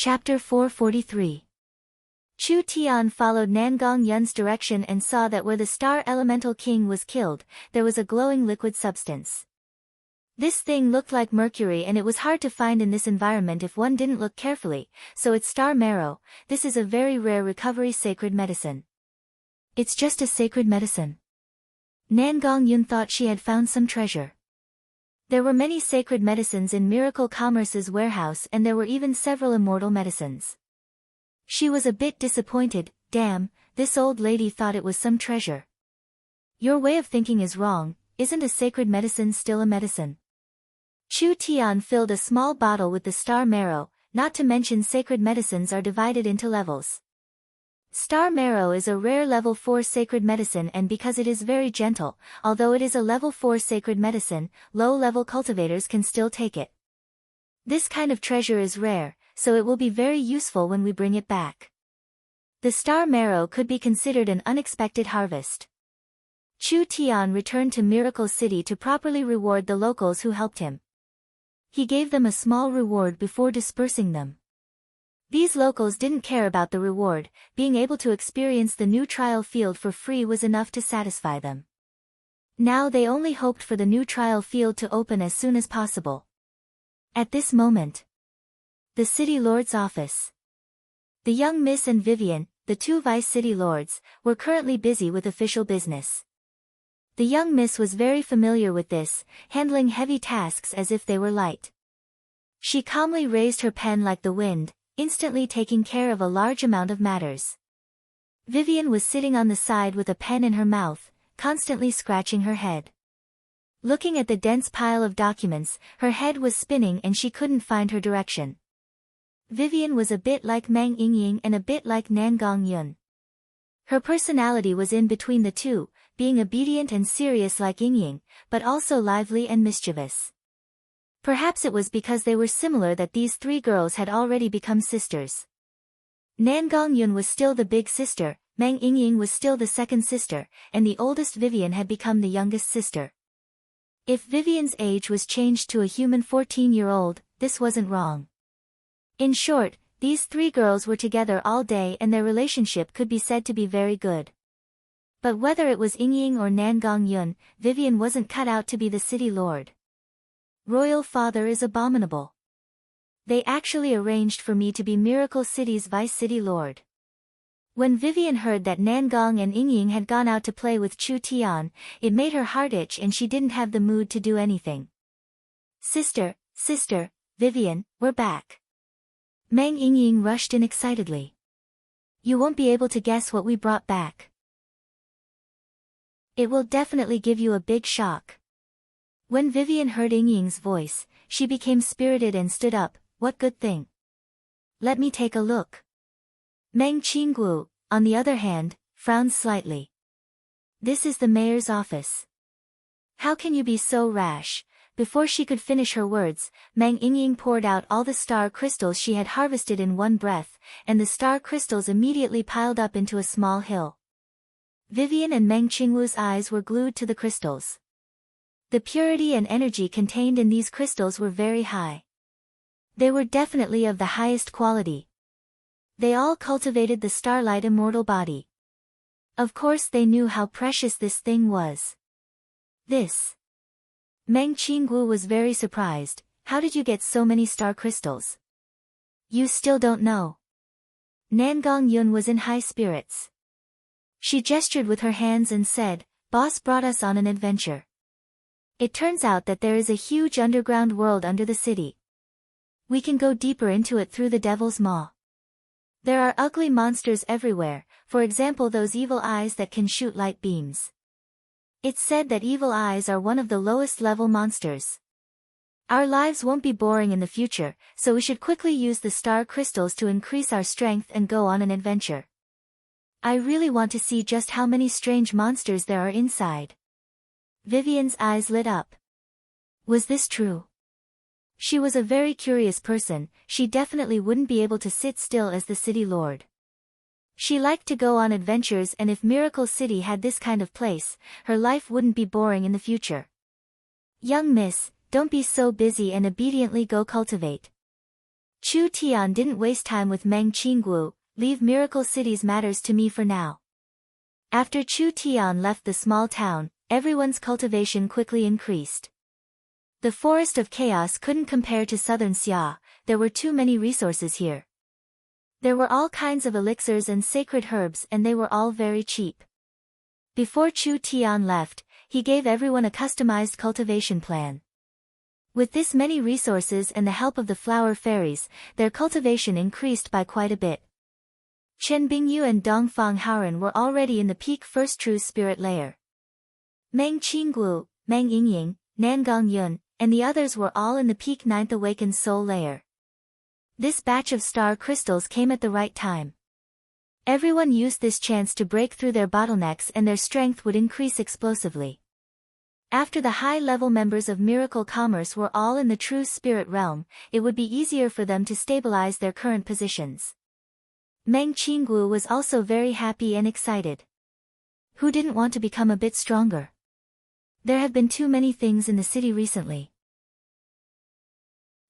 Chapter 443. Chu Tian followed Nangong Yun's direction and saw that where the Star Elemental King was killed, there was a glowing liquid substance. This thing looked like mercury and it was hard to find in this environment if one didn't look carefully, so it's star marrow. This is a very rare recovery sacred medicine. It's just a sacred medicine. Nangong Yun thought she had found some treasure. There were many sacred medicines in Miracle Commerce's warehouse and there were even several immortal medicines. She was a bit disappointed. Damn, this old lady thought it was some treasure. Your way of thinking is wrong, isn't a sacred medicine still a medicine? Chu Tian filled a small bottle with the star marrow, not to mention sacred medicines are divided into levels. Star marrow is a rare level 4 sacred medicine and because it is very gentle, although it is a level 4 sacred medicine, low-level cultivators can still take it. This kind of treasure is rare, so it will be very useful when we bring it back. The star marrow could be considered an unexpected harvest. Chu Tian returned to Miracle City to properly reward the locals who helped him. He gave them a small reward before dispersing them. These locals didn't care about the reward, being able to experience the new trial field for free was enough to satisfy them. Now they only hoped for the new trial field to open as soon as possible. At this moment, the City Lord's office. The young Miss and Vivian, the two Vice City Lords, were currently busy with official business. The young Miss was very familiar with this, handling heavy tasks as if they were light. She calmly raised her pen like the wind, instantly taking care of a large amount of matters. Vivian was sitting on the side with a pen in her mouth, constantly scratching her head. Looking at the dense pile of documents, her head was spinning and she couldn't find her direction. Vivian was a bit like Mang Yingying and a bit like Nangong Yun. Her personality was in between the two, being obedient and serious like Yingying, but also lively and mischievous. Perhaps it was because they were similar that these three girls had already become sisters. Nangong Yun was still the big sister, Mang Yingying was still the second sister, and the oldest Vivian had become the youngest sister. If Vivian's age was changed to a human 14-year-old, this wasn't wrong. In short, these three girls were together all day and their relationship could be said to be very good. But whether it was Yingying or Nangong Yun, Vivian wasn't cut out to be the city lord. Royal father is abominable. They actually arranged for me to be Miracle City's Vice City Lord. When Vivian heard that Nangong and Yingying had gone out to play with Chu Tian, it made her heart itch and she didn't have the mood to do anything. Sister, Vivian, we're back. Mang Yingying rushed in excitedly. You won't be able to guess what we brought back. It will definitely give you a big shock. When Vivian heard Yingying's voice, she became spirited and stood up. What good thing? Let me take a look. Meng Qingguo, on the other hand, frowned slightly. This is the mayor's office. How can you be so rash? Before she could finish her words, Mang Yingying poured out all the star crystals she had harvested in one breath, and the star crystals immediately piled up into a small hill. Vivian and Meng Qingguo's eyes were glued to the crystals. The purity and energy contained in these crystals were very high. They were definitely of the highest quality. They all cultivated the starlight immortal body. Of course they knew how precious this thing was. This. Meng Qingguo was very surprised. How did you get so many star crystals? You still don't know. Nangong Yun was in high spirits. She gestured with her hands and said, Boss brought us on an adventure. It turns out that there is a huge underground world under the city. We can go deeper into it through the Devil's Maw. There are ugly monsters everywhere, for example those evil eyes that can shoot light beams. It's said that evil eyes are one of the lowest level monsters. Our lives won't be boring in the future, so we should quickly use the star crystals to increase our strength and go on an adventure. I really want to see just how many strange monsters there are inside. Vivian's eyes lit up. Was this true? She was a very curious person, she definitely wouldn't be able to sit still as the city lord. She liked to go on adventures and if Miracle City had this kind of place, her life wouldn't be boring in the future. Young miss, don't be so busy and obediently go cultivate. Chu Tian didn't waste time with Meng Qinggu. Leave Miracle City's matters to me for now. After Chu Tian left the small town, everyone's cultivation quickly increased. The Forest of Chaos couldn't compare to Southern Xia, there were too many resources here. There were all kinds of elixirs and sacred herbs and they were all very cheap. Before Chu Tian left, he gave everyone a customized cultivation plan. With this many resources and the help of the flower fairies, their cultivation increased by quite a bit. Chen Bingyu and Dongfang Haoren were already in the peak first true spirit layer. Meng Qinggu, Meng Yingying, Nangong Yun, and the others were all in the peak ninth awakened soul layer. This batch of star crystals came at the right time. Everyone used this chance to break through their bottlenecks and their strength would increase explosively. After the high-level members of Miracle Commerce were all in the true spirit realm, it would be easier for them to stabilize their current positions. Meng Qinggu was also very happy and excited. Who didn't want to become a bit stronger? There have been too many things in the city recently.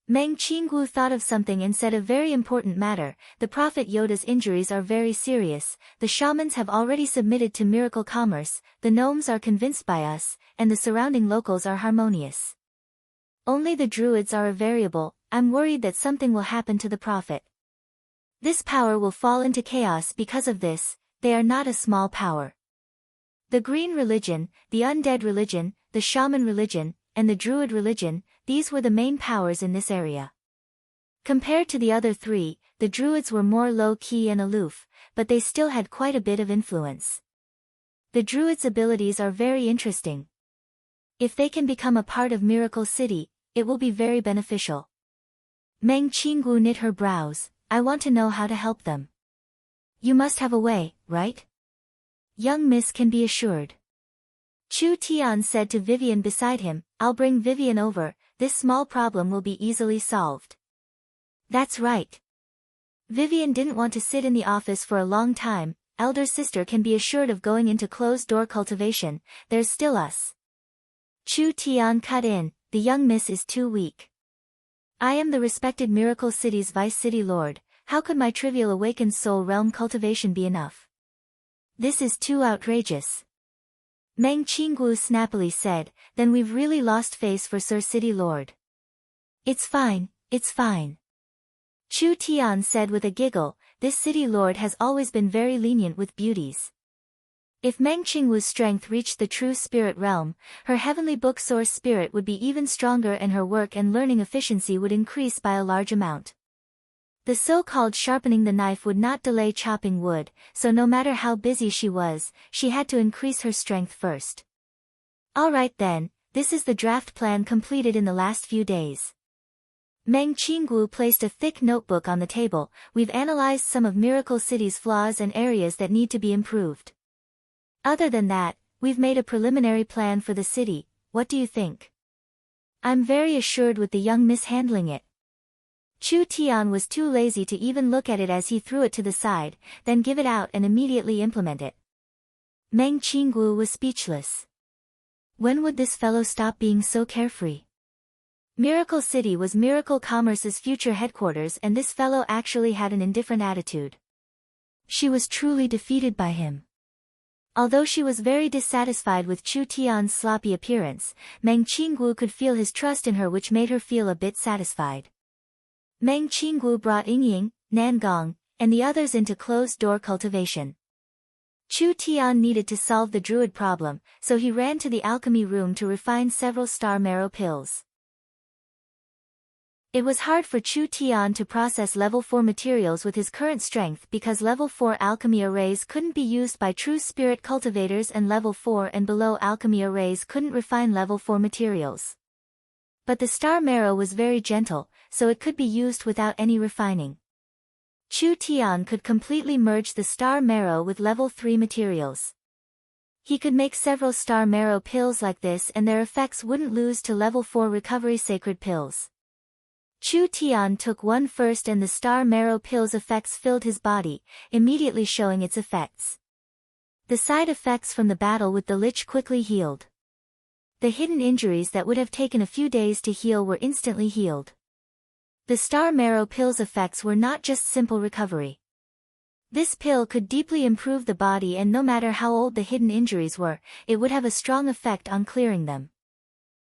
Meng Qinggu thought of something and said a very important matter. The Prophet Yoda's injuries are very serious, the shamans have already submitted to Miracle Commerce, the gnomes are convinced by us, and the surrounding locals are harmonious. Only the druids are a variable. I'm worried that something will happen to the Prophet. This power will fall into chaos because of this, they are not a small power. The green religion, the undead religion, the shaman religion, and the druid religion, these were the main powers in this area. Compared to the other three, the druids were more low-key and aloof, but they still had quite a bit of influence. The druids' abilities are very interesting. If they can become a part of Miracle City, it will be very beneficial. Meng Qinggu knit her brows. I want to know how to help them. You must have a way, right? Young Miss can be assured. Chu Tian said to Vivian beside him, I'll bring Vivian over, this small problem will be easily solved. That's right. Vivian didn't want to sit in the office for a long time, elder sister can be assured of going into closed-door cultivation, there's still us. Chu Tian cut in, the young miss is too weak. I am the respected Miracle City's Vice City Lord, how could my trivial awakened soul realm cultivation be enough? This is too outrageous. Meng Qinggu snappily said, then we've really lost face for Sir City Lord. It's fine, it's fine. Chu Tian said with a giggle, this City Lord has always been very lenient with beauties. If Meng Qingwu's strength reached the true spirit realm, her heavenly book source spirit would be even stronger and her work and learning efficiency would increase by a large amount. The so-called sharpening the knife would not delay chopping wood, so no matter how busy she was, she had to increase her strength first. Alright then, this is the draft plan completed in the last few days. Meng Qinggu placed a thick notebook on the table. We've analyzed some of Miracle City's flaws and areas that need to be improved. Other than that, we've made a preliminary plan for the city, what do you think? I'm very assured with the young miss handling it. Chu Tian was too lazy to even look at it as he threw it to the side, then give it out and immediately implement it. Meng Qinggu was speechless. When would this fellow stop being so carefree? Miracle City was Miracle Commerce's future headquarters and this fellow actually had an indifferent attitude. She was truly defeated by him. Although she was very dissatisfied with Chu Tian's sloppy appearance, Meng Qinggu could feel his trust in her which made her feel a bit satisfied. Meng Qinggu brought Yingying, Nangong, and the others into closed-door cultivation. Chu Tian needed to solve the druid problem, so he ran to the alchemy room to refine several star marrow pills. It was hard for Chu Tian to process level 4 materials with his current strength because level 4 alchemy arrays couldn't be used by true spirit cultivators and level 4 and below alchemy arrays couldn't refine level 4 materials. But the star marrow was very gentle, so it could be used without any refining. Chu Tian could completely merge the star marrow with level 3 materials. He could make several star marrow pills like this and their effects wouldn't lose to level 4 recovery sacred pills. Chu Tian took one first and the star marrow pill's effects filled his body, immediately showing its effects. The side effects from the battle with the Lich quickly healed. The hidden injuries that would have taken a few days to heal were instantly healed. The star marrow pill's effects were not just simple recovery. This pill could deeply improve the body, and no matter how old the hidden injuries were, it would have a strong effect on clearing them.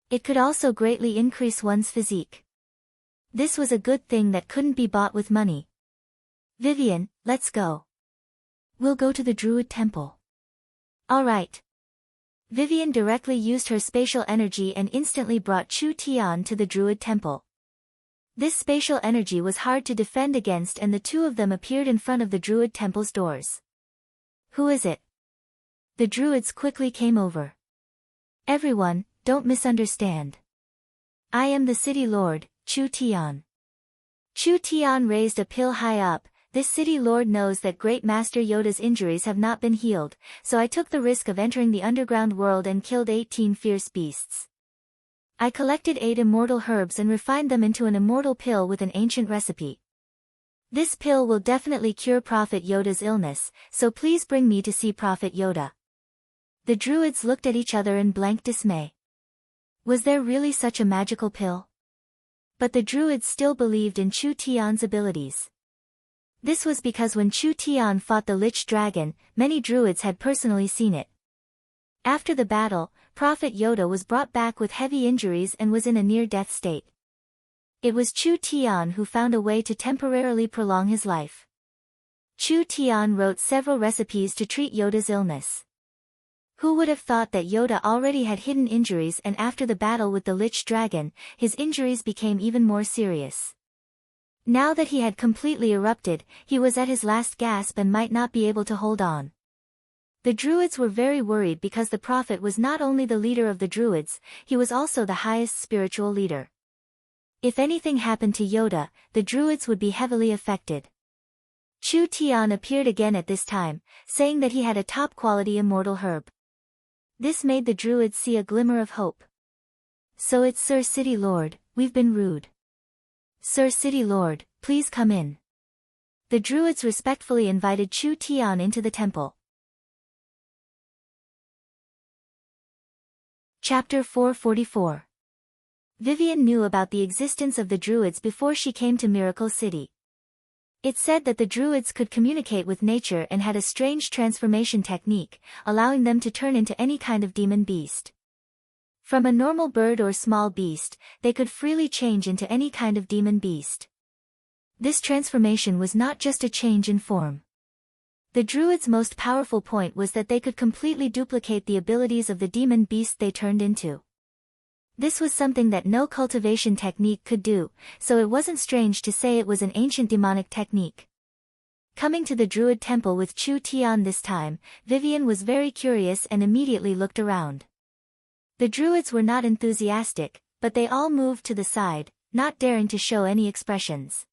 It could also greatly increase one's physique. This was a good thing that couldn't be bought with money. Vivian, let's go. We'll go to the Druid Temple. All right. Vivian directly used her spatial energy and instantly brought Chu Tian to the Druid Temple. This spatial energy was hard to defend against, and the two of them appeared in front of the Druid Temple's doors. Who is it? The Druids quickly came over. Everyone, don't misunderstand. I am the City Lord, Chu Tian. Chu Tian raised a pill high up. This City Lord knows that Great Master Yoda's injuries have not been healed, so I took the risk of entering the underground world and killed 18 fierce beasts. I collected 8 immortal herbs and refined them into an immortal pill with an ancient recipe. This pill will definitely cure Prophet Yoda's illness, so please bring me to see Prophet Yoda. The Druids looked at each other in blank dismay. Was there really such a magical pill? But the Druids still believed in Chu Tian's abilities. This was because when Chu Tian fought the Lich Dragon, many Druids had personally seen it. After the battle, Prophet Yoda was brought back with heavy injuries and was in a near-death state. It was Chu Tian who found a way to temporarily prolong his life. Chu Tian wrote several recipes to treat Yoda's illness. Who would have thought that Yoda already had hidden injuries, and after the battle with the Lich Dragon, his injuries became even more serious. Now that he had completely erupted, he was at his last gasp and might not be able to hold on. The Druids were very worried because the Prophet was not only the leader of the Druids, he was also the highest spiritual leader. If anything happened to Yoda, the Druids would be heavily affected. Chu Tian appeared again at this time, saying that he had a top-quality immortal herb. This made the Druids see a glimmer of hope. So it's Sir City Lord, we've been rude. Sir City Lord, please come in. The Druids respectfully invited Chu Tian into the temple. Chapter 444. Vivian knew about the existence of the Druids before she came to Miracle City. It said that the Druids could communicate with nature and had a strange transformation technique, allowing them to turn into any kind of demon beast. From a normal bird or small beast, they could freely change into any kind of demon beast. This transformation was not just a change in form. The Druids' most powerful point was that they could completely duplicate the abilities of the demon beast they turned into. This was something that no cultivation technique could do, so it wasn't strange to say it was an ancient demonic technique. Coming to the Druid Temple with Chu Tian this time, Vivian was very curious and immediately looked around. The Druids were not enthusiastic, but they all moved to the side, not daring to show any expressions.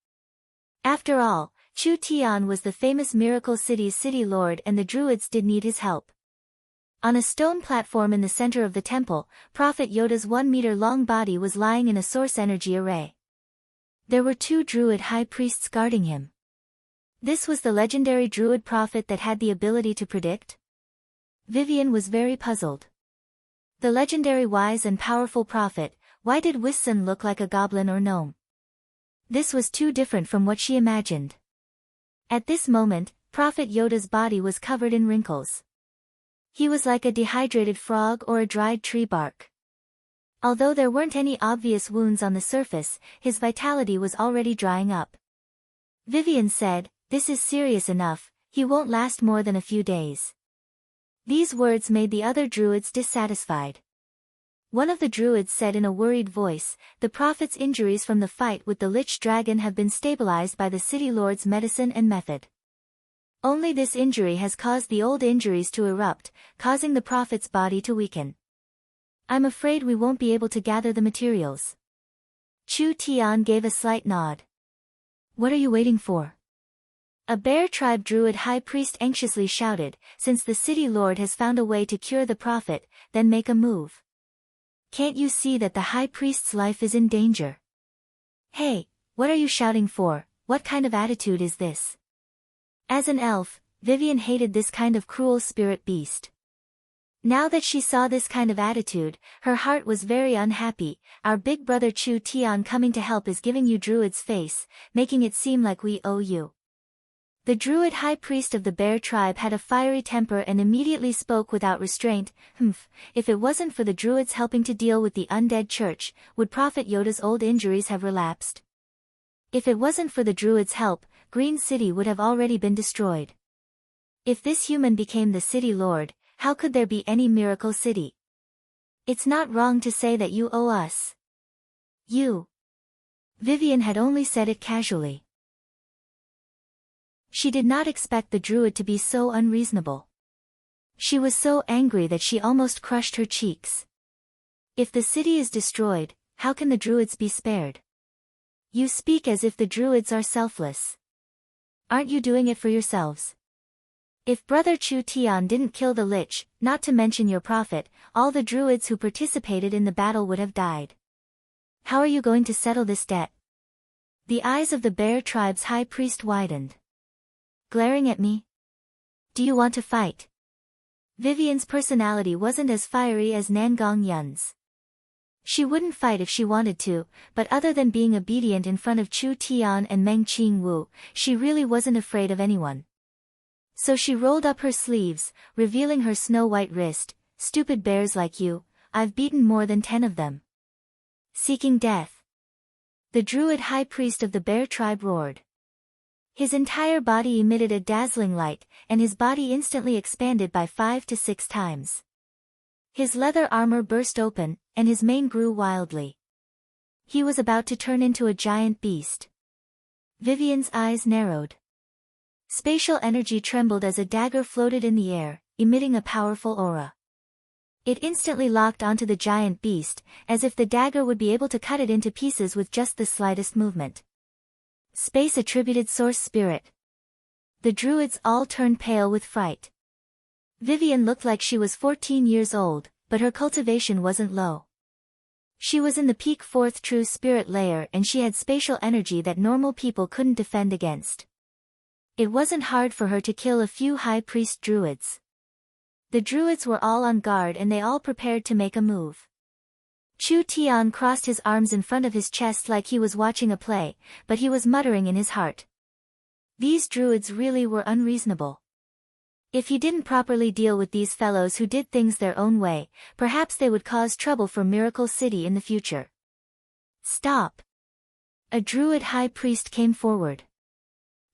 After all, Chu Tian was the famous Miracle City's City Lord, and the Druids did need his help. On a stone platform in the center of the temple, Prophet Yoda's 1-meter-long body was lying in a source energy array. There were 2 Druid high priests guarding him. This was the legendary Druid prophet that had the ability to predict? Vivian was very puzzled. The legendary wise and powerful prophet, why did Wissun look like a goblin or gnome? This was too different from what she imagined. At this moment, Prophet Yoda's body was covered in wrinkles. He was like a dehydrated frog or a dried tree bark. Although there weren't any obvious wounds on the surface, his vitality was already drying up. Vivian said, "This is serious enough, he won't last more than a few days." These words made the other Druids dissatisfied. One of the Druids said in a worried voice, "The Prophet's injuries from the fight with the Lich Dragon have been stabilized by the City Lord's medicine and method. Only this injury has caused the old injuries to erupt, causing the Prophet's body to weaken. I'm afraid we won't be able to gather the materials." Chu Tian gave a slight nod. "What are you waiting for?" A Bear Tribe Druid High Priest anxiously shouted, "Since the City Lord has found a way to cure the Prophet, then make a move. Can't you see that the High Priest's life is in danger?" "Hey, what are you shouting for? What kind of attitude is this?" As an elf, Vivian hated this kind of cruel spirit beast. Now that she saw this kind of attitude, her heart was very unhappy. Our big brother Chu Tian coming to help is giving you druid's face, making it seem like we owe you. The druid high priest of the bear tribe had a fiery temper and immediately spoke without restraint. If it wasn't for the druids helping to deal with the undead church, would Prophet Yoda's old injuries have relapsed? If it wasn't for the druids' help, Green City would have already been destroyed. If this human became the city lord, how could there be any miracle city? It's not wrong to say that you owe us. You. Vivian had only said it casually. She did not expect the druid to be so unreasonable. She was so angry that she almost crushed her cheeks. If the city is destroyed, how can the druids be spared? You speak as if the druids are selfless. Aren't you doing it for yourselves? If Brother Chu Tian didn't kill the lich, not to mention your prophet, all the druids who participated in the battle would have died. How are you going to settle this debt? The eyes of the bear tribe's high priest widened. Glaring at me? Do you want to fight? Vivian's personality wasn't as fiery as Nangong Yun's. She wouldn't fight if she wanted to, but other than being obedient in front of Chu Tian and Meng Qing Wu, she really wasn't afraid of anyone. So she rolled up her sleeves, revealing her snow-white wrist. Stupid bears like you, I've beaten more than 10 of them. Seeking death. The druid high priest of the bear tribe roared. His entire body emitted a dazzling light, and his body instantly expanded by 5 to 6 times. His leather armor burst open, and his mane grew wildly. He was about to turn into a giant beast. Vivian's eyes narrowed. Spatial energy trembled as a dagger floated in the air, emitting a powerful aura. It instantly locked onto the giant beast, as if the dagger would be able to cut it into pieces with just the slightest movement. Space attributed source spirit. The druids all turned pale with fright. Vivian looked like she was 14 years old, but her cultivation wasn't low. She was in the peak 4th true spirit layer and she had spatial energy that normal people couldn't defend against. It wasn't hard for her to kill a few high priest druids. The druids were all on guard and they all prepared to make a move. Chu Tian crossed his arms in front of his chest like he was watching a play, but he was muttering in his heart. These druids really were unreasonable. If he didn't properly deal with these fellows who did things their own way, perhaps they would cause trouble for Miracle City in the future. Stop! A druid high priest came forward.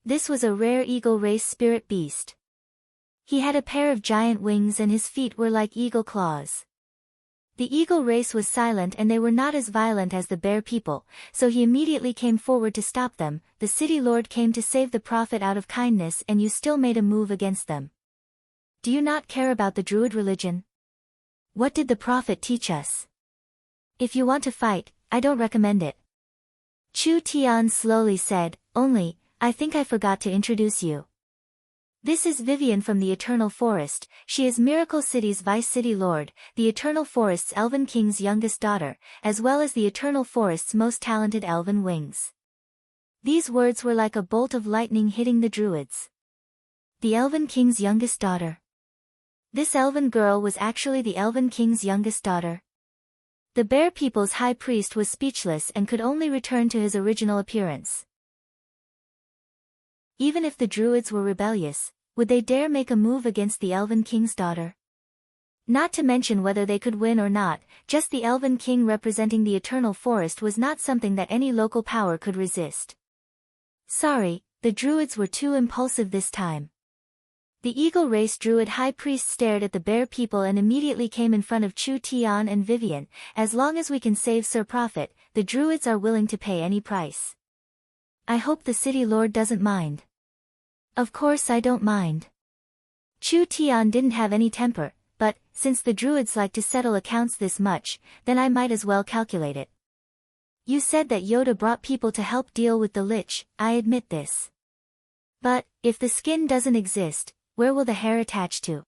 This was a rare eagle race spirit beast. He had a pair of giant wings and his feet were like eagle claws. The eagle race was silent and they were not as violent as the bear people, so he immediately came forward to stop them. The city lord came to save the prophet out of kindness and you still made a move against them. Do you not care about the druid religion? What did the prophet teach us? If you want to fight, I don't recommend it. Chu Tian slowly said, only, I think I forgot to introduce you. This is Vivian from the Eternal Forest. She is Miracle City's Vice City Lord, the Eternal Forest's Elven King's youngest daughter, as well as the Eternal Forest's most talented elven wings. These words were like a bolt of lightning hitting the druids. The Elven King's youngest daughter. This elven girl was actually the Elven King's youngest daughter. The bear people's high priest was speechless and could only return to his original appearance. Even if the druids were rebellious, would they dare make a move against the Elven King's daughter? Not to mention whether they could win or not, just the Elven King representing the Eternal Forest was not something that any local power could resist. Sorry, the druids were too impulsive this time. The eagle race druid high priest stared at the bear people and immediately came in front of Chu Tian and Vivian. As long as we can save Sir Prophet, the druids are willing to pay any price. I hope the city lord doesn't mind. Of course I don't mind. Chu Tian didn't have any temper, but, since the druids like to settle accounts this much, then I might as well calculate it. You said that Yoda brought people to help deal with the lich, I admit this. But, if the skin doesn't exist, where will the hair attach to?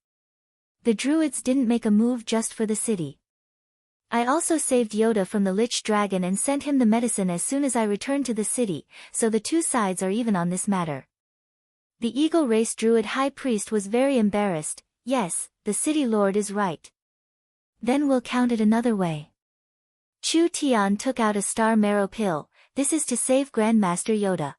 The druids didn't make a move just for the city. I also saved Yoda from the lich dragon and sent him the medicine as soon as I returned to the city, so the two sides are even on this matter. The eagle race druid high priest was very embarrassed. Yes, the city lord is right. Then we'll count it another way. Chu Tian took out a star marrow pill, this is to save Grandmaster Yoda.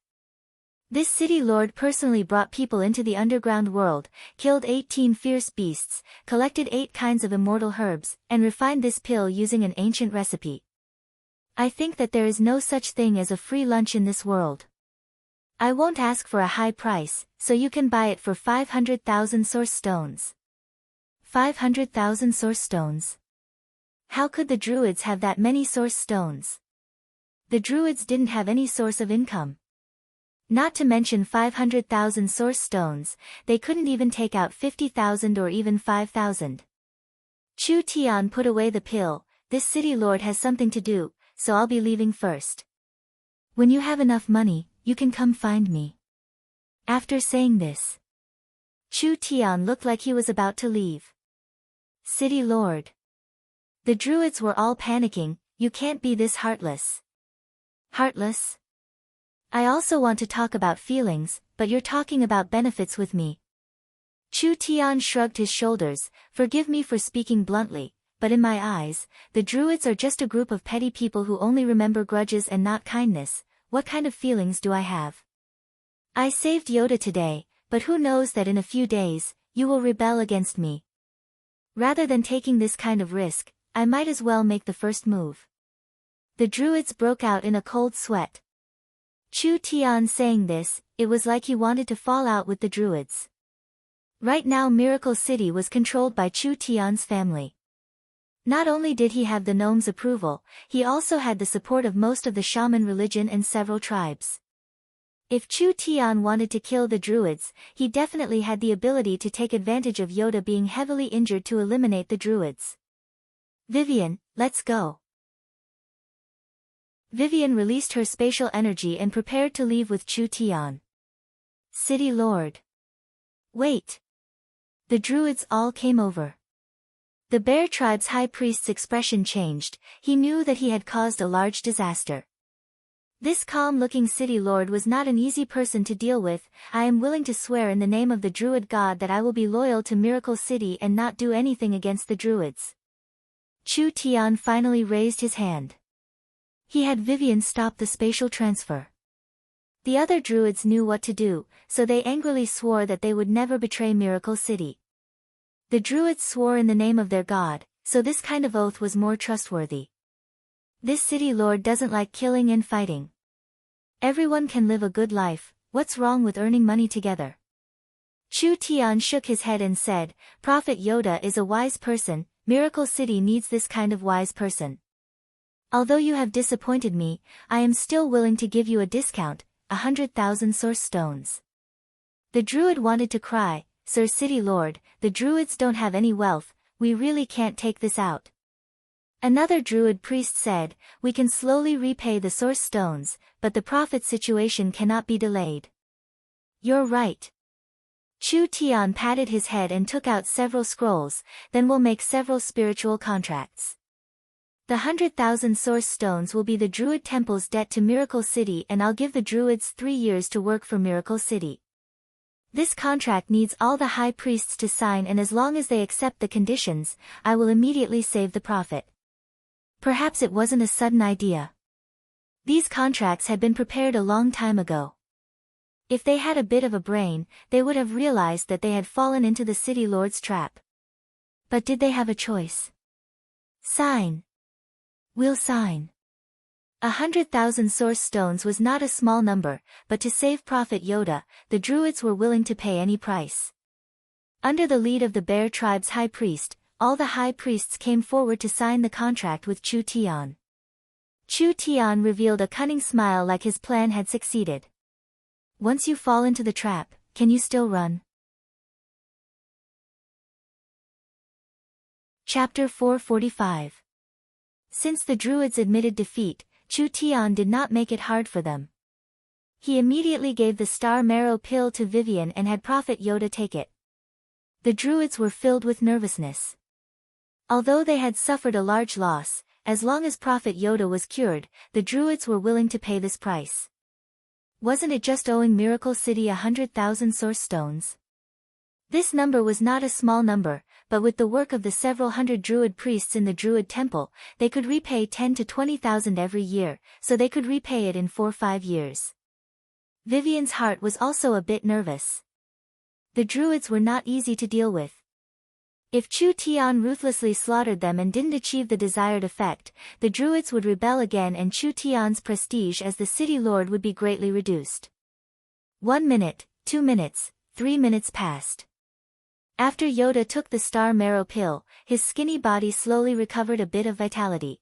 This city lord personally brought people into the underground world, killed 18 fierce beasts, collected 8 kinds of immortal herbs, and refined this pill using an ancient recipe. I think that there is no such thing as a free lunch in this world. I won't ask for a high price, so you can buy it for 500,000 source stones. 500,000 source stones. How could the druids have that many source stones? The druids didn't have any source of income. Not to mention 500,000 source stones, they couldn't even take out 50,000 or even 5,000. Chu Tian put away the pill, this city lord has something to do, so I'll be leaving first. When you have enough money, you can come find me. After saying this, Chu Tian looked like he was about to leave. City lord. The druids were all panicking, you can't be this heartless. Heartless? I also want to talk about feelings, but you're talking about benefits with me. Chu Tian shrugged his shoulders, forgive me for speaking bluntly, but in my eyes, the druids are just a group of petty people who only remember grudges and not kindness. What kind of feelings do I have? I saved Yoda today, but who knows that in a few days, you will rebel against me. Rather than taking this kind of risk, I might as well make the first move. The druids broke out in a cold sweat. Chu Tian saying this, it was like he wanted to fall out with the druids. Right now Miracle City was controlled by Chu Tian's family. Not only did he have the gnomes' approval, he also had the support of most of the shaman religion and several tribes. If Chu Tian wanted to kill the druids, he definitely had the ability to take advantage of Yoda being heavily injured to eliminate the druids. Vivian, let's go. Vivian released her spatial energy and prepared to leave with Chu Tian. City Lord. Wait. The druids all came over. The bear tribe's high priest's expression changed, he knew that he had caused a large disaster. This calm-looking city lord was not an easy person to deal with. I am willing to swear in the name of the druid god that I will be loyal to Miracle City and not do anything against the druids. Chu Tian finally raised his hand. He had Vivian stop the spatial transfer. The other druids knew what to do, so they angrily swore that they would never betray Miracle City. The druids swore in the name of their god, so this kind of oath was more trustworthy. This city lord doesn't like killing and fighting. Everyone can live a good life, what's wrong with earning money together? Chu Tian shook his head and said, Prophet Yoda is a wise person, Miracle City needs this kind of wise person. Although you have disappointed me, I am still willing to give you a discount, 100,000 source stones. The druid wanted to cry, Sir City Lord, the druids don't have any wealth, we really can't take this out. Another druid priest said, we can slowly repay the source stones, but the prophet's situation cannot be delayed. You're right. Chu Tian patted his head and took out several scrolls, then we'll make several spiritual contracts. The 100,000 source stones will be the Druid Temple's debt to Miracle City and I'll give the Druids 3 years to work for Miracle City. This contract needs all the high priests to sign and as long as they accept the conditions, I will immediately save the prophet. Perhaps it wasn't a sudden idea. These contracts had been prepared a long time ago. If they had a bit of a brain, they would have realized that they had fallen into the city lord's trap. But did they have a choice? Sign. We'll sign. 100,000 source stones was not a small number, but to save Prophet Yoda, the druids were willing to pay any price. Under the lead of the bear tribe's high priest, all the high priests came forward to sign the contract with Chu Tian. Chu Tian revealed a cunning smile like his plan had succeeded. Once you fall into the trap, can you still run? Chapter 445. Since the druids admitted defeat, Chu Tian did not make it hard for them. He immediately gave the star marrow pill to Vivian and had Prophet Yoda take it. The druids were filled with nervousness. Although they had suffered a large loss, as long as Prophet Yoda was cured, the druids were willing to pay this price. Wasn't it just owing Miracle City 100,000 source stones? This number was not a small number, but with the work of the several hundred Druid priests in the Druid temple, they could repay 10 to 20,000 every year, so they could repay it in 4-5 years. Vivian's heart was also a bit nervous. The Druids were not easy to deal with. If Chu Tian ruthlessly slaughtered them and didn't achieve the desired effect, the Druids would rebel again and Chu Tian's prestige as the city lord would be greatly reduced. 1 minute, 2 minutes, 3 minutes passed. After Yoda took the star marrow pill, his skinny body slowly recovered a bit of vitality.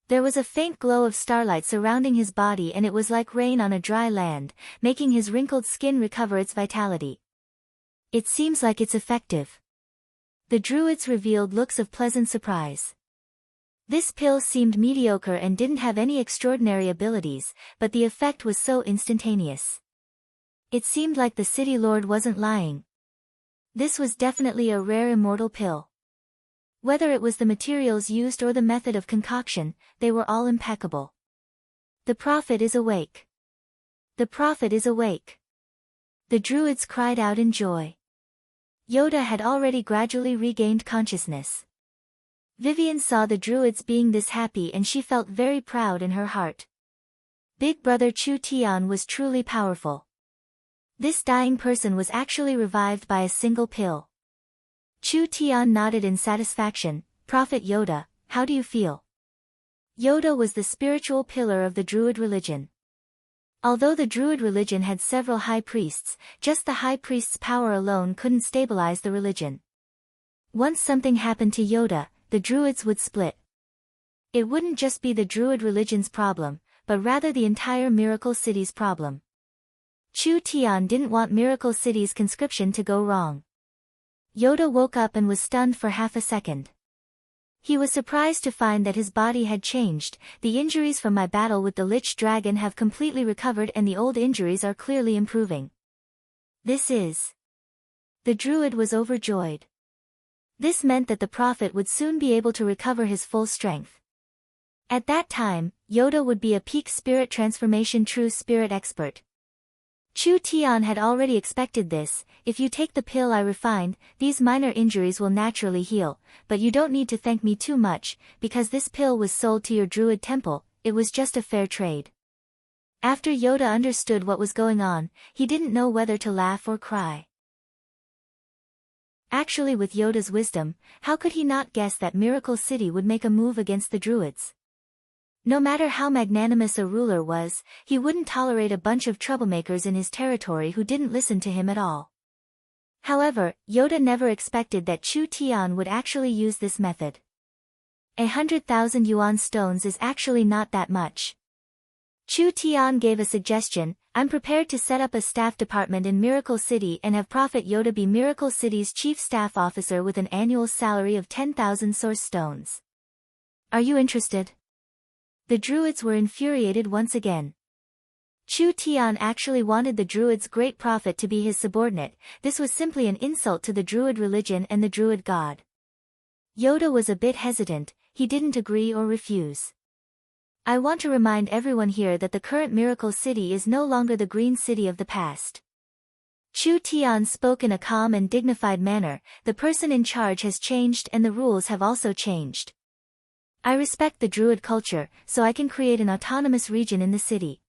There was a faint glow of starlight surrounding his body and it was like rain on a dry land, making his wrinkled skin recover its vitality. It seems like it's effective. The Druids revealed looks of pleasant surprise. This pill seemed mediocre and didn't have any extraordinary abilities, but the effect was so instantaneous. It seemed like the city lord wasn't lying. This was definitely a rare immortal pill. Whether it was the materials used or the method of concoction, they were all impeccable. The prophet is awake. The prophet is awake. The Druids cried out in joy. Yoda had already gradually regained consciousness. Vivian saw the Druids being this happy and she felt very proud in her heart. Big Brother Chu Tian was truly powerful. This dying person was actually revived by a single pill. Chu Tian nodded in satisfaction. Prophet Yoda, how do you feel? Yoda was the spiritual pillar of the Druid religion. Although the Druid religion had several high priests, just the high priest's power alone couldn't stabilize the religion. Once something happened to Yoda, the Druids would split. It wouldn't just be the Druid religion's problem, but rather the entire Miracle City's problem. Chu Tian didn't want Miracle City's conscription to go wrong. Yoda woke up and was stunned for half a second. He was surprised to find that his body had changed. The injuries from my battle with the Lich Dragon have completely recovered and the old injuries are clearly improving. This is... The Druid was overjoyed. This meant that the prophet would soon be able to recover his full strength. At that time, Yoda would be a peak spirit transformation true spirit expert. Chu Tian had already expected this. If you take the pill I refined, these minor injuries will naturally heal, but you don't need to thank me too much, because this pill was sold to your Druid temple, it was just a fair trade. After Yoda understood what was going on, he didn't know whether to laugh or cry. Actually, with Yoda's wisdom, how could he not guess that Miracle City would make a move against the Druids? No matter how magnanimous a ruler was, he wouldn't tolerate a bunch of troublemakers in his territory who didn't listen to him at all. However, Yoda never expected that Chu Tian would actually use this method. 100,000 yuan stones is actually not that much. Chu Tian gave a suggestion. I'm prepared to set up a staff department in Miracle City and have Prophet Yoda be Miracle City's chief staff officer with an annual salary of 10,000 source stones. Are you interested? The Druids were infuriated once again. Chu Tian actually wanted the Druids' great prophet to be his subordinate. This was simply an insult to the Druid religion and the Druid god. Yoda was a bit hesitant. He didn't agree or refuse. I want to remind everyone here that the current Miracle City is no longer the Green City of the past. Chu Tian spoke in a calm and dignified manner. The person in charge has changed and the rules have also changed. I respect the Druid culture, so I can create an autonomous region in the city.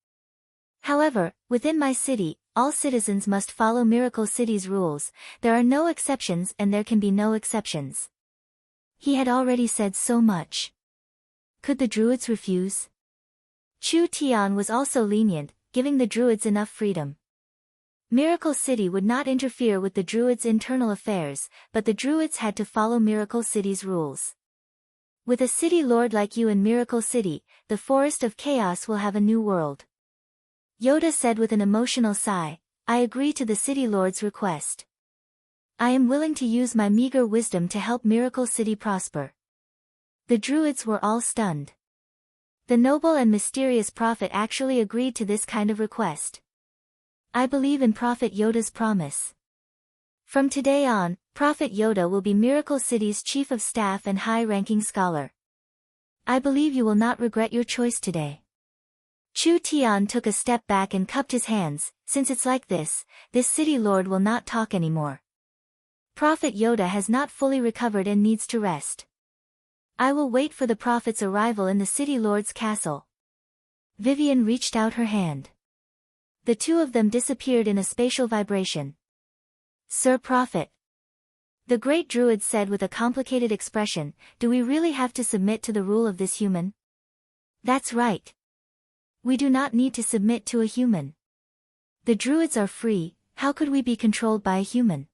However, within my city, all citizens must follow Miracle City's rules. There are no exceptions and there can be no exceptions. He had already said so much. Could the Druids refuse? Chu Tian was also lenient, giving the Druids enough freedom. Miracle City would not interfere with the Druids' internal affairs, but the Druids had to follow Miracle City's rules. With a city lord like you in Miracle City, the Forest of Chaos will have a new world. Yoda said with an emotional sigh, I agree to the city lord's request. I am willing to use my meager wisdom to help Miracle City prosper. The Druids were all stunned. The noble and mysterious prophet actually agreed to this kind of request. I believe in Prophet Yoda's promise. From today on, Prophet Yoda will be Miracle City's chief of staff and high-ranking scholar. I believe you will not regret your choice today. Chu Tian took a step back and cupped his hands. Since it's like this city lord will not talk anymore. Prophet Yoda has not fully recovered and needs to rest. I will wait for the prophet's arrival in the City Lord's castle. Vivian reached out her hand. The two of them disappeared in a spatial vibration. Sir Prophet. The great druid said with a complicated expression, do we really have to submit to the rule of this human? That's right. We do not need to submit to a human. The druids are free, how could we be controlled by a human?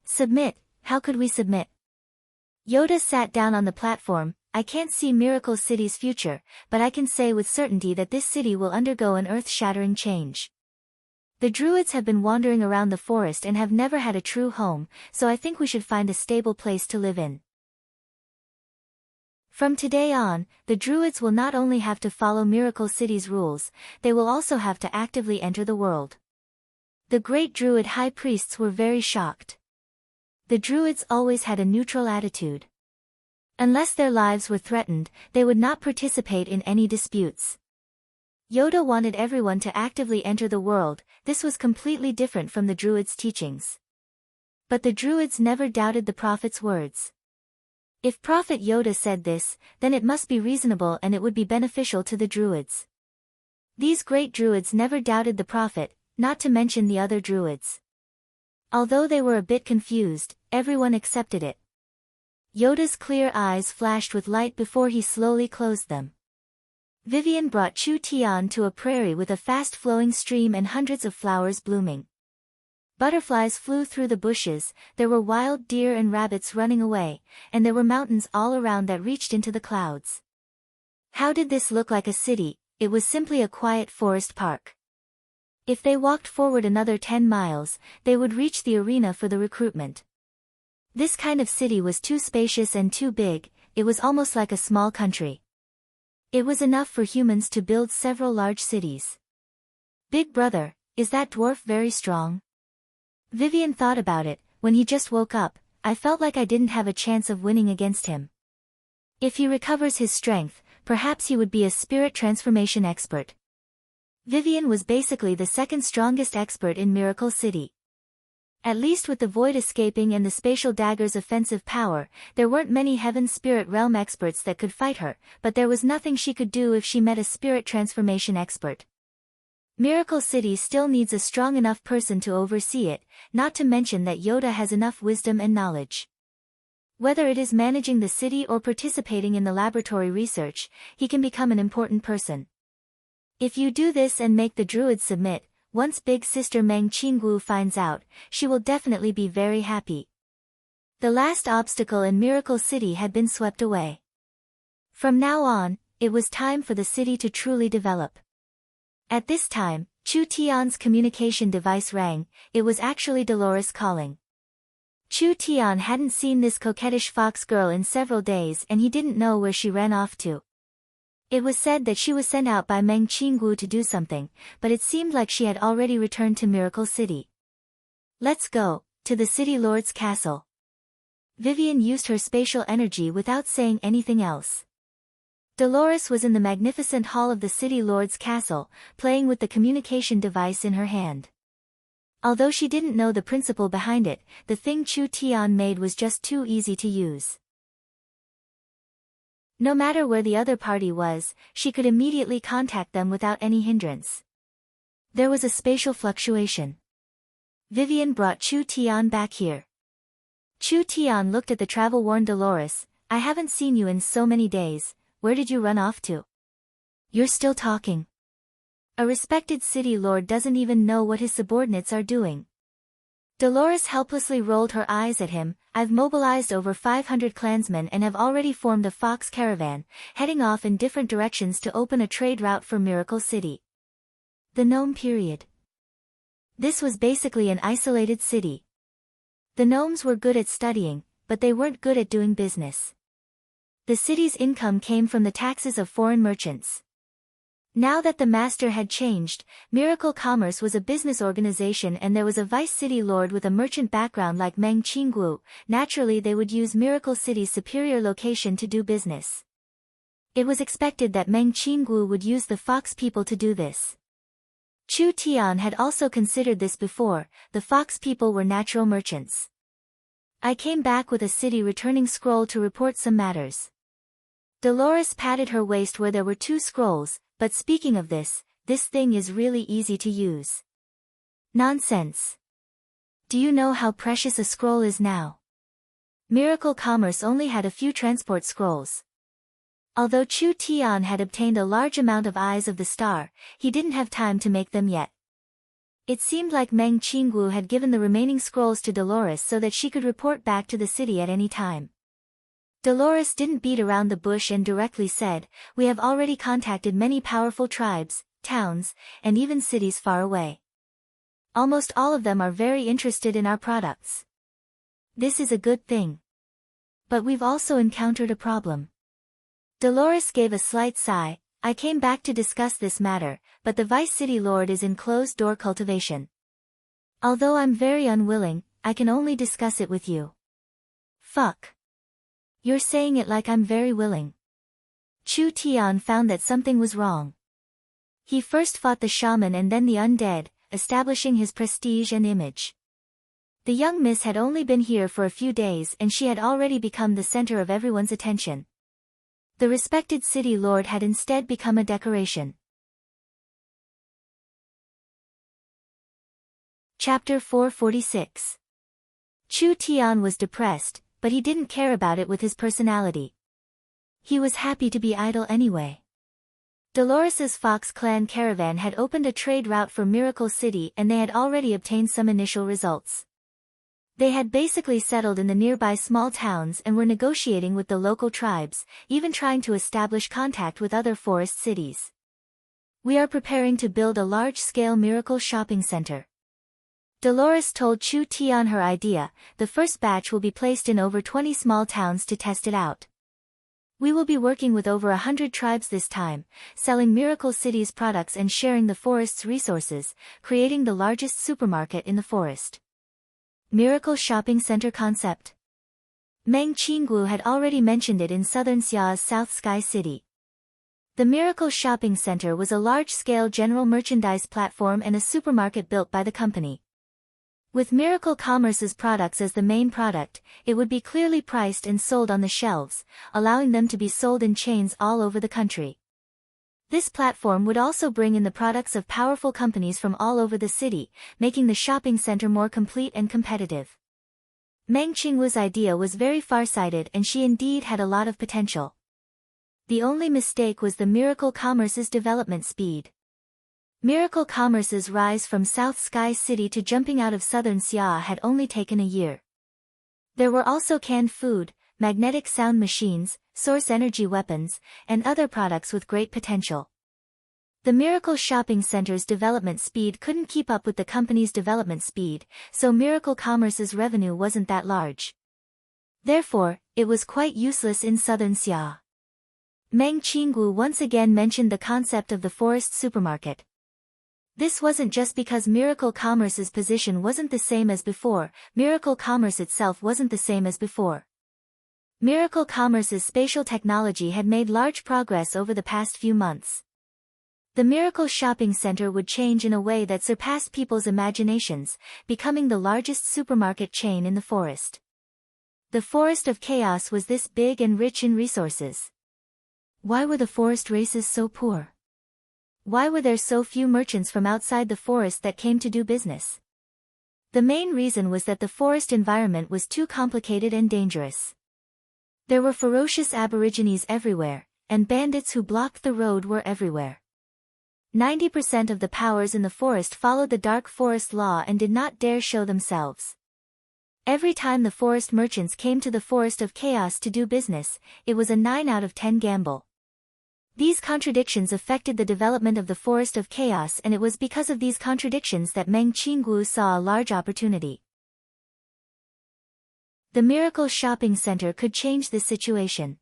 Submit, how could we submit? Yoda sat down on the platform. I can't see Miracle City's future, but I can say with certainty that this city will undergo an earth-shattering change. The druids have been wandering around the forest and have never had a true home, so I think we should find a stable place to live in. From today on, the druids will not only have to follow Miracle City's rules, they will also have to actively enter the world. The great druid high priests were very shocked. The druids always had a neutral attitude. Unless their lives were threatened, they would not participate in any disputes. Yoda wanted everyone to actively enter the world. This was completely different from the druids' teachings. But the druids never doubted the prophet's words. If Prophet Yoda said this, then it must be reasonable and it would be beneficial to the druids. These great druids never doubted the prophet, not to mention the other druids. Although they were a bit confused, everyone accepted it. Yoda's clear eyes flashed with light before he slowly closed them. Vivian brought Chu Tian to a prairie with a fast-flowing stream and hundreds of flowers blooming. Butterflies flew through the bushes, there were wild deer and rabbits running away, and there were mountains all around that reached into the clouds. How did this look like a city? It was simply a quiet forest park. If they walked forward another 10 miles, they would reach the arena for the recruitment. This kind of city was too spacious and too big, it was almost like a small country. It was enough for humans to build several large cities. Big brother, is that dwarf very strong? Vivian thought about it. When he just woke up, I felt like I didn't have a chance of winning against him. If he recovers his strength, perhaps he would be a spirit transformation expert. Vivian was basically the second strongest expert in Miracle City. At least with the void escaping and the spatial dagger's offensive power, there weren't many Heaven Spirit Realm experts that could fight her, but there was nothing she could do if she met a spirit transformation expert. Miracle City still needs a strong enough person to oversee it, not to mention that Yoda has enough wisdom and knowledge. Whether it is managing the city or participating in the laboratory research, he can become an important person. If you do this and make the druids submit, once big sister Meng Qinggu finds out, she will definitely be very happy. The last obstacle in Miracle City had been swept away. From now on, it was time for the city to truly develop. At this time, Chu Tian's communication device rang. It was actually Dolores calling. Chu Tian hadn't seen this coquettish fox girl in several days and he didn't know where she ran off to. It was said that she was sent out by Meng Qinggu to do something, but it seemed like she had already returned to Miracle City. Let's go, to the City Lord's castle. Vivian used her spatial energy without saying anything else. Dolores was in the magnificent hall of the City Lord's castle, playing with the communication device in her hand. Although she didn't know the principle behind it, the thing Chu Tian made was just too easy to use. No matter where the other party was, she could immediately contact them without any hindrance. There was a spatial fluctuation. Vivian brought Chu Tian back here. Chu Tian looked at the travel-worn Dolores. I haven't seen you in so many days, where did you run off to? You're still talking. A respected city lord doesn't even know what his subordinates are doing. Dolores helplessly rolled her eyes at him. I've mobilized over 500 clansmen and have already formed a fox caravan, heading off in different directions to open a trade route for Miracle City. The gnome period. This was basically an isolated city. The gnomes were good at studying, but they weren't good at doing business. The city's income came from the taxes of foreign merchants. Now that the master had changed, Miracle Commerce was a business organization and there was a vice city lord with a merchant background like Meng Qinggu. Naturally they would use Miracle City's superior location to do business. It was expected that Meng Qinggu would use the fox people to do this. Chu Tian had also considered this before. The fox people were natural merchants. I came back with a city returning scroll to report some matters. Dolores patted her waist where there were 2 scrolls, but speaking of this thing is really easy to use. Nonsense. Do you know how precious a scroll is now? Miracle Commerce only had a few transport scrolls. Although Chu Tian had obtained a large amount of Eyes of the Star, he didn't have time to make them yet. It seemed like Meng Qinggu had given the remaining scrolls to Dolores so that she could report back to the city at any time. Dolores didn't beat around the bush and directly said, "We have already contacted many powerful tribes, towns, and even cities far away. Almost all of them are very interested in our products. This is a good thing. But we've also encountered a problem." Dolores gave a slight sigh. "I came back to discuss this matter, but the Vice City Lord is in closed-door cultivation. Although I'm very unwilling, I can only discuss it with you." Fuck. You're saying it like I'm very willing. Chu Tian found that something was wrong. He first fought the shaman and then the undead, establishing his prestige and image. The young miss had only been here for a few days and she had already become the center of everyone's attention. The respected city lord had instead become a decoration. Chapter 446. Chu Tian was depressed, but he didn't care about it with his personality. He was happy to be idle anyway. Dolores's Fox clan caravan had opened a trade route for Miracle City and they had already obtained some initial results. They had basically settled in the nearby small towns and were negotiating with the local tribes, even trying to establish contact with other forest cities. "We are preparing to build a large-scale Miracle shopping center." Dolores told Chu Tian her idea. "The first batch will be placed in over 20 small towns to test it out. We will be working with over 100 tribes this time, selling Miracle City's products and sharing the forest's resources, creating the largest supermarket in the forest." Miracle Shopping Center concept. Meng Qinggu had already mentioned it in southern Xia's South Sky City. The Miracle Shopping Center was a large-scale general merchandise platform and a supermarket built by the company. With Miracle Commerce's products as the main product, it would be clearly priced and sold on the shelves, allowing them to be sold in chains all over the country. This platform would also bring in the products of powerful companies from all over the city, making the shopping center more complete and competitive. Meng Qingwu's idea was very far-sighted and she indeed had a lot of potential. The only mistake was the Miracle Commerce's development speed. Miracle Commerce's rise from South Sky City to jumping out of southern Xia had only taken a year. There were also canned food, magnetic sound machines, source energy weapons, and other products with great potential. The Miracle Shopping Center's development speed couldn't keep up with the company's development speed, so Miracle Commerce's revenue wasn't that large. Therefore, it was quite useless in southern Xia. Meng Qinggu once again mentioned the concept of the forest supermarket. This wasn't just because Miracle Commerce's position wasn't the same as before, Miracle Commerce itself wasn't the same as before. Miracle Commerce's spatial technology had made large progress over the past few months. The Miracle Shopping Center would change in a way that surpassed people's imaginations, becoming the largest supermarket chain in the forest. The Forest of Chaos was this big and rich in resources. Why were the forest races so poor? Why were there so few merchants from outside the forest that came to do business? The main reason was that the forest environment was too complicated and dangerous. There were ferocious aborigines everywhere, and bandits who blocked the road were everywhere. 90% of the powers in the forest followed the dark forest law and did not dare show themselves. Every time the forest merchants came to the Forest of Chaos to do business, it was a 9 out of 10 gamble. These contradictions affected the development of the Forest of Chaos, and it was because of these contradictions that Meng Qinggu saw a large opportunity. The Miracle Shopping Center could change this situation.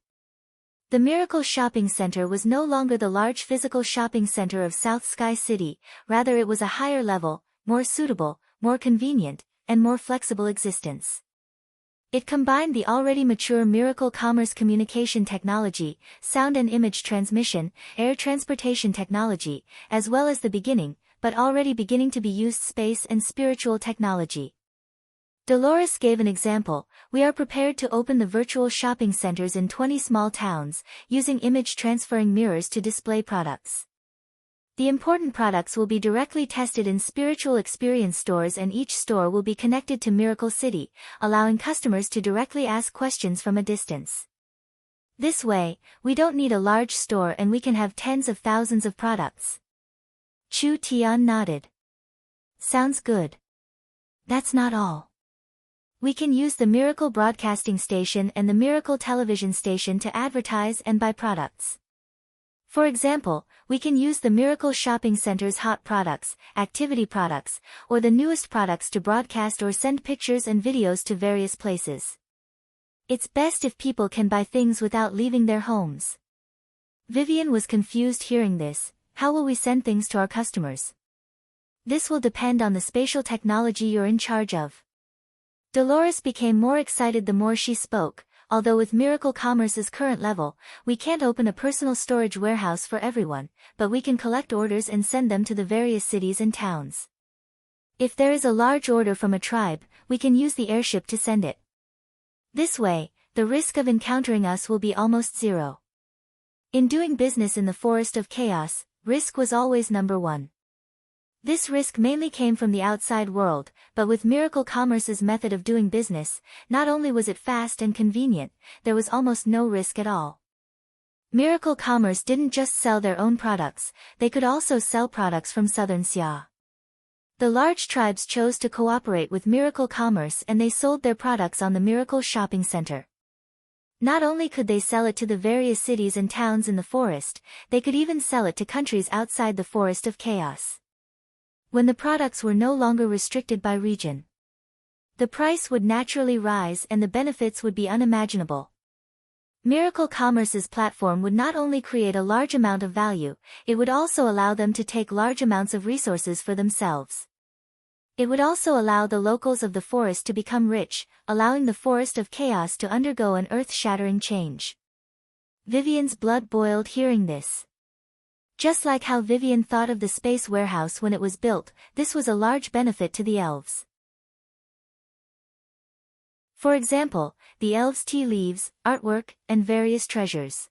The Miracle Shopping Center was no longer the large physical shopping center of South Sky City, rather it was a higher level, more suitable, more convenient, and more flexible existence. It combined the already mature Miracle Commerce communication technology, sound and image transmission, air transportation technology, as well as the beginning, but already beginning to be used space and spiritual technology. Dolores gave an example. We are prepared to open the virtual shopping centers in 20 small towns, using image transferring mirrors to display products. The important products will be directly tested in spiritual experience stores, and each store will be connected to Miracle City, allowing customers to directly ask questions from a distance. This way, we don't need a large store and we can have tens of thousands of products. Chu Tian nodded. Sounds good. That's not all. We can use the Miracle Broadcasting Station and the Miracle Television Station to advertise and buy products. For example, we can use the Miracle Shopping Center's hot products, activity products, or the newest products to broadcast or send pictures and videos to various places. It's best if people can buy things without leaving their homes. Vivian was confused hearing this. How will we send things to our customers? This will depend on the spatial technology you're in charge of. Dolores became more excited the more she spoke. Although with Miracle Commerce's current level, we can't open a personal storage warehouse for everyone, but we can collect orders and send them to the various cities and towns. If there is a large order from a tribe, we can use the airship to send it. This way, the risk of encountering us will be almost zero. In doing business in the Forest of Chaos, risk was always number one. This risk mainly came from the outside world, but with Miracle Commerce's method of doing business, not only was it fast and convenient, there was almost no risk at all. Miracle Commerce didn't just sell their own products, they could also sell products from Southern Xia. The large tribes chose to cooperate with Miracle Commerce and they sold their products on the Miracle Shopping Center. Not only could they sell it to the various cities and towns in the forest, they could even sell it to countries outside the Forest of Chaos. When the products were no longer restricted by region, the price would naturally rise and the benefits would be unimaginable. Miracle Commerce's platform would not only create a large amount of value, it would also allow them to take large amounts of resources for themselves. It would also allow the locals of the forest to become rich, allowing the Forest of Chaos to undergo an earth-shattering change. Vivian's blood boiled hearing this. Just like how Vivian thought of the space warehouse when it was built, this was a large benefit to the elves. For example, the elves' tea leaves, artwork, and various treasures.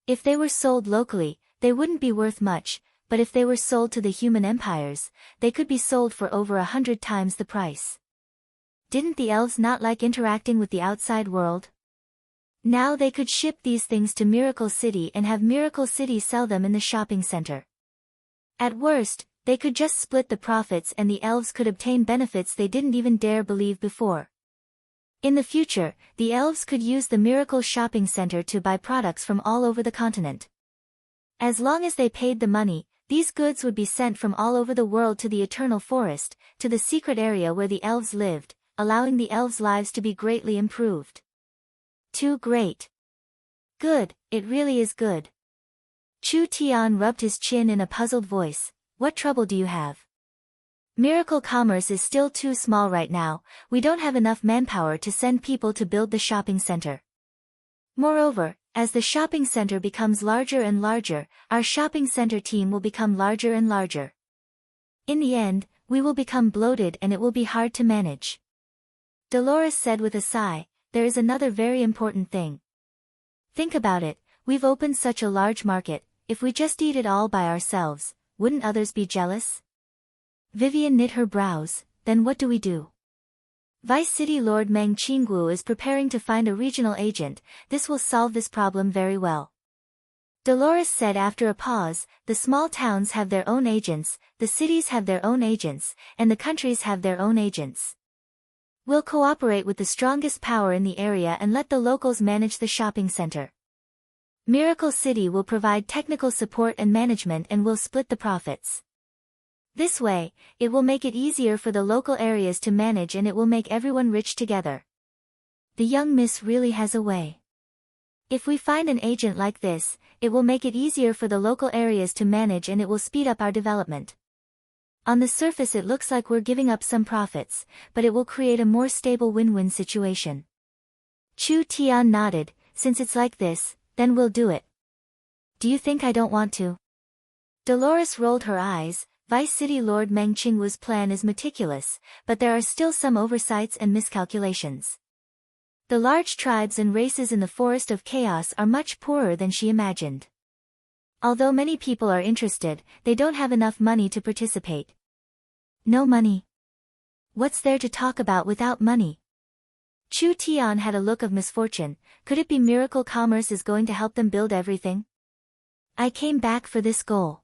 If they were sold locally, they wouldn't be worth much, but if they were sold to the human empires, they could be sold for over 100 times the price. Didn't the elves not like interacting with the outside world? Now they could ship these things to Miracle City and have Miracle City sell them in the shopping center. At worst, they could just split the profits and the elves could obtain benefits they didn't even dare believe before. In the future, the elves could use the Miracle Shopping Center to buy products from all over the continent. As long as they paid the money, these goods would be sent from all over the world to the Eternal Forest, to the secret area where the elves lived, allowing the elves' lives to be greatly improved. Too great. Good, it really is good. Chu Tian rubbed his chin in a puzzled voice. What trouble do you have? Miracle Commerce is still too small right now, we don't have enough manpower to send people to build the shopping center. Moreover, as the shopping center becomes larger and larger, our shopping center team will become larger and larger. In the end, we will become bloated and it will be hard to manage. Dolores said with a sigh, there is another very important thing. Think about it, we've opened such a large market, if we just eat it all by ourselves, wouldn't others be jealous? Vivian knit her brows, then what do we do? Vice City Lord Meng Qinggu is preparing to find a regional agent, this will solve this problem very well. Dolores said after a pause, the small towns have their own agents, the cities have their own agents, and the countries have their own agents. We'll cooperate with the strongest power in the area and let the locals manage the shopping center. Miracle City will provide technical support and management and will split the profits. This way, it will make it easier for the local areas to manage and it will make everyone rich together. The young miss really has a way. If we find an agent like this, it will make it easier for the local areas to manage and it will speed up our development. On the surface it looks like we're giving up some profits, but it will create a more stable win-win situation. Chu Tian nodded, since it's like this, then we'll do it. Do you think I don't want to? Dolores rolled her eyes, Vice City Lord Meng Qingwu's plan is meticulous, but there are still some oversights and miscalculations. The large tribes and races in the Forest of Chaos are much poorer than she imagined. Although many people are interested, they don't have enough money to participate. No money. What's there to talk about without money? Chu Tian had a look of misfortune. Could it be Miracle Commerce is going to help them build everything? I came back for this goal.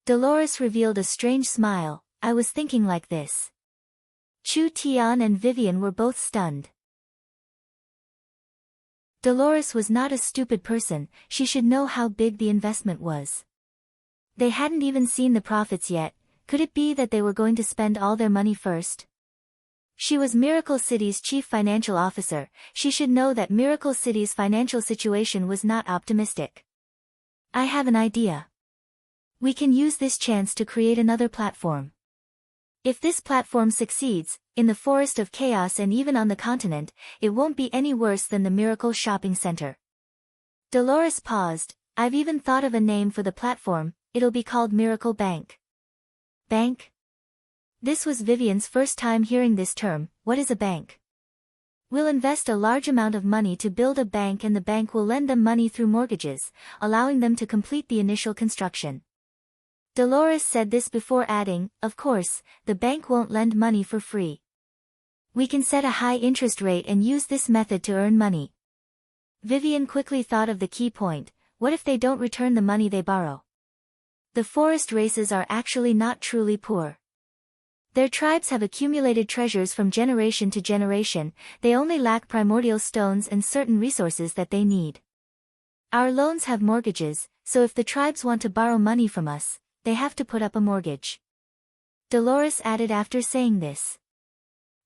Dolores revealed a strange smile. I was thinking like this. Chu Tian and Vivian were both stunned. Dolores was not a stupid person, she should know how big the investment was. They hadn't even seen the profits yet. Could it be that they were going to spend all their money first? She was Miracle City's chief financial officer. She should know that Miracle City's financial situation was not optimistic. I have an idea. We can use this chance to create another platform. If this platform succeeds, in the Forest of Chaos and even on the continent, it won't be any worse than the Miracle Shopping Center. Dolores paused. I've even thought of a name for the platform. It'll be called Miracle Bank. Bank? This was Vivian's first time hearing this term. What is a bank? We'll invest a large amount of money to build a bank and the bank will lend them money through mortgages, allowing them to complete the initial construction. Dolores said this before adding, of course, the bank won't lend money for free. We can set a high interest rate and use this method to earn money. Vivian quickly thought of the key point. What if they don't return the money they borrow? The forest races are actually not truly poor. Their tribes have accumulated treasures from generation to generation, they only lack primordial stones and certain resources that they need. Our loans have mortgages, so if the tribes want to borrow money from us, they have to put up a mortgage. Dolores added after saying this.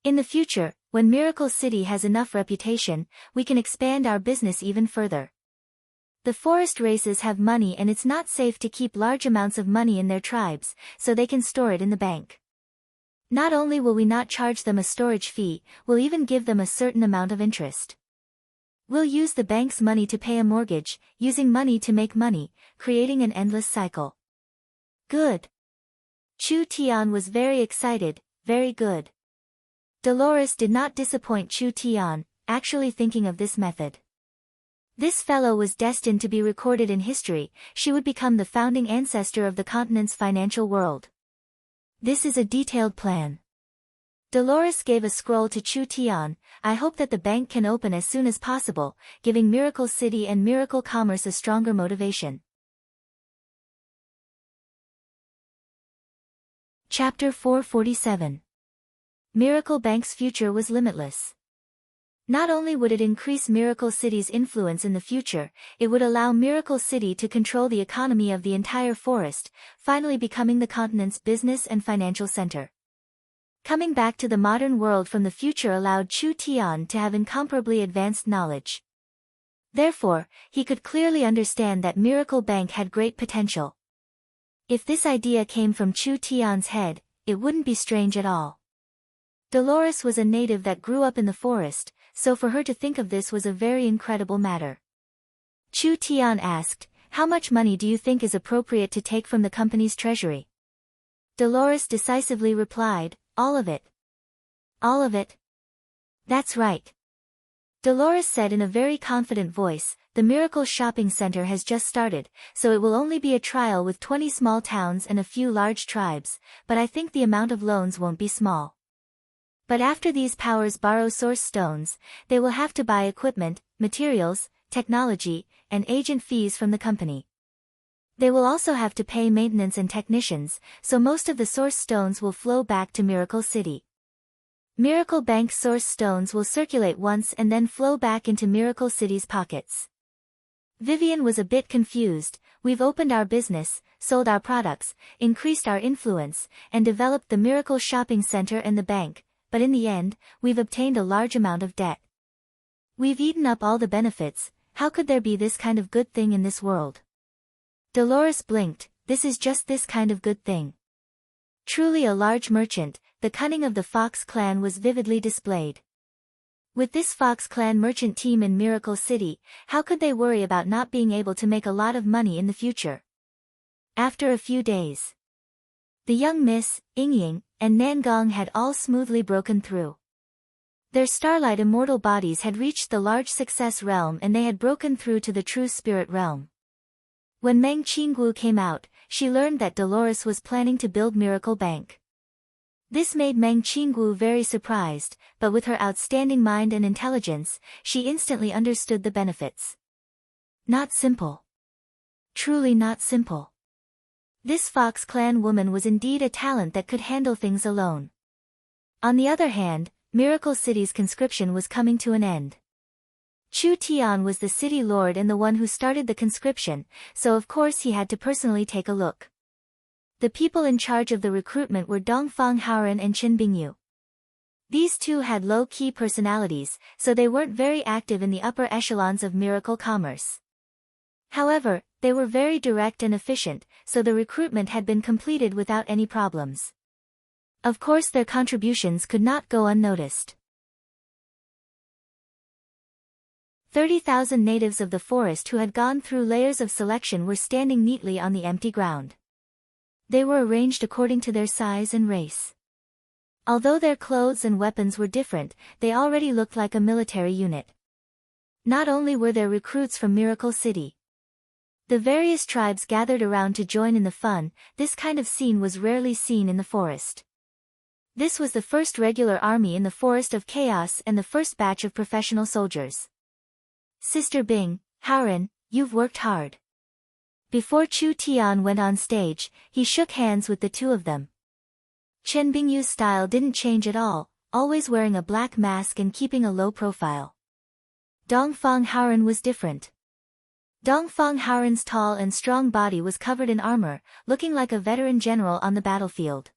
In the future, when Miracle City has enough reputation, we can expand our business even further. The forest races have money and it's not safe to keep large amounts of money in their tribes, so they can store it in the bank. Not only will we not charge them a storage fee, we'll even give them a certain amount of interest. We'll use the bank's money to pay a mortgage, using money to make money, creating an endless cycle. Good. Chu Tian was very excited, very good. Dolores did not disappoint Chu Tian, actually thinking of this method. This fellow was destined to be recorded in history, she would become the founding ancestor of the continent's financial world. This is a detailed plan. Dolores gave a scroll to Chu Tian. I hope that the bank can open as soon as possible, giving Miracle City and Miracle Commerce a stronger motivation. Chapter 447. Miracle Bank's future was limitless. Not only would it increase Miracle City's influence in the future, it would allow Miracle City to control the economy of the entire forest, finally becoming the continent's business and financial center. Coming back to the modern world from the future allowed Chu Tian to have incomparably advanced knowledge. Therefore, he could clearly understand that Miracle Bank had great potential. If this idea came from Chu Tian's head, it wouldn't be strange at all. Dolores was a native that grew up in the forest, so for her to think of this was a very incredible matter. Chu Tian asked, how much money do you think is appropriate to take from the company's treasury? Dolores decisively replied, all of it. All of it? That's right. Dolores said in a very confident voice, the Miracle Shopping Center has just started, so it will only be a trial with 20 small towns and a few large tribes, but I think the amount of loans won't be small. But after these powers borrow source stones, they will have to buy equipment, materials, technology, and agent fees from the company. They will also have to pay maintenance and technicians, so most of the source stones will flow back to Miracle City. Miracle Bank source stones will circulate once and then flow back into Miracle City's pockets. Vivian was a bit confused. We've opened our business, sold our products, increased our influence, and developed the Miracle Shopping Center and the bank, but in the end, we've obtained a large amount of debt. We've eaten up all the benefits. How could there be this kind of good thing in this world? Dolores blinked. This is just this kind of good thing. Truly a large merchant, the cunning of the Fox clan was vividly displayed. With this Fox clan merchant team in Miracle City, how could they worry about not being able to make a lot of money in the future? After a few days, The young Miss, Yingying, and Nangong had all smoothly broken through. Their starlight immortal bodies had reached the large success realm and they had broken through to the true spirit realm. When Meng Qinggu came out, she learned that Dolores was planning to build Miracle Bank. This made Meng Qinggu very surprised, but with her outstanding mind and intelligence, she instantly understood the benefits. Not simple. Truly not simple. This Fox Clan woman was indeed a talent that could handle things alone. On the other hand, Miracle City's conscription was coming to an end. Chu Tian was the city lord and the one who started the conscription, so of course he had to personally take a look. The people in charge of the recruitment were Dongfang Haoran and Qin Bingyu. These two had low-key personalities, so they weren't very active in the upper echelons of miracle commerce. However, they were very direct and efficient, so the recruitment had been completed without any problems. Of course their contributions could not go unnoticed. 30,000 natives of the forest who had gone through layers of selection were standing neatly on the empty ground. They were arranged according to their size and race. Although their clothes and weapons were different, they already looked like a military unit. Not only were there recruits from Miracle City. The various tribes gathered around to join in the fun. This kind of scene was rarely seen in the forest. This was the first regular army in the Forest of Chaos and the first batch of professional soldiers. Sister Bing, Haoran, you've worked hard. Before Chu Tian went on stage, he shook hands with the two of them. Chen Bingyu's style didn't change at all, always wearing a black mask and keeping a low profile. Dongfang Haoran was different. Dongfang Haoran's tall and strong body was covered in armor, looking like a veteran general on the battlefield.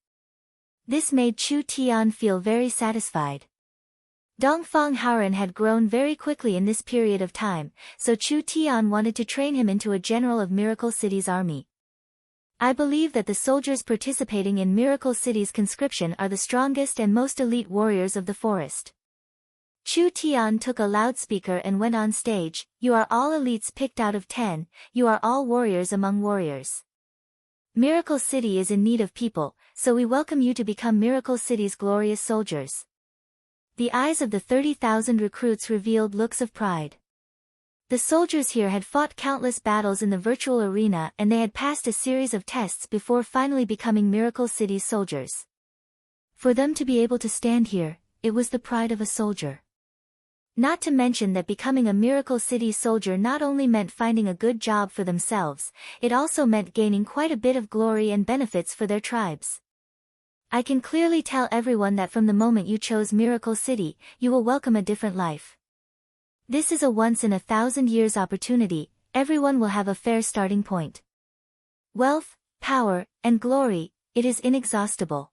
This made Chu Tian feel very satisfied. Dongfang Haoran had grown very quickly in this period of time, so Chu Tian wanted to train him into a general of Miracle City's army. I believe that the soldiers participating in Miracle City's conscription are the strongest and most elite warriors of the forest. Chu Tian took a loudspeaker and went on stage. You are all elites picked out of 10, you are all warriors among warriors. Miracle City is in need of people, so we welcome you to become Miracle City's glorious soldiers. The eyes of the 30,000 recruits revealed looks of pride. The soldiers here had fought countless battles in the virtual arena and they had passed a series of tests before finally becoming Miracle City's soldiers. For them to be able to stand here, it was the pride of a soldier. Not to mention that becoming a Miracle City soldier not only meant finding a good job for themselves, it also meant gaining quite a bit of glory and benefits for their tribes. I can clearly tell everyone that from the moment you chose Miracle City, you will welcome a different life. This is a once-in-a-thousand-years opportunity, everyone will have a fair starting point. Wealth, power, and glory, it is inexhaustible.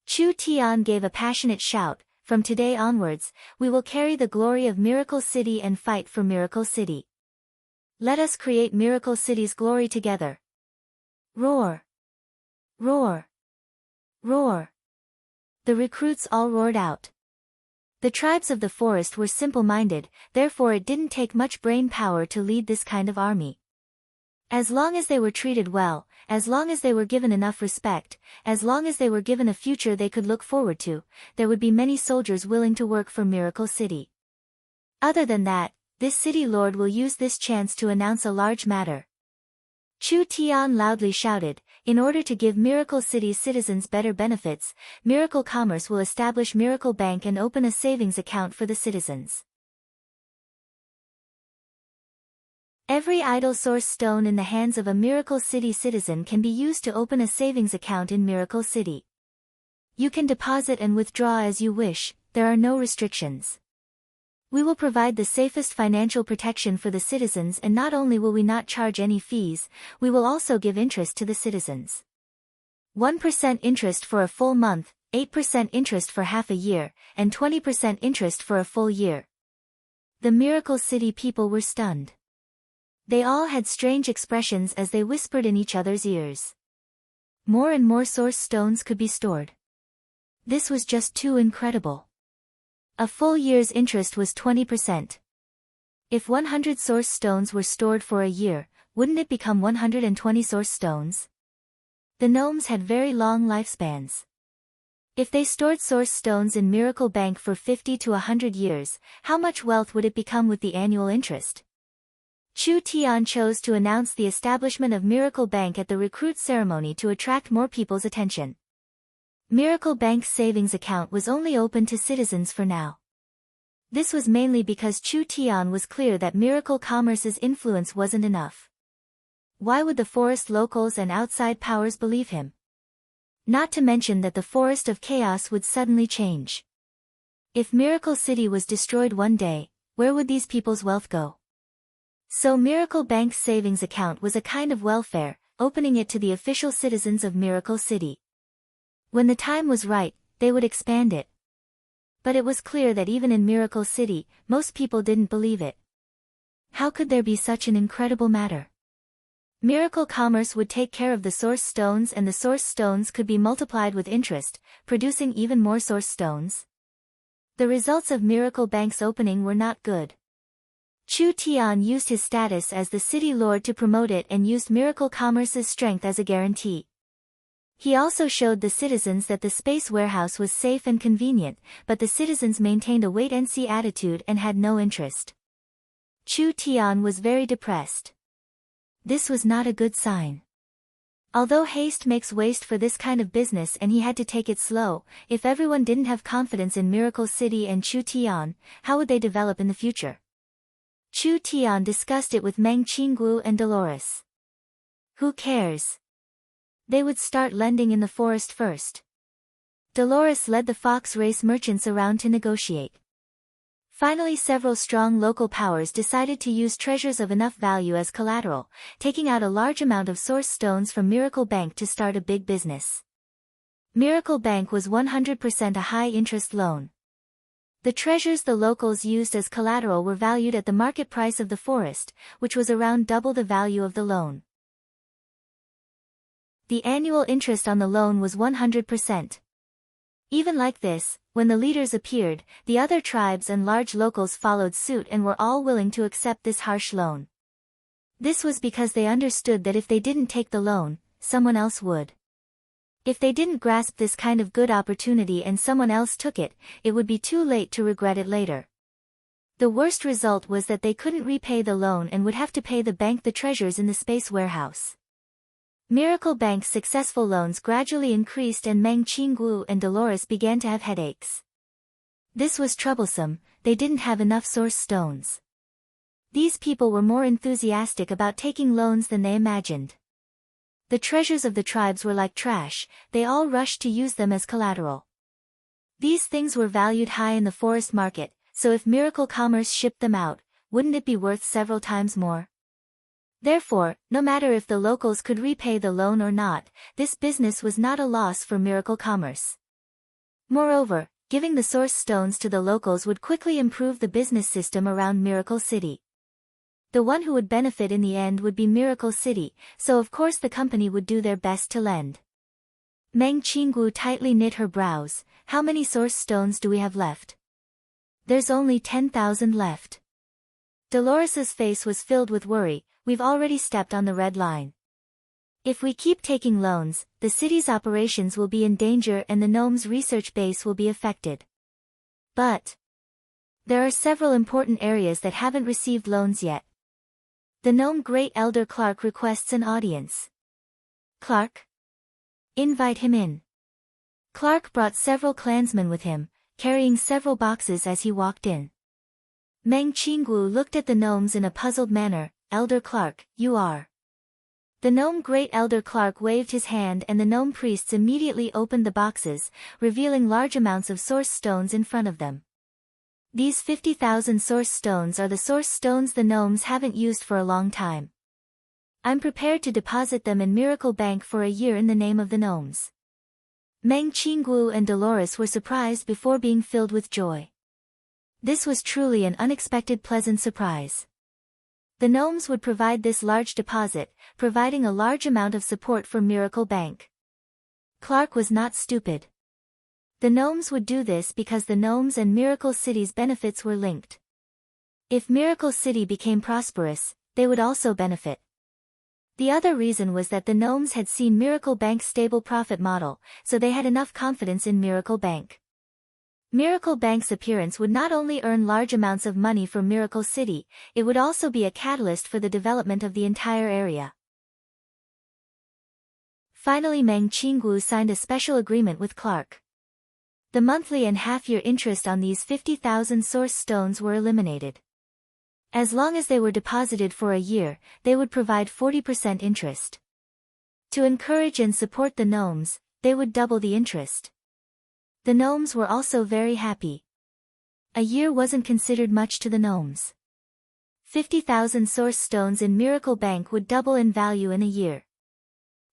Chu Tian gave a passionate shout. From today onwards, we will carry the glory of Miracle City and fight for Miracle City. Let us create Miracle City's glory together. Roar! Roar! Roar! The recruits all roared out. The tribes of the forest were simple-minded, therefore it didn't take much brain power to lead this kind of army. As long as they were treated well, as long as they were given enough respect, as long as they were given a future they could look forward to, there would be many soldiers willing to work for Miracle City. Other than that, this city lord will use this chance to announce a large matter. Chu Tian loudly shouted, in order to give Miracle City's citizens better benefits, Miracle Commerce will establish Miracle Bank and open a savings account for the citizens. Every idle source stone in the hands of a Miracle City citizen can be used to open a savings account in Miracle City. You can deposit and withdraw as you wish, there are no restrictions. We will provide the safest financial protection for the citizens, and not only will we not charge any fees, we will also give interest to the citizens. 1% interest for a full month, 8% interest for half a year, and 20% interest for a full year. The Miracle City people were stunned. They all had strange expressions as they whispered in each other's ears. More and more source stones could be stored. This was just too incredible. A full year's interest was 20%. If 100 source stones were stored for a year, wouldn't it become 120 source stones? The gnomes had very long lifespans. If they stored source stones in Miracle Bank for 50 to 100 years, how much wealth would it become with the annual interest? Chu Tian chose to announce the establishment of Miracle Bank at the recruit ceremony to attract more people's attention. Miracle Bank's savings account was only open to citizens for now. This was mainly because Chu Tian was clear that Miracle Commerce's influence wasn't enough. Why would the forest locals and outside powers believe him? Not to mention that the Forest of Chaos would suddenly change. If Miracle City was destroyed one day, where would these people's wealth go? So Miracle Bank's savings account was a kind of welfare, opening it to the official citizens of Miracle City. When the time was right, they would expand it. But it was clear that even in Miracle City, most people didn't believe it. How could there be such an incredible matter? Miracle Commerce would take care of the source stones, and the source stones could be multiplied with interest, producing even more source stones. The results of Miracle Bank's opening were not good. Chu Tian used his status as the city lord to promote it and used Miracle Commerce's strength as a guarantee. He also showed the citizens that the space warehouse was safe and convenient, but the citizens maintained a wait-and-see attitude and had no interest. Chu Tian was very depressed. This was not a good sign. Although haste makes waste for this kind of business and he had to take it slow, if everyone didn't have confidence in Miracle City and Chu Tian, how would they develop in the future? Chu Tian discussed it with Meng Qinggu and Dolores. Who cares? They would start lending in the forest first. Dolores led the fox race merchants around to negotiate. Finally, several strong local powers decided to use treasures of enough value as collateral, taking out a large amount of source stones from Miracle Bank to start a big business. Miracle Bank was 100% a high-interest loan. The treasures the locals used as collateral were valued at the market price of the forest, which was around double the value of the loan. The annual interest on the loan was 100%. Even like this, when the leaders appeared, the other tribes and large locals followed suit and were all willing to accept this harsh loan. This was because they understood that if they didn't take the loan, someone else would. If they didn't grasp this kind of good opportunity and someone else took it, it would be too late to regret it later. The worst result was that they couldn't repay the loan and would have to pay the bank the treasures in the space warehouse. Miracle Bank's successful loans gradually increased and Meng Qinggu and Dolores began to have headaches. This was troublesome, they didn't have enough source stones. These people were more enthusiastic about taking loans than they imagined. The treasures of the tribes were like trash, they all rushed to use them as collateral. These things were valued high in the forest market, so if Miracle Commerce shipped them out, wouldn't it be worth several times more? Therefore, no matter if the locals could repay the loan or not, this business was not a loss for Miracle Commerce. Moreover, giving the source stones to the locals would quickly improve the business system around Miracle City. The one who would benefit in the end would be Miracle City, so of course the company would do their best to lend. Meng Qinggu tightly knit her brows. How many source stones do we have left? There's only 10,000 left. Dolores's face was filled with worry. We've already stepped on the red line. If we keep taking loans, the city's operations will be in danger and the gnomes' research base will be affected. But there are several important areas that haven't received loans yet. The gnome Great Elder Clark requests an audience. Clark? Invite him in. Clark brought several clansmen with him, carrying several boxes as he walked in. Meng Qinggu looked at the gnomes in a puzzled manner. Elder Clark, you are. The gnome Great Elder Clark waved his hand and the gnome priests immediately opened the boxes, revealing large amounts of source stones in front of them. These 50,000 source stones are the source stones the gnomes haven't used for a long time. I'm prepared to deposit them in Miracle Bank for a year in the name of the gnomes. Meng Qinggu and Dolores were surprised before being filled with joy. This was truly an unexpected pleasant surprise. The gnomes would provide this large deposit, providing a large amount of support for Miracle Bank. Clark was not stupid. The gnomes would do this because the gnomes and Miracle City's benefits were linked. If Miracle City became prosperous, they would also benefit. The other reason was that the gnomes had seen Miracle Bank's stable profit model, so they had enough confidence in Miracle Bank. Miracle Bank's appearance would not only earn large amounts of money for Miracle City, it would also be a catalyst for the development of the entire area. Finally, Meng Qinggu signed a special agreement with Clark. The monthly and half-year interest on these 50,000 source stones were eliminated. As long as they were deposited for a year, they would provide 40% interest. To encourage and support the gnomes, they would double the interest. The gnomes were also very happy. A year wasn't considered much to the gnomes. 50,000 source stones in Miracle Bank would double in value in a year.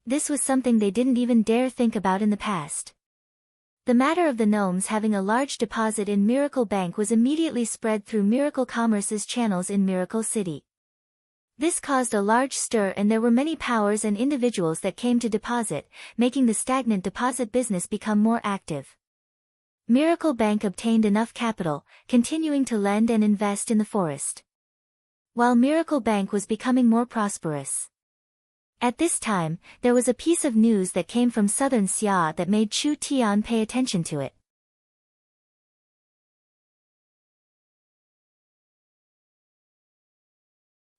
This was something they didn't even dare think about in the past. The matter of the gnomes having a large deposit in Miracle Bank was immediately spread through Miracle Commerce's channels in Miracle City. This caused a large stir, and there were many powers and individuals that came to deposit, making the stagnant deposit business become more active. Miracle Bank obtained enough capital, continuing to lend and invest in the forest. While Miracle Bank was becoming more prosperous. At this time, there was a piece of news that came from southern Xia that made Chu Tian pay attention to it.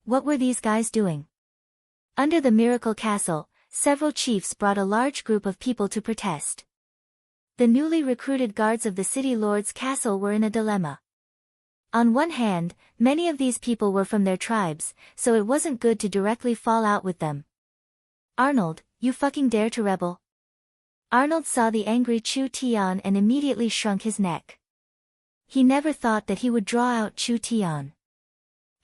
What were these guys doing? Under the Miracle Castle, several chiefs brought a large group of people to protest. The newly recruited guards of the city lord's castle were in a dilemma. On one hand, many of these people were from their tribes, so it wasn't good to directly fall out with them. Arnold, you fucking dare to rebel? Arnold saw the angry Chu Tian and immediately shrunk his neck. He never thought that he would draw out Chu Tian.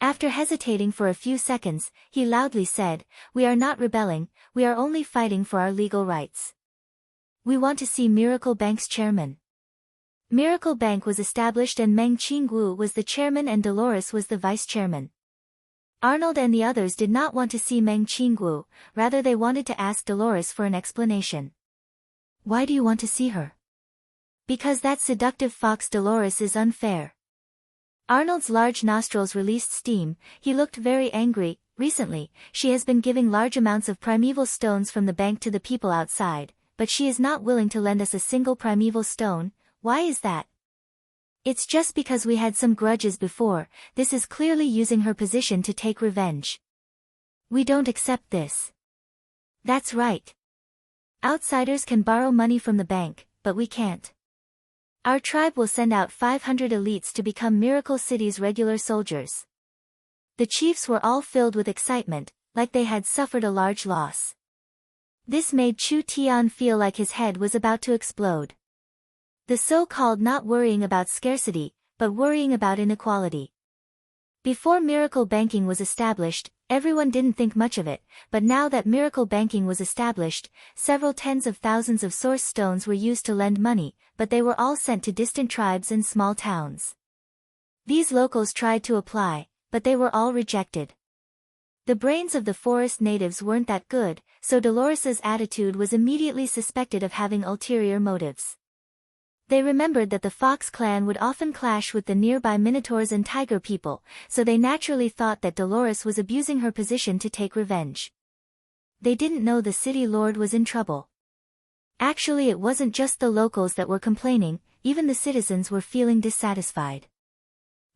After hesitating for a few seconds, he loudly said, "We are not rebelling, we are only fighting for our legal rights. We want to see Miracle Bank's chairman." Miracle Bank was established and Meng Qinggu was the chairman and Dolores was the vice chairman. Arnold and the others did not want to see Meng Qinggu, rather they wanted to ask Dolores for an explanation. "Why do you want to see her?" "Because that seductive fox Dolores is unfair." Arnold's large nostrils released steam, he looked very angry. "Recently, she has been giving large amounts of primeval stones from the bank to the people outside, but she is not willing to lend us a single primeval stone. Why is that?" "It's just because we had some grudges before, this is clearly using her position to take revenge. We don't accept this." "That's right. Outsiders can borrow money from the bank, but we can't. Our tribe will send out 500 elites to become Miracle City's regular soldiers." The chiefs were all filled with excitement, like they had suffered a large loss. This made Chu Tian feel like his head was about to explode. The so-called not worrying about scarcity, but worrying about inequality. Before Miracle Banking was established, everyone didn't think much of it, but now that Miracle Banking was established, several tens of thousands of source stones were used to lend money, but they were all sent to distant tribes and small towns. These locals tried to apply, but they were all rejected. The brains of the forest natives weren't that good, so Dolores's attitude was immediately suspected of having ulterior motives. They remembered that the Fox clan would often clash with the nearby Minotaurs and Tiger people, so they naturally thought that Dolores was abusing her position to take revenge. They didn't know the city lord was in trouble. Actually, it wasn't just the locals that were complaining, even the citizens were feeling dissatisfied.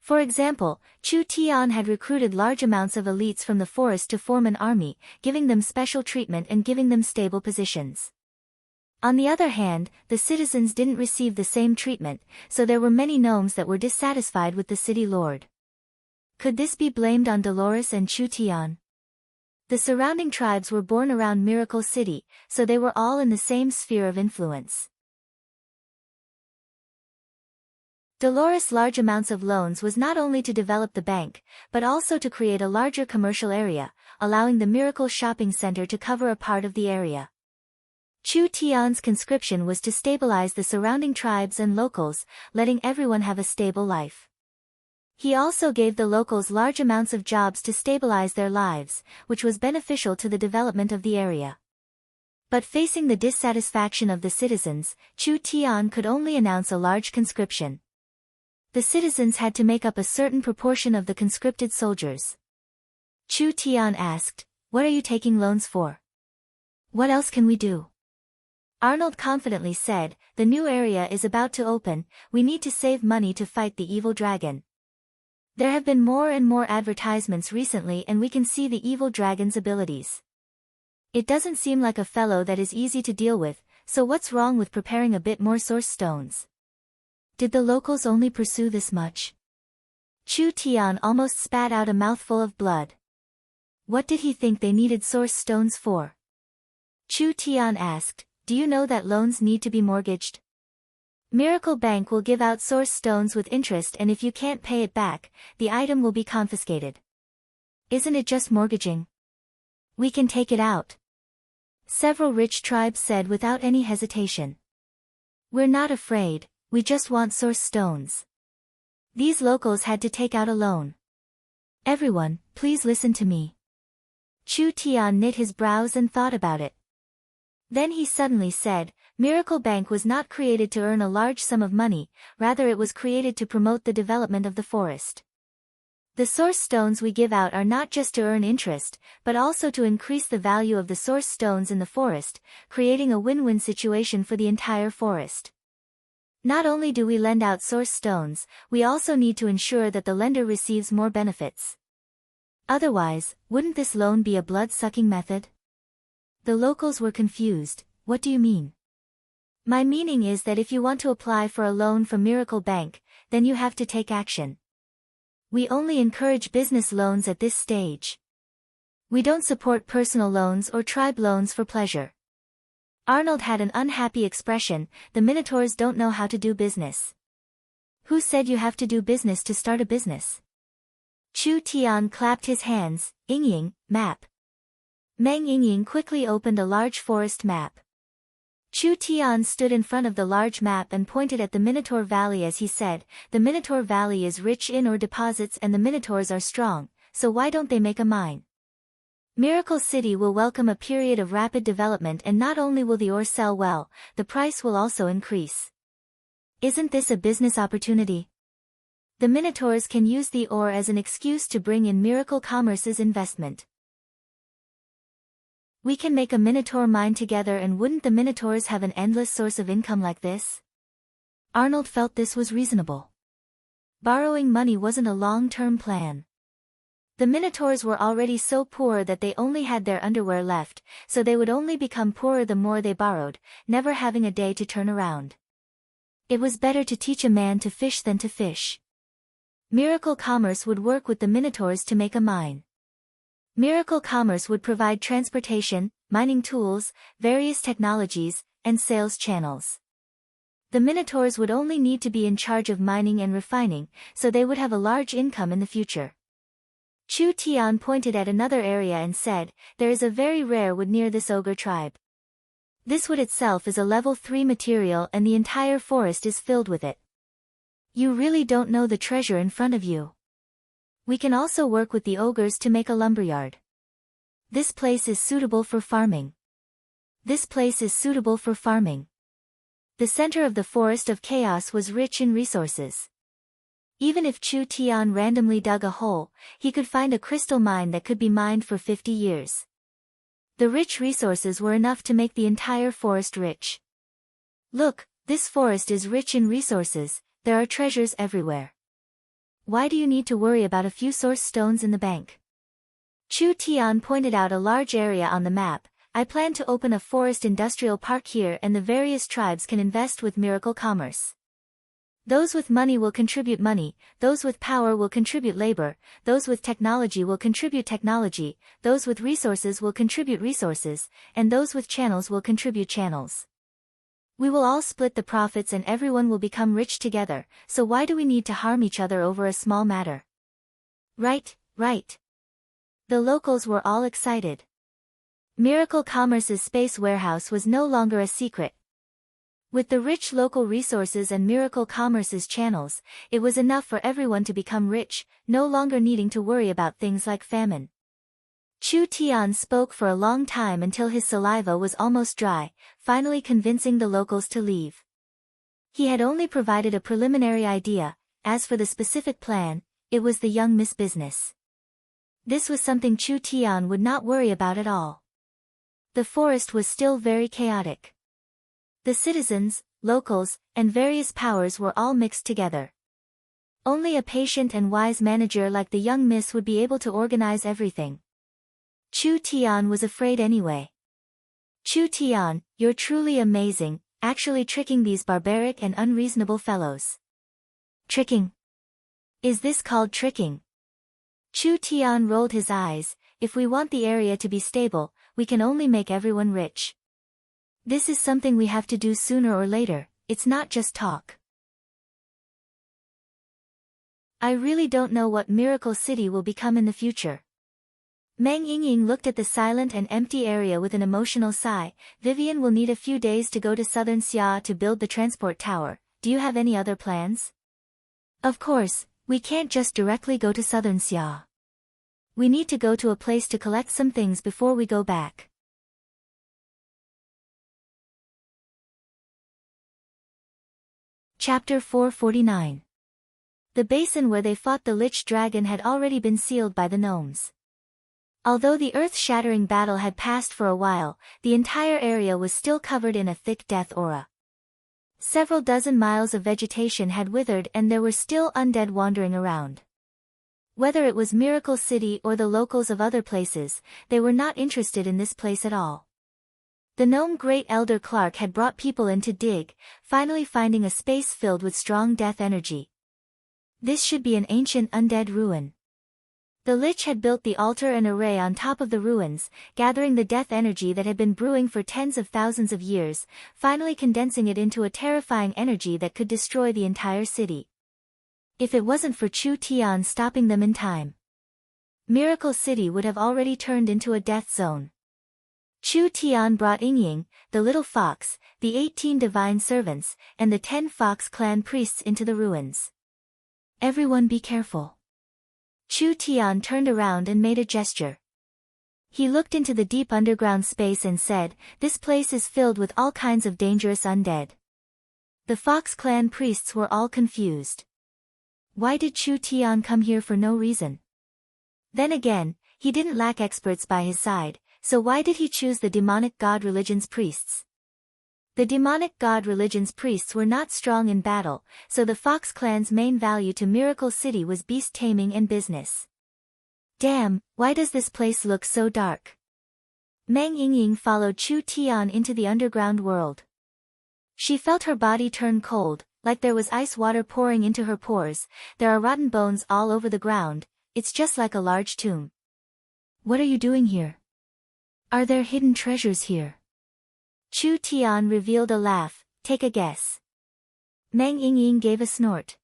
For example, Chu Tian had recruited large amounts of elites from the forest to form an army, giving them special treatment and giving them stable positions. On the other hand, the citizens didn't receive the same treatment, so there were many gnomes that were dissatisfied with the city lord. Could this be blamed on Dolores and Chu Tian? The surrounding tribes were born around Miracle City, so they were all in the same sphere of influence. Dolores' large amounts of loans was not only to develop the bank, but also to create a larger commercial area, allowing the Miracle Shopping Center to cover a part of the area. Chu Tian's conscription was to stabilize the surrounding tribes and locals, letting everyone have a stable life. He also gave the locals large amounts of jobs to stabilize their lives, which was beneficial to the development of the area. But facing the dissatisfaction of the citizens, Chu Tian could only announce a large conscription. The citizens had to make up a certain proportion of the conscripted soldiers. Chu Tian asked, What are you taking loans for? What else can we do? Arnold confidently said, the new area is about to open, we need to save money to fight the evil dragon. There have been more and more advertisements recently and we can see the evil dragon's abilities. It doesn't seem like a fellow that is easy to deal with, so what's wrong with preparing a bit more source stones? Did the locals only pursue this much? Chu Tian almost spat out a mouthful of blood. What did he think they needed source stones for? Chu Tian asked, do you know that loans need to be mortgaged? Miracle Bank will give out source stones with interest and if you can't pay it back, the item will be confiscated. Isn't it just mortgaging? We can take it out. Several rich tribes said without any hesitation. We're not afraid, we just want source stones. These locals had to take out a loan. Everyone, please listen to me. Chu Tian knit his brows and thought about it. Then he suddenly said, Miracle Bank was not created to earn a large sum of money, rather it was created to promote the development of the forest. The source stones we give out are not just to earn interest, but also to increase the value of the source stones in the forest, creating a win-win situation for the entire forest. Not only do we lend out source stones, we also need to ensure that the lender receives more benefits. Otherwise, wouldn't this loan be a blood-sucking method? The locals were confused. What do you mean? My meaning is that if you want to apply for a loan from Miracle Bank, then you have to take action. We only encourage business loans at this stage. We don't support personal loans or tribe loans for pleasure. Arnold had an unhappy expression, the Minotaurs don't know how to do business. Who said you have to do business to start a business? Chu Tian clapped his hands, Yingying, map. Meng Yingying quickly opened a large forest map. Chu Tian stood in front of the large map and pointed at the Minotaur Valley as he said, the Minotaur Valley is rich in ore deposits and the Minotaurs are strong, so why don't they make a mine? Miracle City will welcome a period of rapid development and not only will the ore sell well, the price will also increase. Isn't this a business opportunity? The Minotaurs can use the ore as an excuse to bring in Miracle Commerce's investment. We can make a Minotaur mine together and wouldn't the Minotaurs have an endless source of income like this? Arnold felt this was reasonable. Borrowing money wasn't a long-term plan. The Minotaurs were already so poor that they only had their underwear left, so they would only become poorer the more they borrowed, never having a day to turn around. It was better to teach a man to fish than to fish. Miracle Commerce would work with the Minotaurs to make a mine. Miracle Commerce would provide transportation, mining tools, various technologies, and sales channels. The Minotaurs would only need to be in charge of mining and refining, so they would have a large income in the future. Chu Tian pointed at another area and said, there is a very rare wood near this ogre tribe. This wood itself is a level 3 material and the entire forest is filled with it. You really don't know the treasure in front of you. We can also work with the ogres to make a lumberyard. This place is suitable for farming. This place is suitable for farming. The center of the forest of chaos was rich in resources. Even if Chu Tian randomly dug a hole, he could find a crystal mine that could be mined for 50 years. The rich resources were enough to make the entire forest rich. Look, this forest is rich in resources, there are treasures everywhere. Why do you need to worry about a few source stones in the bank? Chu Tian pointed out a large area on the map. I plan to open a forest industrial park here and the various tribes can invest with Miracle Commerce. Those with money will contribute money, those with power will contribute labor, those with technology will contribute technology, those with resources will contribute resources, and those with channels will contribute channels. We will all split the profits and everyone will become rich together, so why do we need to harm each other over a small matter? Right, right. The locals were all excited. Miracle Commerce's space warehouse was no longer a secret. With the rich local resources and Miracle Commerce's channels, it was enough for everyone to become rich, no longer needing to worry about things like famine. Chu Tian spoke for a long time until his saliva was almost dry, finally convincing the locals to leave. He had only provided a preliminary idea, as for the specific plan, it was the young Miss Business. This was something Chu Tian would not worry about at all. The forest was still very chaotic. The citizens, locals, and various powers were all mixed together. Only a patient and wise manager like the young miss would be able to organize everything. Chu Tian was afraid anyway. Chu Tian, you're truly amazing, actually tricking these barbaric and unreasonable fellows. Tricking? Is this called tricking? Chu Tian rolled his eyes. If we want the area to be stable, we can only make everyone rich. This is something we have to do sooner or later, it's not just talk. I really don't know what Miracle City will become in the future. Meng Yingying looked at the silent and empty area with an emotional sigh. Vivian will need a few days to go to Southern Xia to build the transport tower. Do you have any other plans? Of course, we can't just directly go to Southern Xia. We need to go to a place to collect some things before we go back. Chapter 449. The basin where they fought the Lich Dragon had already been sealed by the gnomes. Although the earth-shattering battle had passed for a while, the entire area was still covered in a thick death aura. Several dozen miles of vegetation had withered and there were still undead wandering around. Whether it was Miracle City or the locals of other places, they were not interested in this place at all. The gnome Great Elder Clark had brought people in to dig, finally finding a space filled with strong death energy. This should be an ancient undead ruin. The Lich had built the altar and array on top of the ruins, gathering the death energy that had been brewing for tens of thousands of years, finally condensing it into a terrifying energy that could destroy the entire city. If it wasn't for Chu Tian stopping them in time, Miracle City would have already turned into a death zone. Chu Tian brought Yingying, the little fox, the 18 divine servants, and the 10 fox clan priests into the ruins. Everyone be careful. Chu Tian turned around and made a gesture. He looked into the deep underground space and said, "This place is filled with all kinds of dangerous undead." The Fox clan priests were all confused. Why did Chu Tian come here for no reason? Then again, he didn't lack experts by his side, so why did he choose the demonic god religion's priests? The demonic god religion's priests were not strong in battle, so the Fox clan's main value to Miracle City was beast taming and business. Damn, why does this place look so dark? Meng Yingying followed Chu Tian into the underground world. She felt her body turn cold, like there was ice water pouring into her pores. There are rotten bones all over the ground, it's just like a large tomb. What are you doing here? Are there hidden treasures here? Chu Tian revealed a laugh. Take a guess. Meng Yingying gave a snort.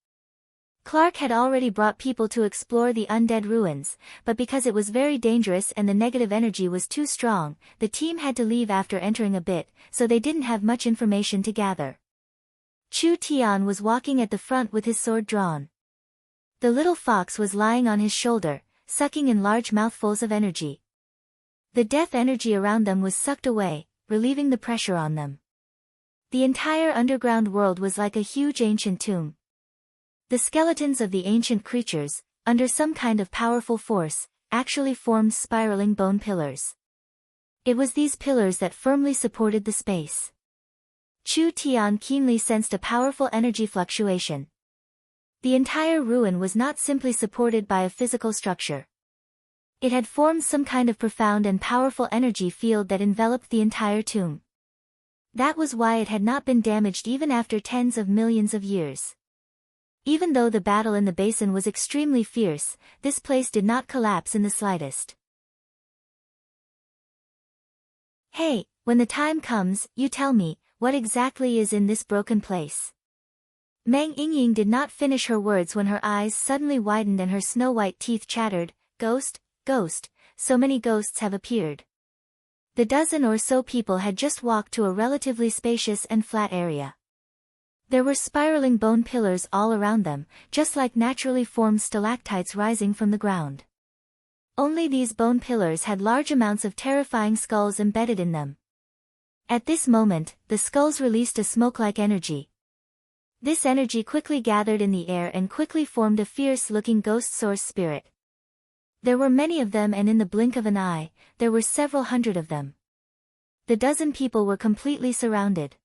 Clark had already brought people to explore the undead ruins, but because it was very dangerous and the negative energy was too strong, the team had to leave after entering a bit, so they didn't have much information to gather. Chu Tian was walking at the front with his sword drawn. The little fox was lying on his shoulder, sucking in large mouthfuls of energy. The death energy around them was sucked away, relieving the pressure on them. The entire underground world was like a huge ancient tomb. The skeletons of the ancient creatures, under some kind of powerful force, actually formed spiraling bone pillars. It was these pillars that firmly supported the space. Chu Tian keenly sensed a powerful energy fluctuation. The entire ruin was not simply supported by a physical structure. It had formed some kind of profound and powerful energy field that enveloped the entire tomb. That was why it had not been damaged even after tens of millions of years. Even though the battle in the basin was extremely fierce, this place did not collapse in the slightest. Hey, when the time comes, you tell me, what exactly is in this broken place? Meng Yingying did not finish her words when her eyes suddenly widened and her snow-white teeth chattered. Ghost, ghost, so many ghosts have appeared. The dozen or so people had just walked to a relatively spacious and flat area. There were spiraling bone pillars all around them, just like naturally formed stalactites rising from the ground. Only these bone pillars had large amounts of terrifying skulls embedded in them. At this moment, the skulls released a smoke-like energy. This energy quickly gathered in the air and quickly formed a fierce-looking ghost source spirit. There were many of them, and in the blink of an eye, there were several hundred of them. The dozen people were completely surrounded.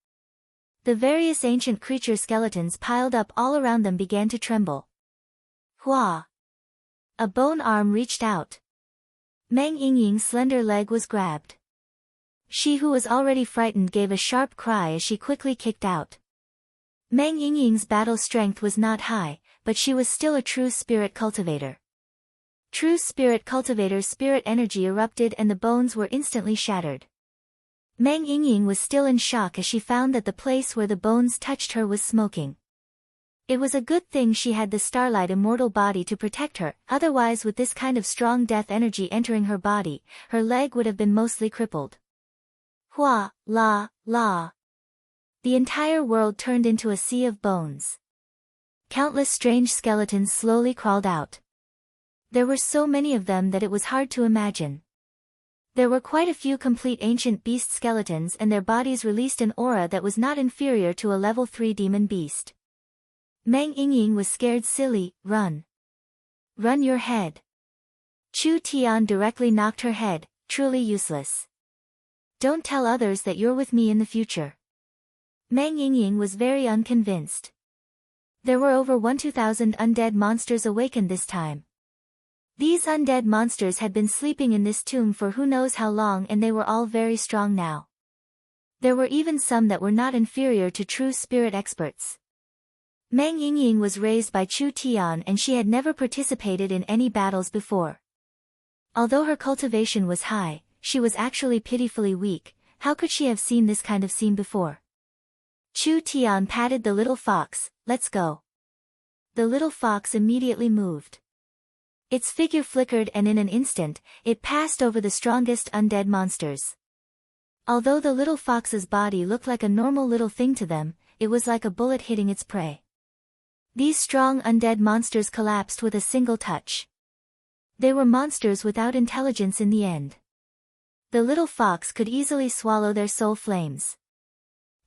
The various ancient creature skeletons piled up all around them began to tremble. Hua! A bone arm reached out. Meng Yingying's slender leg was grabbed. She, who was already frightened, gave a sharp cry as she quickly kicked out. Meng Yingying's battle strength was not high, but she was still a true spirit cultivator. True spirit cultivator's spirit energy erupted and the bones were instantly shattered. Meng Yingying was still in shock as she found that the place where the bones touched her was smoking. It was a good thing she had the starlight immortal body to protect her, otherwise with this kind of strong death energy entering her body, her leg would have been mostly crippled. Hua, la, la. The entire world turned into a sea of bones. Countless strange skeletons slowly crawled out. There were so many of them that it was hard to imagine. There were quite a few complete ancient beast skeletons, and their bodies released an aura that was not inferior to a level 3 demon beast. Meng Yingying was scared silly. Run. Run your head. Chu Tian directly knocked her head, truly useless. Don't tell others that you're with me in the future. Meng Yingying was very unconvinced. There were over 1,000 undead monsters awakened this time. These undead monsters had been sleeping in this tomb for who knows how long, and they were all very strong now. There were even some that were not inferior to true spirit experts. Meng Yingying was raised by Chu Tian and she had never participated in any battles before. Although her cultivation was high, she was actually pitifully weak. How could she have seen this kind of scene before? Chu Tian patted the little fox. Let's go. The little fox immediately moved. Its figure flickered and in an instant, it passed over the strongest undead monsters. Although the little fox's body looked like a normal little thing to them, it was like a bullet hitting its prey. These strong undead monsters collapsed with a single touch. They were monsters without intelligence in the end. The little fox could easily swallow their soul flames.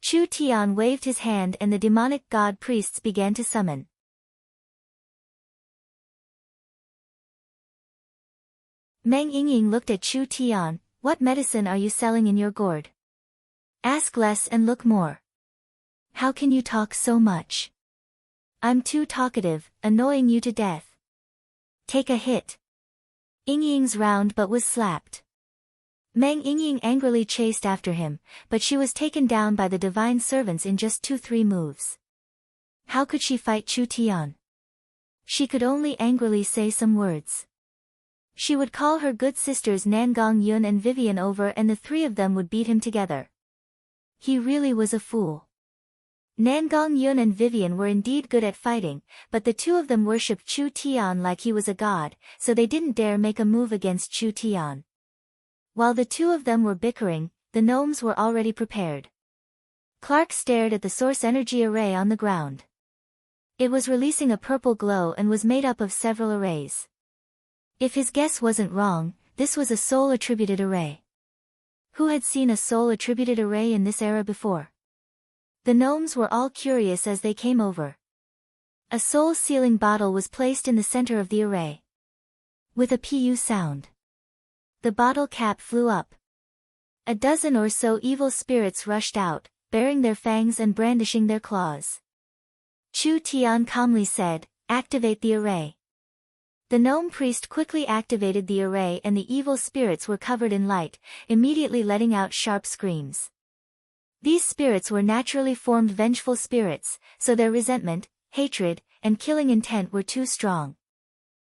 Chu Tian waved his hand and the demonic god priests began to summon. Meng Yingying looked at Chu Tian. What medicine are you selling in your gourd? Ask less and look more. How can you talk so much? I'm too talkative, annoying you to death. Take a hit. Yingying's round but was slapped. Meng Yingying angrily chased after him, but she was taken down by the divine servants in just 2-3 moves. How could she fight Chu Tian? She could only angrily say some words. She would call her good sisters Nangong Yun and Vivian over and the three of them would beat him together. He really was a fool. Nangong Yun and Vivian were indeed good at fighting, but the two of them worshipped Chu Tian like he was a god, so they didn't dare make a move against Chu Tian. While the two of them were bickering, the gnomes were already prepared. Clark stared at the source energy array on the ground. It was releasing a purple glow and was made up of several arrays. If his guess wasn't wrong, this was a soul-attributed array. Who had seen a soul-attributed array in this era before? The gnomes were all curious as they came over. A soul-sealing bottle was placed in the center of the array. With a pu sound, the bottle cap flew up. A dozen or so evil spirits rushed out, baring their fangs and brandishing their claws. Chu Tian calmly said, "Activate the array." The gnome priest quickly activated the array and the evil spirits were covered in light, immediately letting out sharp screams. These spirits were naturally formed vengeful spirits, so their resentment, hatred, and killing intent were too strong.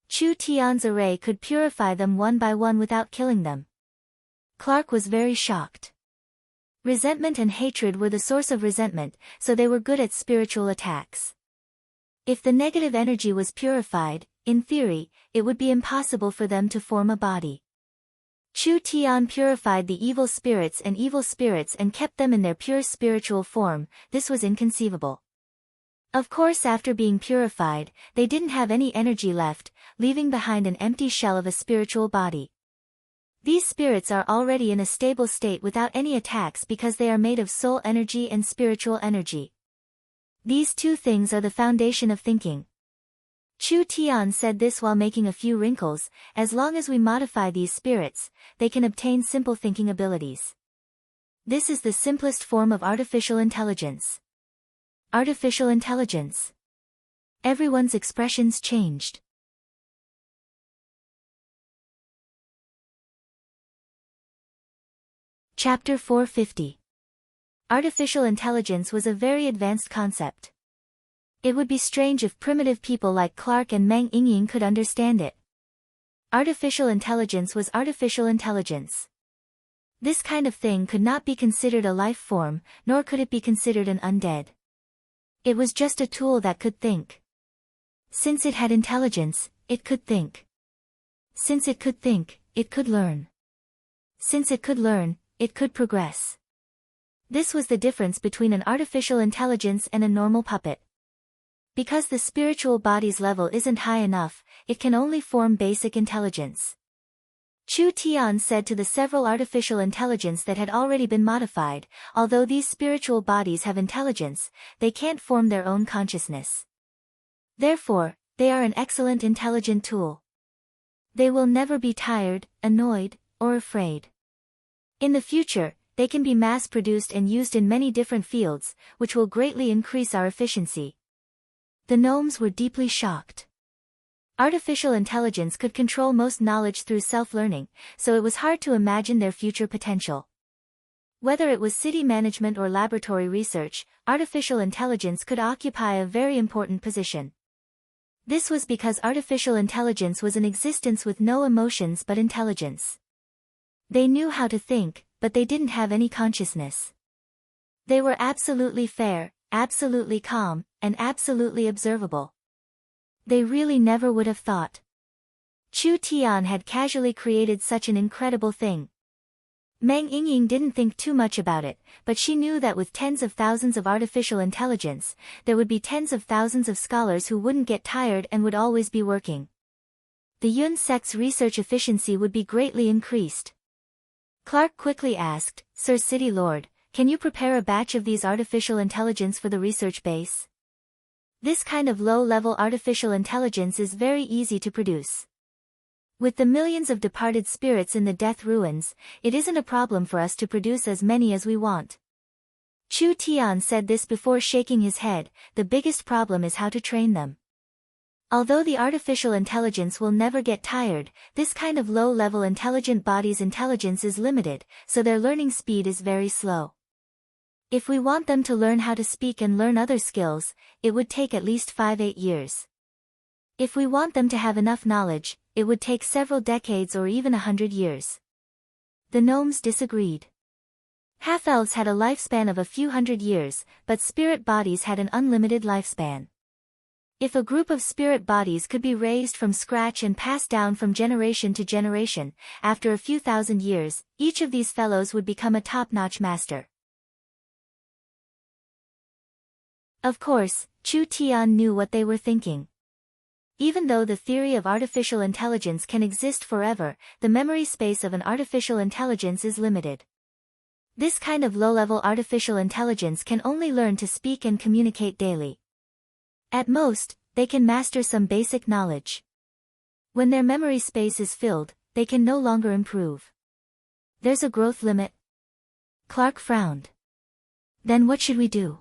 Chu Tian's array could purify them one by one without killing them. Clark was very shocked. Resentment and hatred were the source of resentment, so they were good at spiritual attacks. If the negative energy was purified, in theory, it would be impossible for them to form a body. Chu Tian purified the evil spirits and kept them in their pure spiritual form. This was inconceivable. Of course, after being purified, they didn't have any energy left, leaving behind an empty shell of a spiritual body. These spirits are already in a stable state without any attacks because they are made of soul energy and spiritual energy. These two things are the foundation of thinking. Chu Tian said this while making a few wrinkles. As long as we modify these spirits, they can obtain simple thinking abilities. This is the simplest form of artificial intelligence. Artificial intelligence. Everyone's expressions changed. Chapter 450. Artificial intelligence was a very advanced concept. It would be strange if primitive people like Clark and Meng Yingying could understand it. Artificial intelligence was artificial intelligence. This kind of thing could not be considered a life form, nor could it be considered an undead. It was just a tool that could think. Since it had intelligence, it could think. Since it could think, it could learn. Since it could learn, it could progress. This was the difference between an artificial intelligence and a normal puppet. Because the spiritual body's level isn't high enough, it can only form basic intelligence. Chu Tian said to the several artificial intelligence that had already been modified, although these spiritual bodies have intelligence, they can't form their own consciousness. Therefore, they are an excellent intelligent tool. They will never be tired, annoyed, or afraid. In the future, they can be mass-produced and used in many different fields, which will greatly increase our efficiency. The gnomes were deeply shocked. Artificial intelligence could control most knowledge through self-learning, so it was hard to imagine their future potential. Whether it was city management or laboratory research, artificial intelligence could occupy a very important position. This was because artificial intelligence was an existence with no emotions but intelligence. They knew how to think, but they didn't have any consciousness. They were absolutely fair, absolutely calm, and absolutely observable. They really never would have thought. Chu Tian had casually created such an incredible thing. Meng Yingying didn't think too much about it, but she knew that with tens of thousands of artificial intelligence, there would be tens of thousands of scholars who wouldn't get tired and would always be working. The Yun sect's research efficiency would be greatly increased. Clark quickly asked, "Sir City Lord, can you prepare a batch of these artificial intelligence for the research base?" This kind of low-level artificial intelligence is very easy to produce. With the millions of departed spirits in the death ruins, it isn't a problem for us to produce as many as we want. Chu Tian said this before shaking his head. The biggest problem is how to train them. Although the artificial intelligence will never get tired, this kind of low-level intelligent body's intelligence is limited, so their learning speed is very slow. If we want them to learn how to speak and learn other skills, it would take at least 5-8 years. If we want them to have enough knowledge, it would take several decades or even 100 years. The gnomes disagreed. Half-elves had a lifespan of a few hundred years, but spirit bodies had an unlimited lifespan. If a group of spirit bodies could be raised from scratch and passed down from generation to generation, after a few thousand years, each of these fellows would become a top-notch master. Of course, Chu Tian knew what they were thinking. Even though the theory of artificial intelligence can exist forever, the memory space of an artificial intelligence is limited. This kind of low-level artificial intelligence can only learn to speak and communicate daily. At most, they can master some basic knowledge. When their memory space is filled, they can no longer improve. There's a growth limit. Clark frowned. Then what should we do?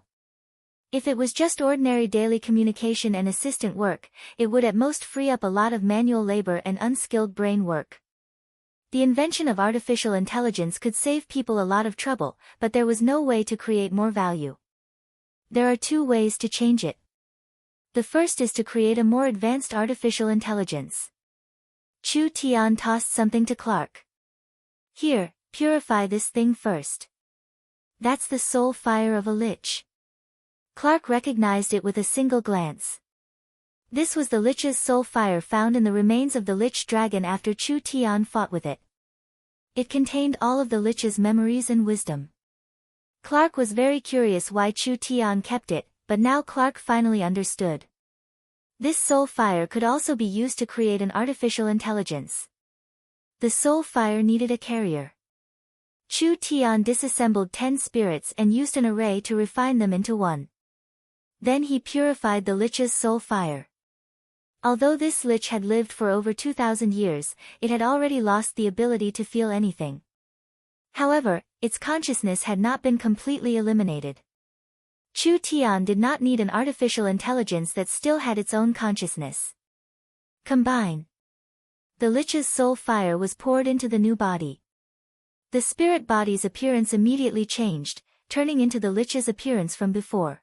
If it was just ordinary daily communication and assistant work, it would at most free up a lot of manual labor and unskilled brain work. The invention of artificial intelligence could save people a lot of trouble, but there was no way to create more value. There are 2 ways to change it. The first is to create a more advanced artificial intelligence. Chu Tian tossed something to Clark. Here, purify this thing first. That's the soul fire of a lich. Clark recognized it with a single glance. This was the lich's soul fire found in the remains of the lich dragon after Chu Tian fought with it. It contained all of the lich's memories and wisdom. Clark was very curious why Chu Tian kept it, but now Clark finally understood. This soul fire could also be used to create an artificial intelligence. The soul fire needed a carrier. Chu Tian disassembled 10 spirits and used an array to refine them into one. Then he purified the lich's soul fire. Although this lich had lived for over 2,000 years, it had already lost the ability to feel anything. However, its consciousness had not been completely eliminated. Chu Tian did not need an artificial intelligence that still had its own consciousness. Combine. The lich's soul fire was poured into the new body. The spirit body's appearance immediately changed, turning into the lich's appearance from before.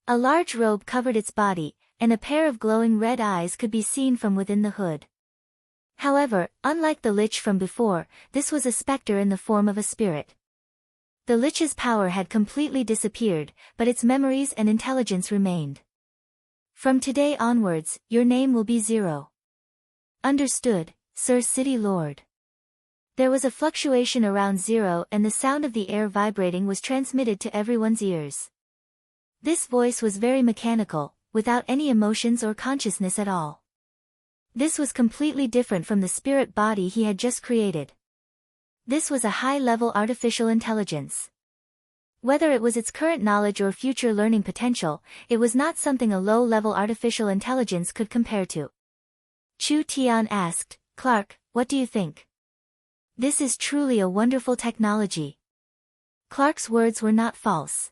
A large robe covered its body, and a pair of glowing red eyes could be seen from within the hood. However, unlike the lich from before, this was a specter in the form of a spirit. The lich's power had completely disappeared, but its memories and intelligence remained. From today onwards, your name will be 0. Understood, Sir City Lord. There was a fluctuation around 0 and the sound of the air vibrating was transmitted to everyone's ears. This voice was very mechanical, without any emotions or consciousness at all. This was completely different from the spirit body he had just created. This was a high-level artificial intelligence. Whether it was its current knowledge or future learning potential, it was not something a low-level artificial intelligence could compare to. Chu Tian asked, Clark, what do you think? This is truly a wonderful technology. Clark's words were not false.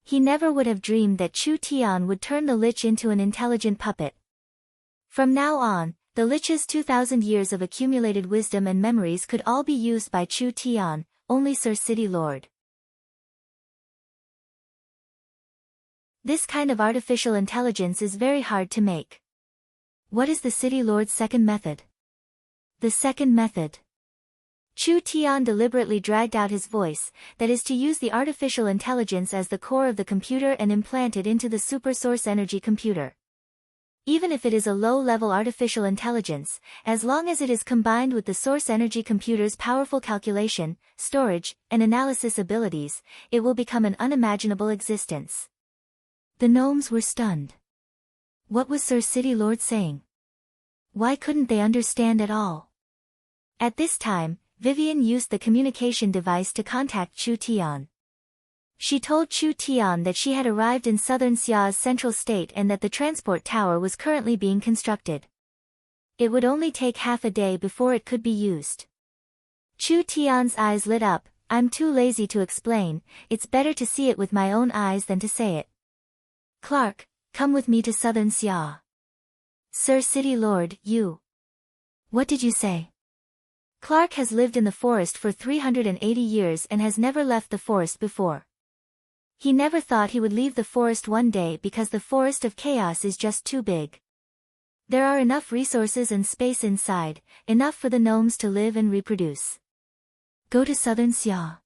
He never would have dreamed that Chu Tian would turn the lich into an intelligent puppet. From now on, the lich's 2,000 years of accumulated wisdom and memories could all be used by Chu Tian, only Sir City Lord. This kind of artificial intelligence is very hard to make. What is the City Lord's second method? The second method. Chu Tian deliberately dragged out his voice, that is to use the artificial intelligence as the core of the computer and implant it into the supersource energy computer. Even if it is a low-level artificial intelligence, as long as it is combined with the source energy computer's powerful calculation, storage, and analysis abilities, it will become an unimaginable existence. The gnomes were stunned. What was Sir City Lord saying? Why couldn't they understand at all? At this time, Vivian used the communication device to contact Chu Tian. She told Chu Tian that she had arrived in southern Xia's central state and that the transport tower was currently being constructed. It would only take half a day before it could be used. Chu Tian's eyes lit up. I'm too lazy to explain, it's better to see it with my own eyes than to say it. Clark, come with me to southern Xia. Sir City Lord, you. What did you say? Clark has lived in the forest for 380 years and has never left the forest before. He never thought he would leave the forest one day because the forest of chaos is just too big. There are enough resources and space inside, enough for the gnomes to live and reproduce. Go to southern Xia.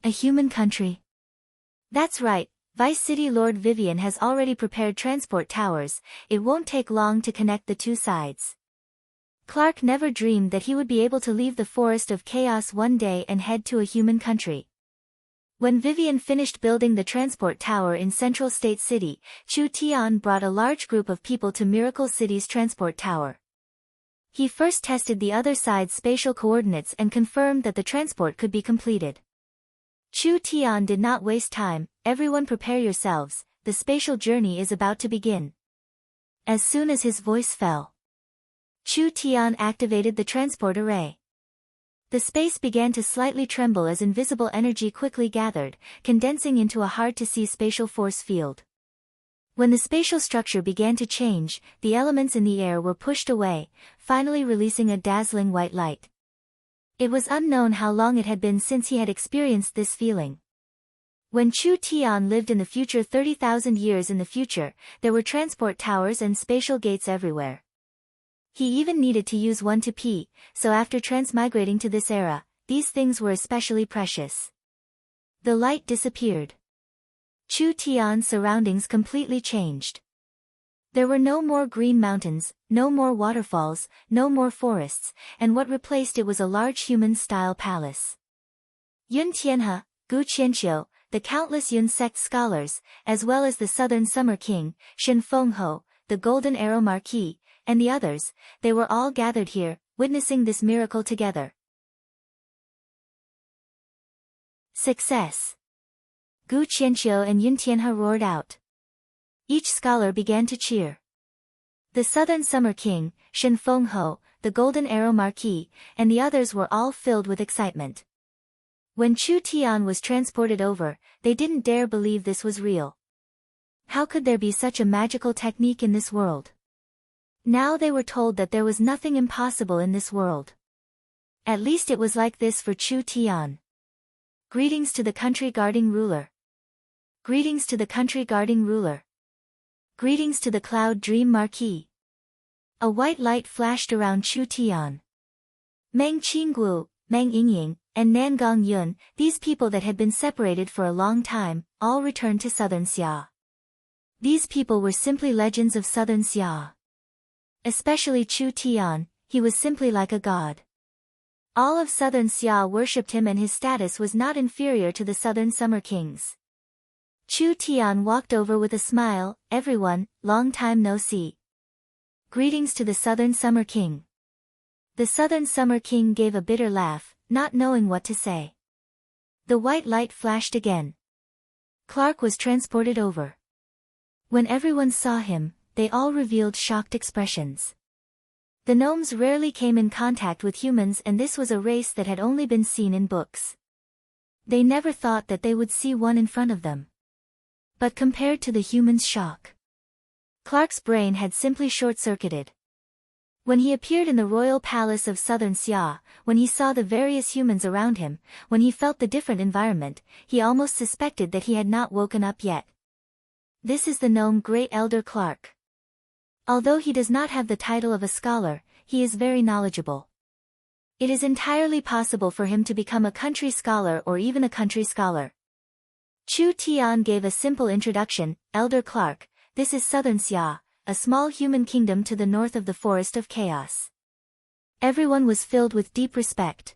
A human country. That's right, Vice City Lord Vivian has already prepared transport towers, it won't take long to connect the two sides. Clark never dreamed that he would be able to leave the forest of chaos one day and head to a human country. When Vivian finished building the transport tower in Central State City, Chu Tian brought a large group of people to Miracle City's transport tower. He first tested the other side's spatial coordinates and confirmed that the transport could be completed. Chu Tian did not waste time. Everyone prepare yourselves, the spatial journey is about to begin. As soon as his voice fell, Chu Tian activated the transport array. The space began to slightly tremble as invisible energy quickly gathered, condensing into a hard-to-see spatial force field. When the spatial structure began to change, the elements in the air were pushed away, finally releasing a dazzling white light. It was unknown how long it had been since he had experienced this feeling. When Chu Tian lived in the future 30,000 years in the future, there were transport towers and spatial gates everywhere. He even needed to use one to pee, so after transmigrating to this era, these things were especially precious. The light disappeared. Chu Tian's surroundings completely changed. There were no more green mountains, no more waterfalls, no more forests, and what replaced it was a large human-style palace. Yun Tianhe, Gu Qianqiu, the countless Yun sect scholars, as well as the Southern Summer King, Shen Fengho, the Golden Arrow Marquis, and the others, they were all gathered here, witnessing this miracle together. Success! Gu Qianqiu and Yun Tianhe roared out. Each scholar began to cheer. The Southern Summer King, Shen Fengho, the Golden Arrow Marquis, and the others were all filled with excitement. When Chu Tian was transported over, they didn't dare believe this was real. How could there be such a magical technique in this world? Now they were told that there was nothing impossible in this world. At least it was like this for Chu Tian. Greetings to the country guarding ruler. Greetings to the country guarding ruler. Greetings to the Cloud Dream Marquis. A white light flashed around Chu Tian. Meng Qingguo, Meng Yingying, and Nangong Yun, these people that had been separated for a long time, all returned to Southern Xia. These people were simply legends of Southern Xia. Especially Chu Tian, he was simply like a god. All of Southern Xia worshipped him and his status was not inferior to the Southern Summer Kings. Chu Tian walked over with a smile, everyone, long time no see. Greetings to the Southern Summer King. The Southern Summer King gave a bitter laugh, not knowing what to say. The white light flashed again. Clark was transported over. When everyone saw him, they all revealed shocked expressions. The gnomes rarely came in contact with humans and this was a race that had only been seen in books. They never thought that they would see one in front of them. But compared to the humans' shock, Clark's brain had simply short-circuited. When he appeared in the royal palace of Southern Xia, when he saw the various humans around him, when he felt the different environment, he almost suspected that he had not woken up yet. This is the gnome Great Elder Clark. Although he does not have the title of a scholar, he is very knowledgeable. It is entirely possible for him to become a country scholar or even a country scholar. Chu Tian gave a simple introduction, Elder Clark, this is Southern Xia, a small human kingdom to the north of the Forest of Chaos. Everyone was filled with deep respect.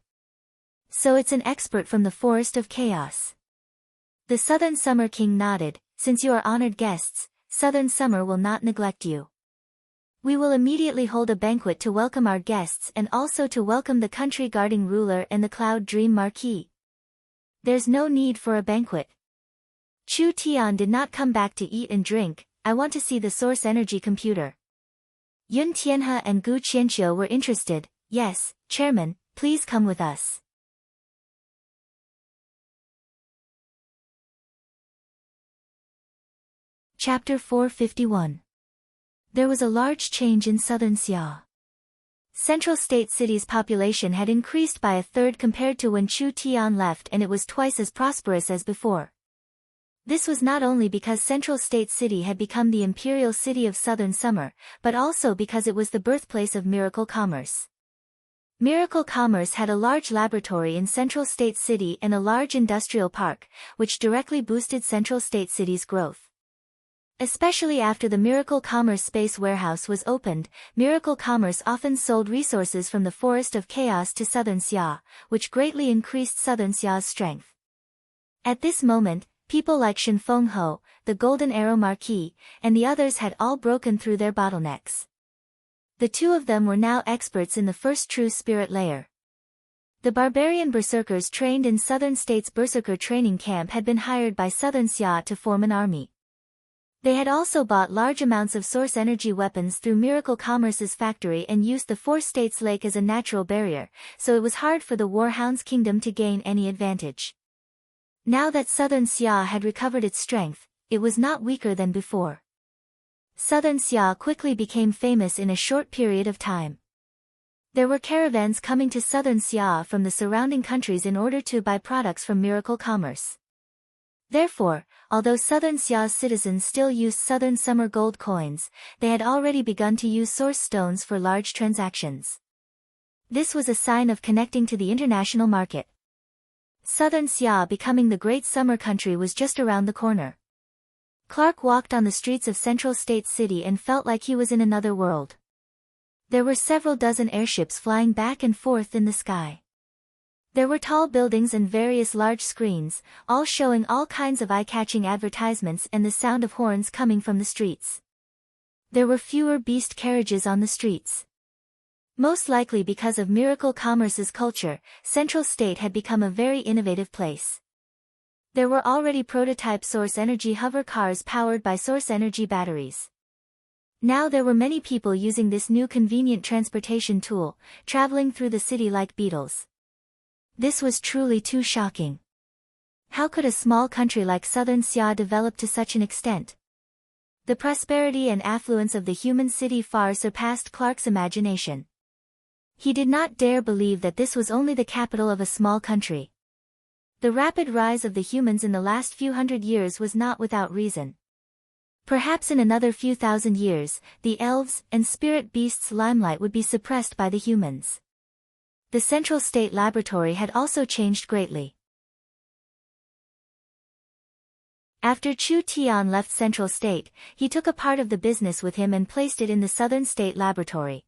So it's an expert from the Forest of Chaos. The Southern Summer King nodded, since you are honored guests, Southern Summer will not neglect you. We will immediately hold a banquet to welcome our guests and also to welcome the country guarding ruler and the Cloud Dream Marquis. There's no need for a banquet. Chu Tian did not come back to eat and drink, I want to see the source energy computer. Yun Tianhe and Gu Qianqiu were interested, yes, Chairman, please come with us. Chapter 451. There was a large change in Southern Xia. Central State City's population had increased by a third compared to when Chu Tian left and it was twice as prosperous as before. This was not only because Central State City had become the imperial city of Southern Summer, but also because it was the birthplace of Miracle Commerce. Miracle Commerce had a large laboratory in Central State City and a large industrial park, which directly boosted Central State City's growth. Especially after the Miracle Commerce Space Warehouse was opened, Miracle Commerce often sold resources from the Forest of Chaos to Southern Xia, which greatly increased Southern Xia's strength. At this moment, people like Shen Fengho, the Golden Arrow Marquis, and the others had all broken through their bottlenecks. The two of them were now experts in the first true spirit layer. The barbarian berserkers trained in Southern State's Berserker training camp had been hired by Southern Xia to form an army. They had also bought large amounts of source energy weapons through Miracle Commerce's factory and used the Four States Lake as a natural barrier, so it was hard for the Warhound's kingdom to gain any advantage. Now that Southern Xia had recovered its strength, it was not weaker than before. Southern Xia quickly became famous in a short period of time. There were caravans coming to Southern Xia from the surrounding countries in order to buy products from Miracle Commerce. Therefore, although Southern Xia's citizens still used Southern Summer gold coins, they had already begun to use source stones for large transactions. This was a sign of connecting to the international market. Southern Xia becoming the great summer country was just around the corner. Clark walked on the streets of Central State City and felt like he was in another world. There were several dozen airships flying back and forth in the sky. There were tall buildings and various large screens, all showing all kinds of eye-catching advertisements and the sound of horns coming from the streets. There were fewer beast carriages on the streets. Most likely because of Miracle Commerce's culture, Central State had become a very innovative place. There were already prototype source energy hover cars powered by source energy batteries. Now there were many people using this new convenient transportation tool, traveling through the city like beetles. This was truly too shocking. How could a small country like Southern Xia develop to such an extent? The prosperity and affluence of the human city far surpassed Clark's imagination. He did not dare believe that this was only the capital of a small country. The rapid rise of the humans in the last few hundred years was not without reason. Perhaps in another few thousand years, the elves' and spirit beasts' limelight would be suppressed by the humans. The Central State Laboratory had also changed greatly. After Chu Tian left Central State, he took a part of the business with him and placed it in the Southern State Laboratory.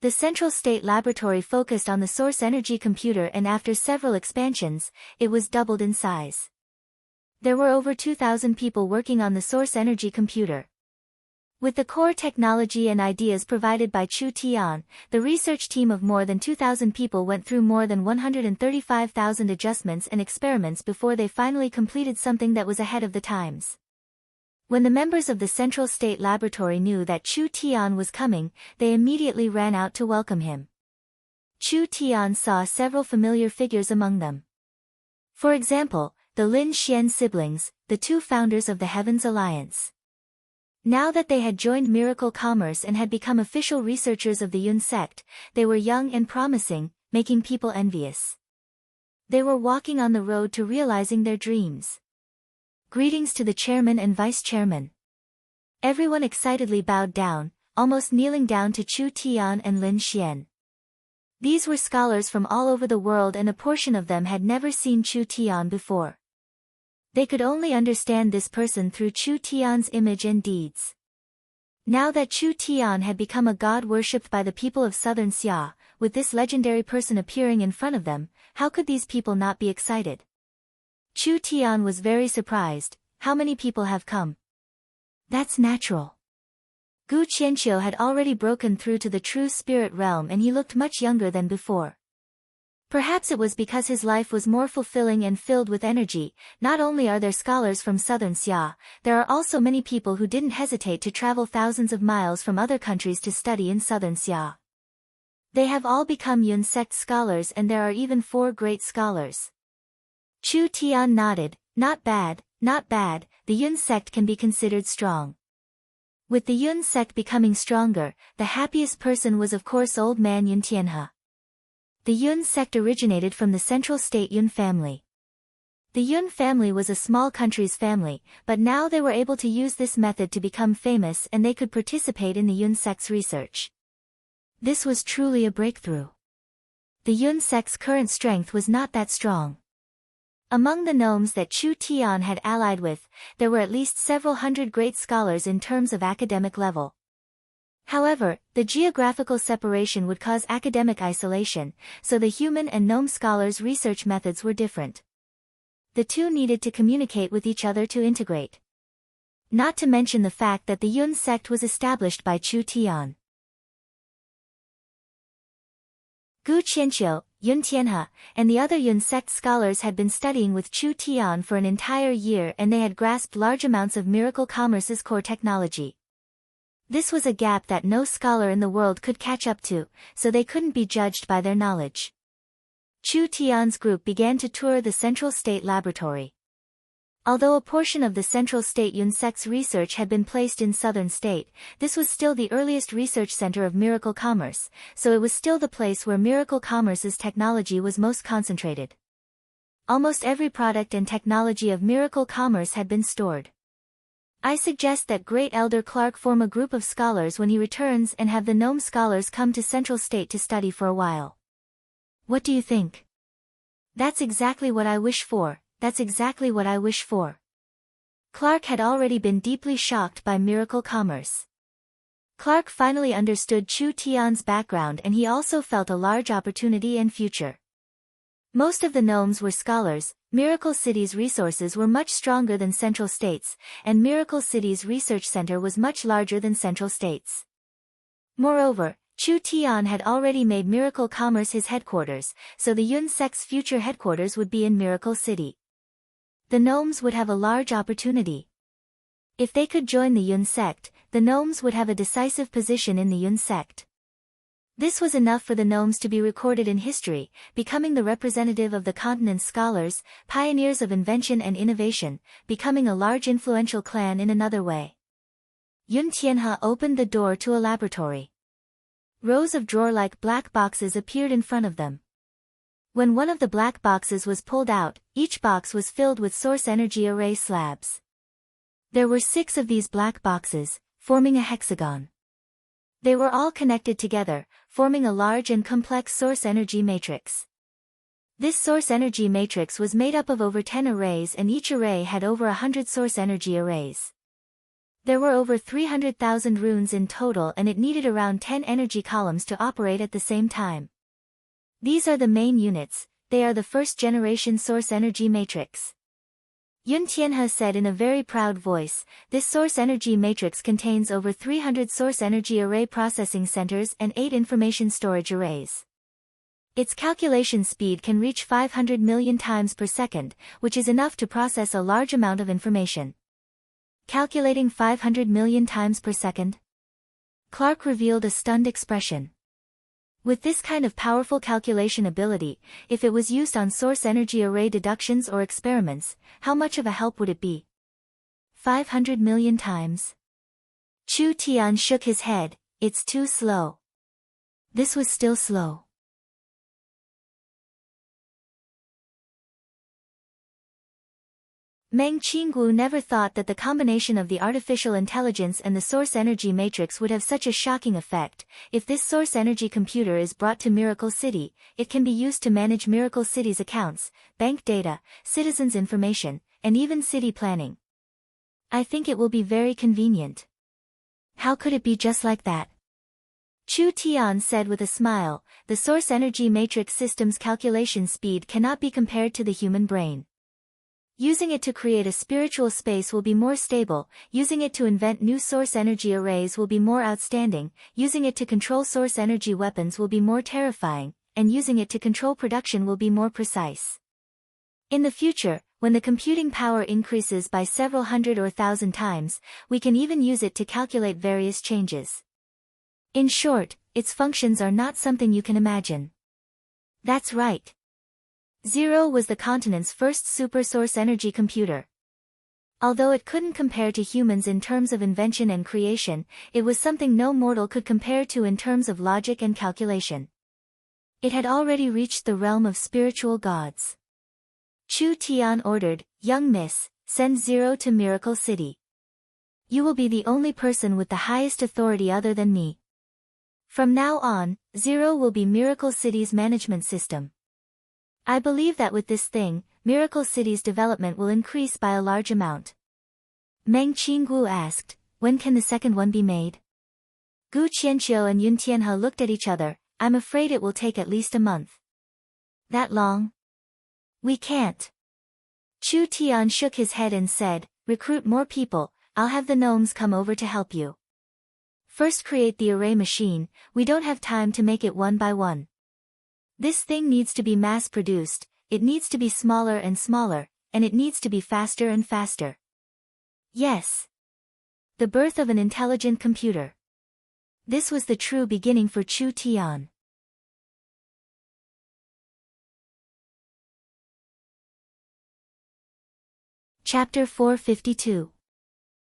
The Central State Laboratory focused on the source energy computer, and after several expansions, it was doubled in size. There were over 2,000 people working on the source energy computer. With the core technology and ideas provided by Chu Tian, the research team of more than 2,000 people went through more than 135,000 adjustments and experiments before they finally completed something that was ahead of the times. When the members of the Central State Laboratory knew that Chu Tian was coming, they immediately ran out to welcome him. Chu Tian saw several familiar figures among them. For example, the Lin Xian siblings, the two founders of the Heavens Alliance. Now that they had joined Miracle Commerce and had become official researchers of the Yun sect, they were young and promising, making people envious. They were walking on the road to realizing their dreams. Greetings to the chairman and vice chairman. Everyone excitedly bowed down, almost kneeling down to Chu Tian and Lin Xian. These were scholars from all over the world, and a portion of them had never seen Chu Tian before. They could only understand this person through Chu Tian's image and deeds. Now that Chu Tian had become a god worshipped by the people of Southern Xia, with this legendary person appearing in front of them, how could these people not be excited? Chu Tian was very surprised. How many people have come? That's natural. Gu Qianqiu had already broken through to the true spirit realm, and he looked much younger than before. Perhaps it was because his life was more fulfilling and filled with energy. Not only are there scholars from Southern Xia, there are also many people who didn't hesitate to travel thousands of miles from other countries to study in Southern Xia. They have all become Yun sect scholars, and there are even 4 great scholars. Chu Tian nodded. Not bad, not bad, the Yun sect can be considered strong. With the Yun sect becoming stronger, the happiest person was of course old man Yun Tianhe. The Yun sect originated from the Central State Yun family. The Yun family was a small country's family, but now they were able to use this method to become famous, and they could participate in the Yun sect's research. This was truly a breakthrough. The Yun sect's current strength was not that strong. Among the gnomes that Chu Tian had allied with, there were at least several hundred great scholars in terms of academic level. However, the geographical separation would cause academic isolation, so the human and gnome scholars' research methods were different. The two needed to communicate with each other to integrate. Not to mention the fact that the Yun sect was established by Chu Tian. Gu Qianqiu, Yun Tianhe, and the other Yun sect scholars had been studying with Chu Tian for an entire year, and they had grasped large amounts of Miracle Commerce's core technology. This was a gap that no scholar in the world could catch up to, so they couldn't be judged by their knowledge. Chu Tian's group began to tour the Central State Laboratory. Although a portion of the Central State Yun sect's research had been placed in Southern State, this was still the earliest research center of Miracle Commerce, so it was still the place where Miracle Commerce's technology was most concentrated. Almost every product and technology of Miracle Commerce had been stored. I suggest that Great Elder Clark form a group of scholars when he returns and have the gnome scholars come to Central State to study for a while. What do you think? That's exactly what I wish for, that's exactly what I wish for. Clark had already been deeply shocked by Miracle Commerce. Clark finally understood Chu Tian's background, and he also felt a large opportunity and future. Most of the gnomes were scholars. Miracle City's resources were much stronger than Central State's, and Miracle City's research center was much larger than Central State's. Moreover, Chu Tian had already made Miracle Commerce his headquarters, so the Yun sect's future headquarters would be in Miracle City. The gnomes would have a large opportunity. If they could join the Yun sect, the gnomes would have a decisive position in the Yun sect. This was enough for the gnomes to be recorded in history, becoming the representative of the continent's scholars, pioneers of invention and innovation, becoming a large influential clan in another way. Yun Tianhe opened the door to a laboratory. Rows of drawer-like black boxes appeared in front of them. When one of the black boxes was pulled out, each box was filled with source energy array slabs. There were 6 of these black boxes, forming a hexagon. They were all connected together, forming a large and complex source energy matrix. This source energy matrix was made up of over 10 arrays, and each array had over 100 source energy arrays. There were over 300,000 runes in total, and it needed around 10 energy columns to operate at the same time. These are the main units. They are the first-generation source energy matrix. Yun Tianhe said in a very proud voice, this source energy matrix contains over 300 source energy array processing centers and 8 information storage arrays. Its calculation speed can reach 500 million times per second, which is enough to process a large amount of information. Calculating 500 million times per second? Clark revealed a stunned expression. With this kind of powerful calculation ability, if it was used on source energy array deductions or experiments, how much of a help would it be? 500 million times? Chu Tian shook his head. It's too slow. This was still slow. Meng Qinggu never thought that the combination of the artificial intelligence and the source energy matrix would have such a shocking effect. If this source energy computer is brought to Miracle City, it can be used to manage Miracle City's accounts, bank data, citizens' information, and even city planning. I think it will be very convenient. How could it be just like that? Chu Tian said with a smile, the source energy matrix system's calculation speed cannot be compared to the human brain. Using it to create a spiritual space will be more stable, using it to invent new source energy arrays will be more outstanding, using it to control source energy weapons will be more terrifying, and using it to control production will be more precise. In the future, when the computing power increases by several hundred or thousand times, we can even use it to calculate various changes. In short, its functions are not something you can imagine. That's right. Zero was the continent's first super source energy computer. Although it couldn't compare to humans in terms of invention and creation, it was something no mortal could compare to in terms of logic and calculation. It had already reached the realm of spiritual gods. Chu Tian ordered, "Young miss, send Zero to Miracle City. You will be the only person with the highest authority other than me. From now on, Zero will be Miracle City's management system. I believe that with this thing, Miracle City's development will increase by a large amount." Meng Qinggu asked, "When can the second one be made?" Gu Qianqiu and Yun Tianhe looked at each other. "I'm afraid it will take at least a month." "That long?" "We can't." Chu Tian shook his head and said, "Recruit more people, I'll have the gnomes come over to help you. First create the array machine, we don't have time to make it one by one. This thing needs to be mass-produced, it needs to be smaller and smaller, and it needs to be faster and faster." Yes. The birth of an intelligent computer. This was the true beginning for Chu Tian. Chapter 452.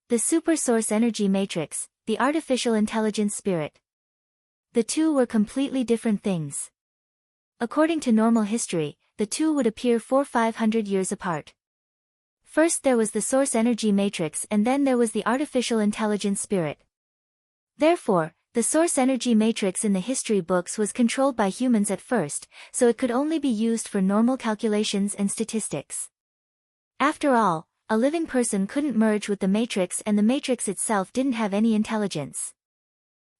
The Super Source Energy Matrix, the Artificial Intelligence Spirit. The two were completely different things. According to normal history, the two would appear 400–500 years apart. First there was the source energy matrix and then there was the artificial intelligence spirit. Therefore, the source energy matrix in the history books was controlled by humans at first, so it could only be used for normal calculations and statistics. After all, a living person couldn't merge with the matrix and the matrix itself didn't have any intelligence.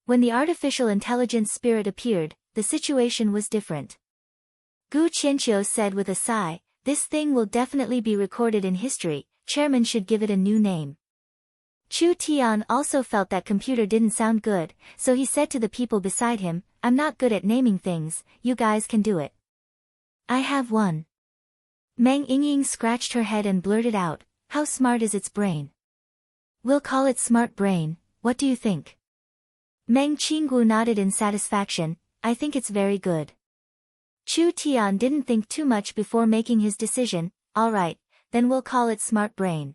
When the artificial intelligence spirit appeared, the situation was different. Gu Qianqiu said with a sigh, "This thing will definitely be recorded in history, chairman should give it a new name." Chu Tian also felt that computer didn't sound good, so he said to the people beside him, "I'm not good at naming things, you guys can do it." "I have one." Meng Yingying scratched her head and blurted out, "How smart is its brain?" "We'll call it Smart Brain, What do you think? Meng Qinggu nodded in satisfaction. I think it's very good. Chu Tian didn't think too much before making his decision. All right, then we'll call it Smart Brain.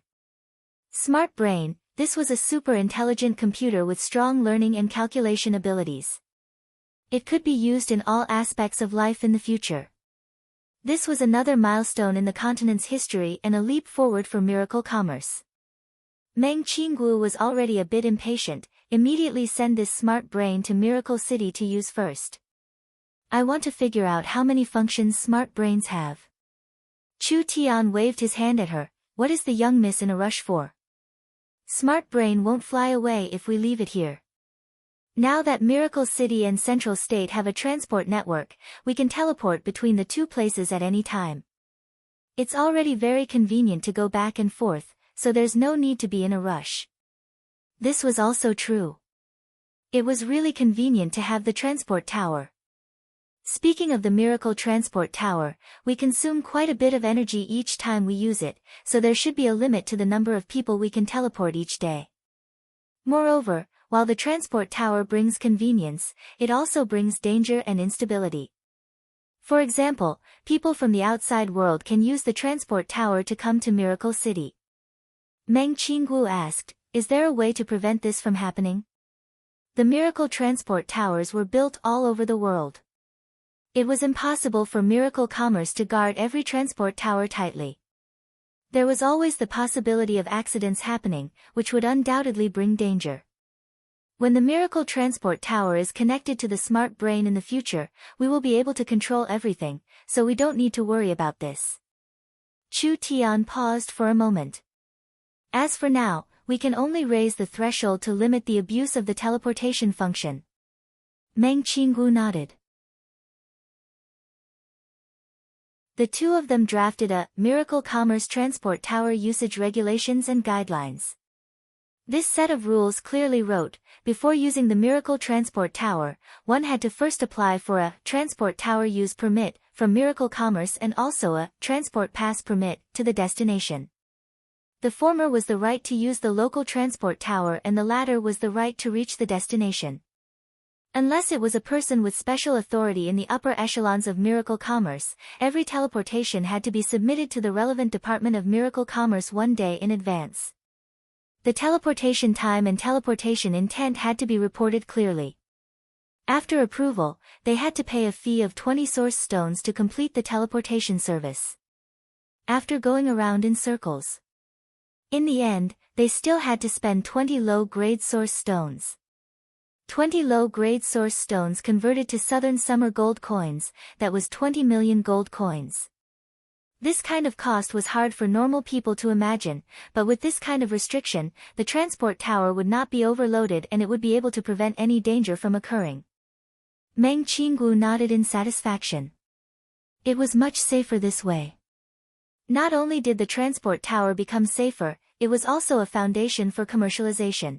Smart Brain, this was a super intelligent computer with strong learning and calculation abilities. It could be used in all aspects of life in the future. This was another milestone in the continent's history and a leap forward for miracle commerce. Meng Qinggu was already a bit impatient. Immediately send this smart brain to Miracle City to use first. I want to figure out how many functions smart brains have. Chu Tian waved his hand at her. What is the young miss in a rush for? Smart brain won't fly away if we leave it here. Now that Miracle City and Central State have a transport network, we can teleport between the two places at any time. It's already very convenient to go back and forth, so there's no need to be in a rush. This was also true. It was really convenient to have the transport tower. Speaking of the Miracle Transport Tower, we consume quite a bit of energy each time we use it, so there should be a limit to the number of people we can teleport each day. Moreover, while the transport tower brings convenience, it also brings danger and instability. For example, people from the outside world can use the transport tower to come to Miracle City. Meng Qinggu asked, is there a way to prevent this from happening? The Miracle Transport Towers were built all over the world. It was impossible for Miracle Commerce to guard every transport tower tightly. There was always the possibility of accidents happening, which would undoubtedly bring danger. When the Miracle Transport Tower is connected to the smart brain in the future, we will be able to control everything, so we don't need to worry about this. Chu Tian paused for a moment. As for now, we can only raise the threshold to limit the abuse of the teleportation function. Meng Qinggu nodded. The two of them drafted a Miracle Commerce Transport Tower Usage Regulations and Guidelines. This set of rules clearly wrote, before using the Miracle Transport Tower, one had to first apply for a Transport Tower Use Permit from Miracle Commerce and also a Transport Pass Permit to the destination. The former was the right to use the local transport tower and the latter was the right to reach the destination. Unless it was a person with special authority in the upper echelons of Miracle Commerce, every teleportation had to be submitted to the relevant department of Miracle Commerce 1 day in advance. The teleportation time and teleportation intent had to be reported clearly. After approval, they had to pay a fee of 20 source stones to complete the teleportation service. After going around in circles. In the end, they still had to spend 20 low-grade source stones. 20 low-grade source stones converted to Southern Summer gold coins, that was 20 million gold coins. This kind of cost was hard for normal people to imagine, but with this kind of restriction, the transport tower would not be overloaded and it would be able to prevent any danger from occurring. Meng Qinggu nodded in satisfaction. It was much safer this way. Not only did the transport tower become safer, it was also a foundation for commercialization.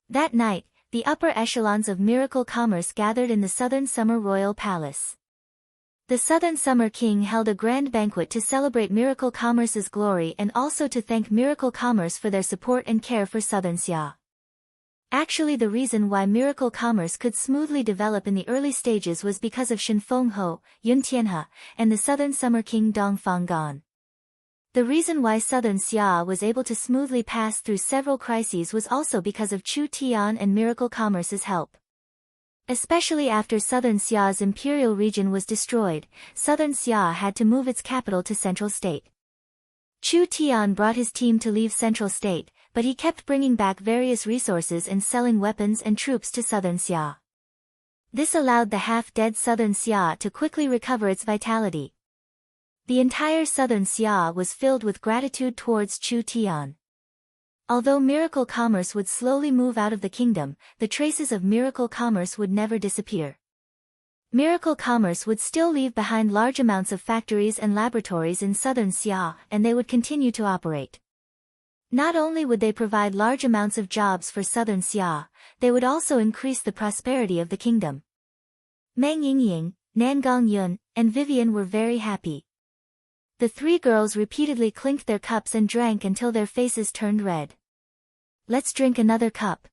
That night, the upper echelons of Miracle Commerce gathered in the Southern Summer Royal Palace. The Southern Summer King held a grand banquet to celebrate Miracle Commerce's glory and also to thank Miracle Commerce for their support and care for Southern Xia. Actually, the reason why Miracle Commerce could smoothly develop in the early stages was because of Shenfeng Ho, Yun Tianhe, and the Southern Summer King Dongfang Gan. The reason why Southern Xia was able to smoothly pass through several crises was also because of Chu Tian and Miracle Commerce's help. Especially after Southern Xia's imperial region was destroyed, Southern Xia had to move its capital to Central State. Chu Tian brought his team to leave Central State, but he kept bringing back various resources and selling weapons and troops to Southern Xia. This allowed the half-dead Southern Xia to quickly recover its vitality. The entire Southern Xia was filled with gratitude towards Chu Tian. Although Miracle Commerce would slowly move out of the kingdom, the traces of Miracle Commerce would never disappear. Miracle Commerce would still leave behind large amounts of factories and laboratories in Southern Xia, and they would continue to operate. Not only would they provide large amounts of jobs for Southern Xia, they would also increase the prosperity of the kingdom. Meng Yingying, Nangong Yun, and Vivian were very happy. The three girls repeatedly clinked their cups and drank until their faces turned red. Let's drink another cup.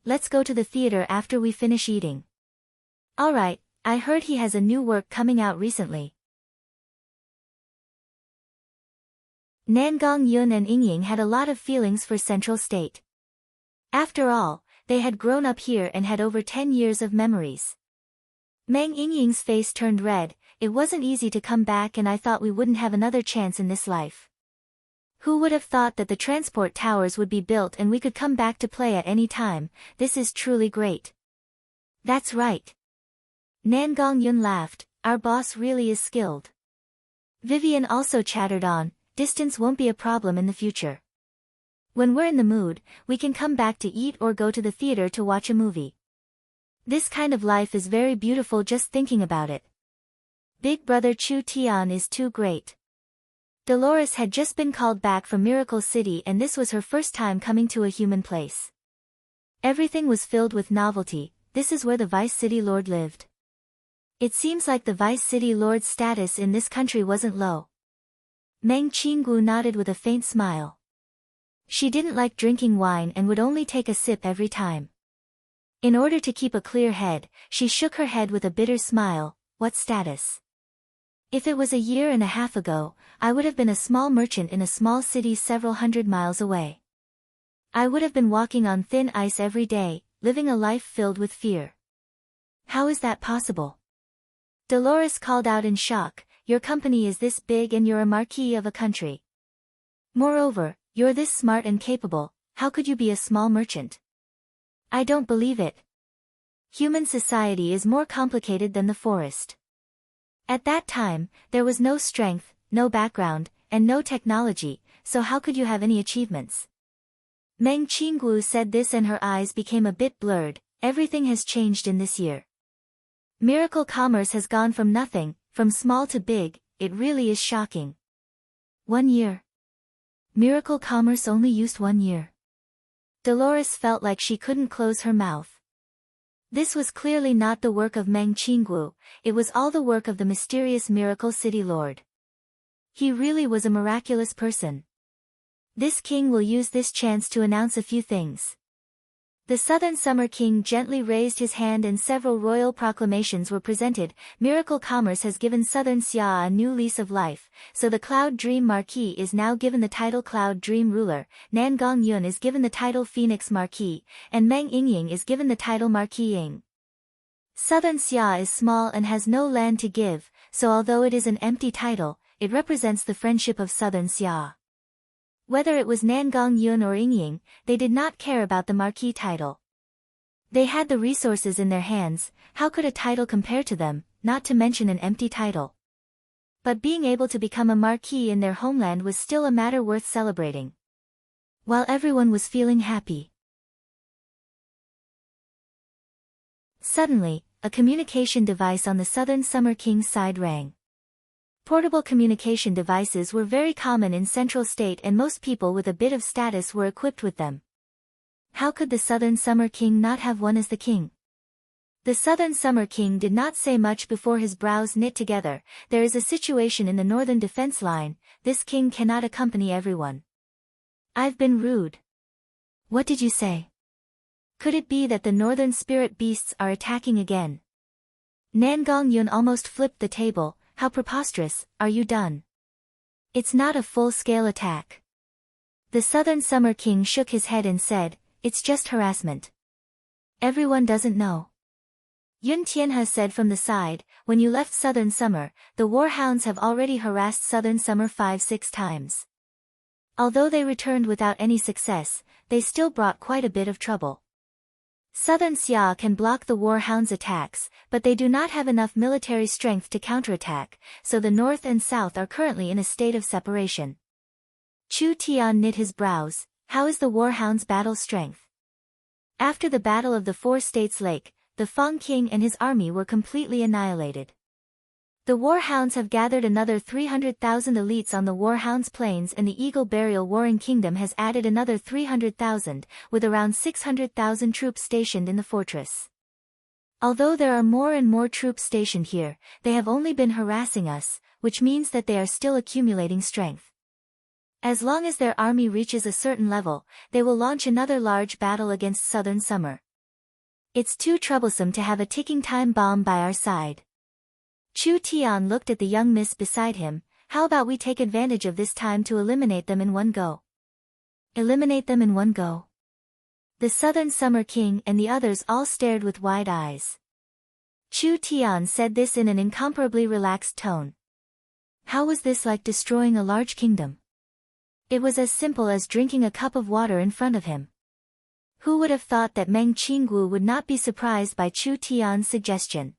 Let's go to the theater after we finish eating. Alright, I heard he has a new work coming out recently. Nangong Yun and Yingying had a lot of feelings for Central State. After all, they had grown up here and had over 10 years of memories. Meng Yingying's face turned red. It wasn't easy to come back, and I thought we wouldn't have another chance in this life. Who would have thought that the transport towers would be built and we could come back to play at any time? This is truly great. That's right. Nangong Yun laughed. Our boss really is skilled. Vivian also chattered on. Distance won't be a problem in the future. When we're in the mood, we can come back to eat or go to the theater to watch a movie. This kind of life is very beautiful just thinking about it. Big brother Chu Tian is too great. Dolores had just been called back from Miracle City, and this was her first time coming to a human place. Everything was filled with novelty. This is where the Vice City Lord lived. It seems like the Vice City Lord's status in this country wasn't low. Meng Qinggu nodded with a faint smile. She didn't like drinking wine and would only take a sip every time. In order to keep a clear head, she shook her head with a bitter smile. What status? If it was a year and a half ago, I would have been a small merchant in a small city several hundred miles away. I would have been walking on thin ice every day, living a life filled with fear. How is that possible? Dolores called out in shock. Your company is this big and you're a marquis of a country. Moreover, you're this smart and capable. How could you be a small merchant? I don't believe it. Human society is more complicated than the forest. At that time, there was no strength, no background, and no technology, so how could you have any achievements? Meng Qinggu said this and her eyes became a bit blurred. Everything has changed in this year. Miracle commerce has gone from nothing, from small to big. It really is shocking. 1 year. Miracle commerce only used 1 year. Dolores felt like she couldn't close her mouth. This was clearly not the work of Meng Qinggu, it was all the work of the mysterious Miracle City Lord. He really was a miraculous person. This king will use this chance to announce a few things. The Southern Summer King gently raised his hand and several royal proclamations were presented. Miracle Commerce has given Southern Xia a new lease of life, so the Cloud Dream Marquis is now given the title Cloud Dream Ruler, Nangong Yun is given the title Phoenix Marquis, and Meng Yingying is given the title Marquis Ying. Southern Xia is small and has no land to give, so although it is an empty title, it represents the friendship of Southern Xia. Whether it was Nangong Yun or Yingying, they did not care about the marquis title. They had the resources in their hands. How could a title compare to them, not to mention an empty title? But being able to become a marquis in their homeland was still a matter worth celebrating. While everyone was feeling happy, suddenly, a communication device on the Southern Summer King's side rang. Portable communication devices were very common in Central State and most people with a bit of status were equipped with them. How could the Southern Summer King not have one as the king? The Southern Summer King did not say much before his brows knit together. There is a situation in the Northern Defense Line. This king cannot accompany everyone. I've been rude. What did you say? Could it be that the Northern Spirit Beasts are attacking again? Nangong Yun almost flipped the table. How preposterous, are you done? It's not a full-scale attack. The Southern Summer King shook his head and said, it's just harassment. Everyone doesn't know. Yun Tianhe said from the side, when you left Southern Summer, the warhounds have already harassed Southern Summer 5-6 times. Although they returned without any success, they still brought quite a bit of trouble. Southern Xia can block the warhounds' attacks, but they do not have enough military strength to counterattack, so the north and south are currently in a state of separation. Chu Tian knit his brows. How is the warhounds' battle strength? After the Battle of the Four States Lake, the Feng King and his army were completely annihilated. The warhounds have gathered another 300,000 elites on the Warhounds Plains, and the Eagle Burial Warring Kingdom has added another 300,000, with around 600,000 troops stationed in the fortress. Although there are more and more troops stationed here, they have only been harassing us, which means that they are still accumulating strength. As long as their army reaches a certain level, they will launch another large battle against Southern Summer. It's too troublesome to have a ticking time bomb by our side. Chu Tian looked at the young miss beside him. How about we take advantage of this time to eliminate them in one go? Eliminate them in one go? The Southern Summer King and the others all stared with wide eyes. Chu Tian said this in an incomparably relaxed tone. How was this like destroying a large kingdom? It was as simple as drinking a cup of water in front of him. Who would have thought that Meng Qinggu would not be surprised by Chu Tian's suggestion?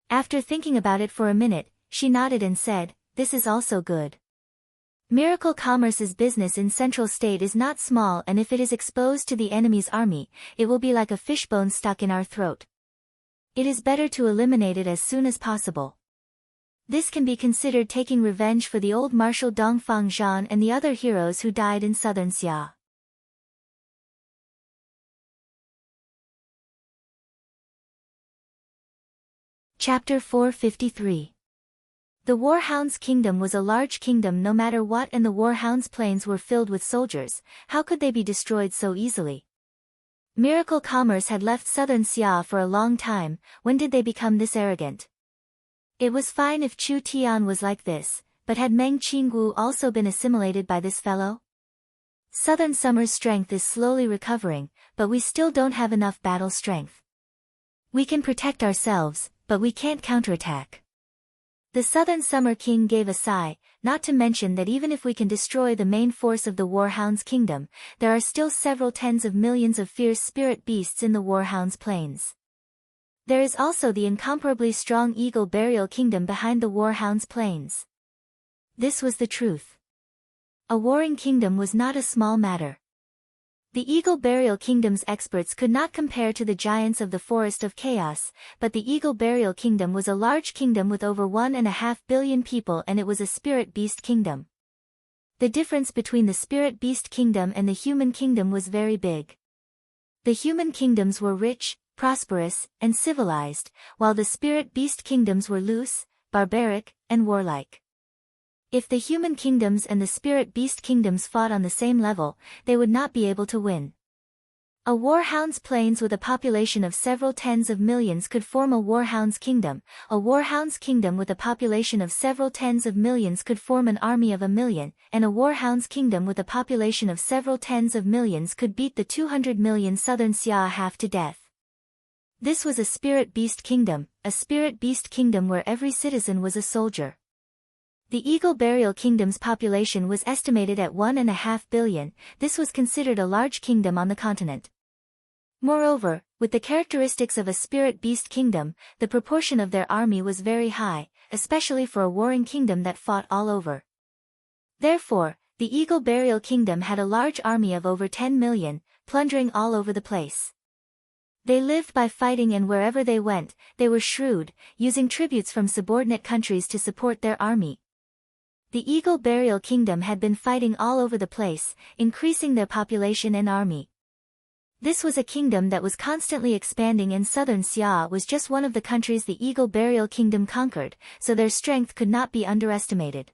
After thinking about it for a minute, she nodded and said, "This is also good. Miracle Commerce's business in Central State is not small, and if it is exposed to the enemy's army, it will be like a fishbone stuck in our throat. It is better to eliminate it as soon as possible. This can be considered taking revenge for the old Marshal Dongfang Zhan and the other heroes who died in southern Xia." Chapter 453. The Warhound's kingdom was a large kingdom no matter what, and the Warhound's plains were filled with soldiers. How could they be destroyed so easily? Miracle Commerce had left southern Xia for a long time. When did they become this arrogant? It was fine if Chu Tian was like this, but had Meng Qinggu also been assimilated by this fellow? Southern Summer's strength is slowly recovering, but we still don't have enough battle strength. We can protect ourselves, but we can't counterattack. The Southern Summer King gave a sigh, not to mention that even if we can destroy the main force of the Warhound's kingdom, there are still several tens of millions of fierce spirit beasts in the Warhound's plains. There is also the incomparably strong Eagle Burial Kingdom behind the Warhound's plains. This was the truth. A warring kingdom was not a small matter. The Eagle Burial Kingdom's experts could not compare to the giants of the Forest of Chaos, but the Eagle Burial Kingdom was a large kingdom with over 1.5 billion people, and it was a spirit beast kingdom. The difference between the spirit beast kingdom and the human kingdom was very big. The human kingdoms were rich, prosperous, and civilized, while the spirit beast kingdoms were loose, barbaric, and warlike. If the human kingdoms and the spirit beast kingdoms fought on the same level, they would not be able to win. A Warhound's plains with a population of several tens of millions could form a Warhound's kingdom. A Warhound's kingdom with a population of several tens of millions could form an army of 1 million, and a Warhound's kingdom with a population of several tens of millions could beat the 200 million southern Xia half to death. This was a spirit beast kingdom where every citizen was a soldier. The Eagle Burial Kingdom's population was estimated at 1.5 billion. This was considered a large kingdom on the continent. Moreover, with the characteristics of a spirit beast kingdom, the proportion of their army was very high, especially for a warring kingdom that fought all over. Therefore, the Eagle Burial Kingdom had a large army of over 10 million, plundering all over the place. They lived by fighting, and wherever they went, they were shrewd, using tributes from subordinate countries to support their army. The Eagle Burial Kingdom had been fighting all over the place, increasing their population and army. This was a kingdom that was constantly expanding, and southern Xia was just one of the countries the Eagle Burial Kingdom conquered, so their strength could not be underestimated.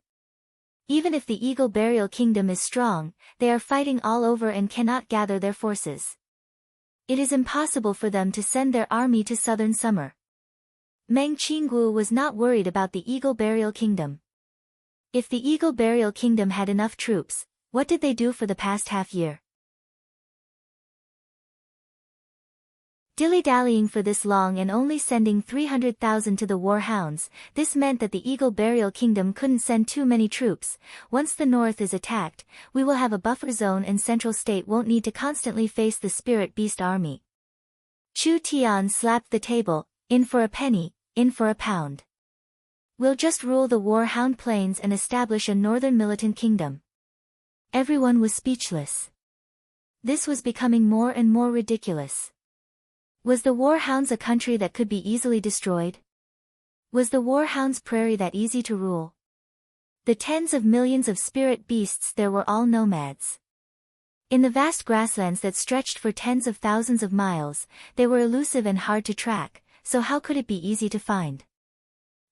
Even if the Eagle Burial Kingdom is strong, they are fighting all over and cannot gather their forces. It is impossible for them to send their army to southern Summer. Meng Qinggu was not worried about the Eagle Burial Kingdom. If the Eagle Burial Kingdom had enough troops, what did they do for the past half year? Dilly-dallying for this long and only sending 300,000 to the Warhounds, this meant that the Eagle Burial Kingdom couldn't send too many troops. Once the north is attacked, we will have a buffer zone and Central State won't need to constantly face the Spirit Beast army. Chu Tian slapped the table. In for a penny, in for a pound. We'll just rule the Warhound Plains and establish a northern militant kingdom. Everyone was speechless. This was becoming more and more ridiculous. Was the Warhounds a country that could be easily destroyed? Was the Warhounds prairie that easy to rule? The tens of millions of spirit beasts there were all nomads. In the vast grasslands that stretched for tens of thousands of miles, they were elusive and hard to track, so how could it be easy to find?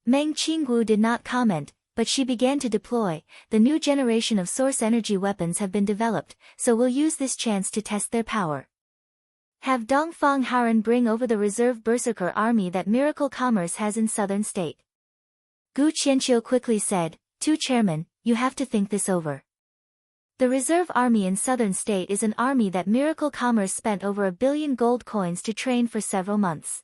Meng Qinggu did not comment, but she began to deploy. The new generation of source energy weapons have been developed, so we'll use this chance to test their power. Have Dongfang Haran bring over the reserve berserker army that Miracle Commerce has in southern state. Gu Qianqiu quickly said, "To chairman, you have to think this over. The reserve army in southern state is an army that Miracle Commerce spent over 1 billion gold coins to train for several months.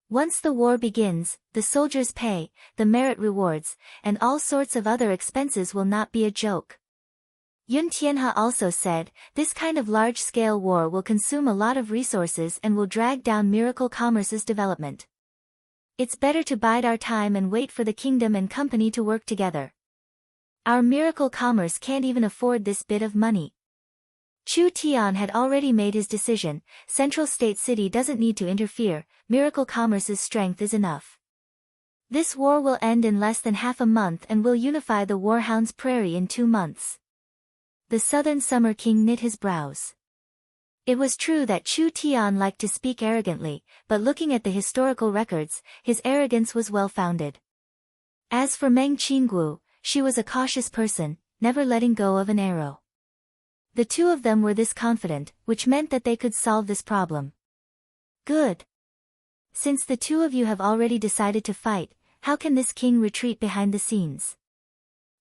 Once the war begins, the soldiers' pay, the merit rewards, and all sorts of other expenses will not be a joke." Yun Tianhe also said, "This kind of large-scale war will consume a lot of resources and will drag down Miracle Commerce's development. It's better to bide our time and wait for the kingdom and company to work together. Our Miracle Commerce can't even afford this bit of money." Chu Tian had already made his decision. Central State City doesn't need to interfere, Miracle Commerce's strength is enough. This war will end in less than half a month and will unify the Warhound's Prairie in 2 months. The Southern Summer King knit his brows. It was true that Chu Tian liked to speak arrogantly, but looking at the historical records, his arrogance was well-founded. As for Meng Qingguo, she was a cautious person, never letting go of an arrow. The two of them were this confident, which meant that they could solve this problem. Good. Since the two of you have already decided to fight, how can this king retreat behind the scenes?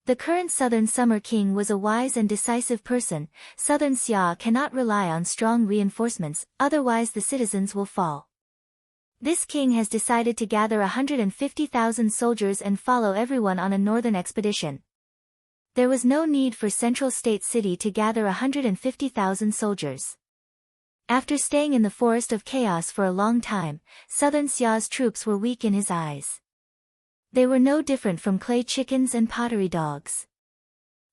The current Southern Summer King was a wise and decisive person. Southern Xia cannot rely on strong reinforcements, otherwise the citizens will fall. This king has decided to gather 150,000 soldiers and follow everyone on a northern expedition. There was no need for Central State City to gather 150,000 soldiers. After staying in the Forest of Chaos for a long time, Southern Xia's troops were weak in his eyes. They were no different from clay chickens and pottery dogs.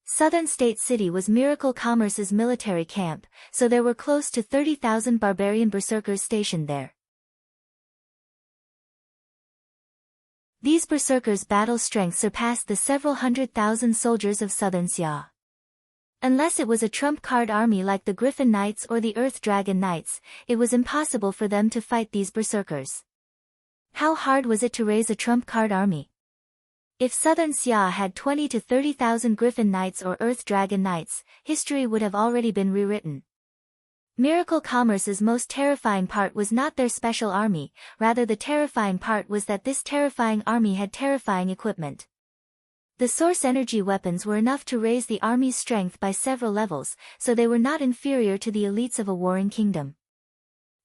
Southern State City was Miracle Commerce's military camp, so there were close to 30,000 barbarian berserkers stationed there. These berserkers' battle strength surpassed the several 100,000 soldiers of Southern Xia. Unless it was a trump card army like the Griffin Knights or the Earth Dragon Knights, it was impossible for them to fight these berserkers. How hard was it to raise a trump card army? If Southern Xia had 20 to 30,000 Griffin Knights or Earth Dragon Knights, history would have already been rewritten. Miracle Commerce's most terrifying part was not their special army, rather the terrifying part was that this terrifying army had terrifying equipment. The source energy weapons were enough to raise the army's strength by several levels, so they were not inferior to the elites of a warring kingdom.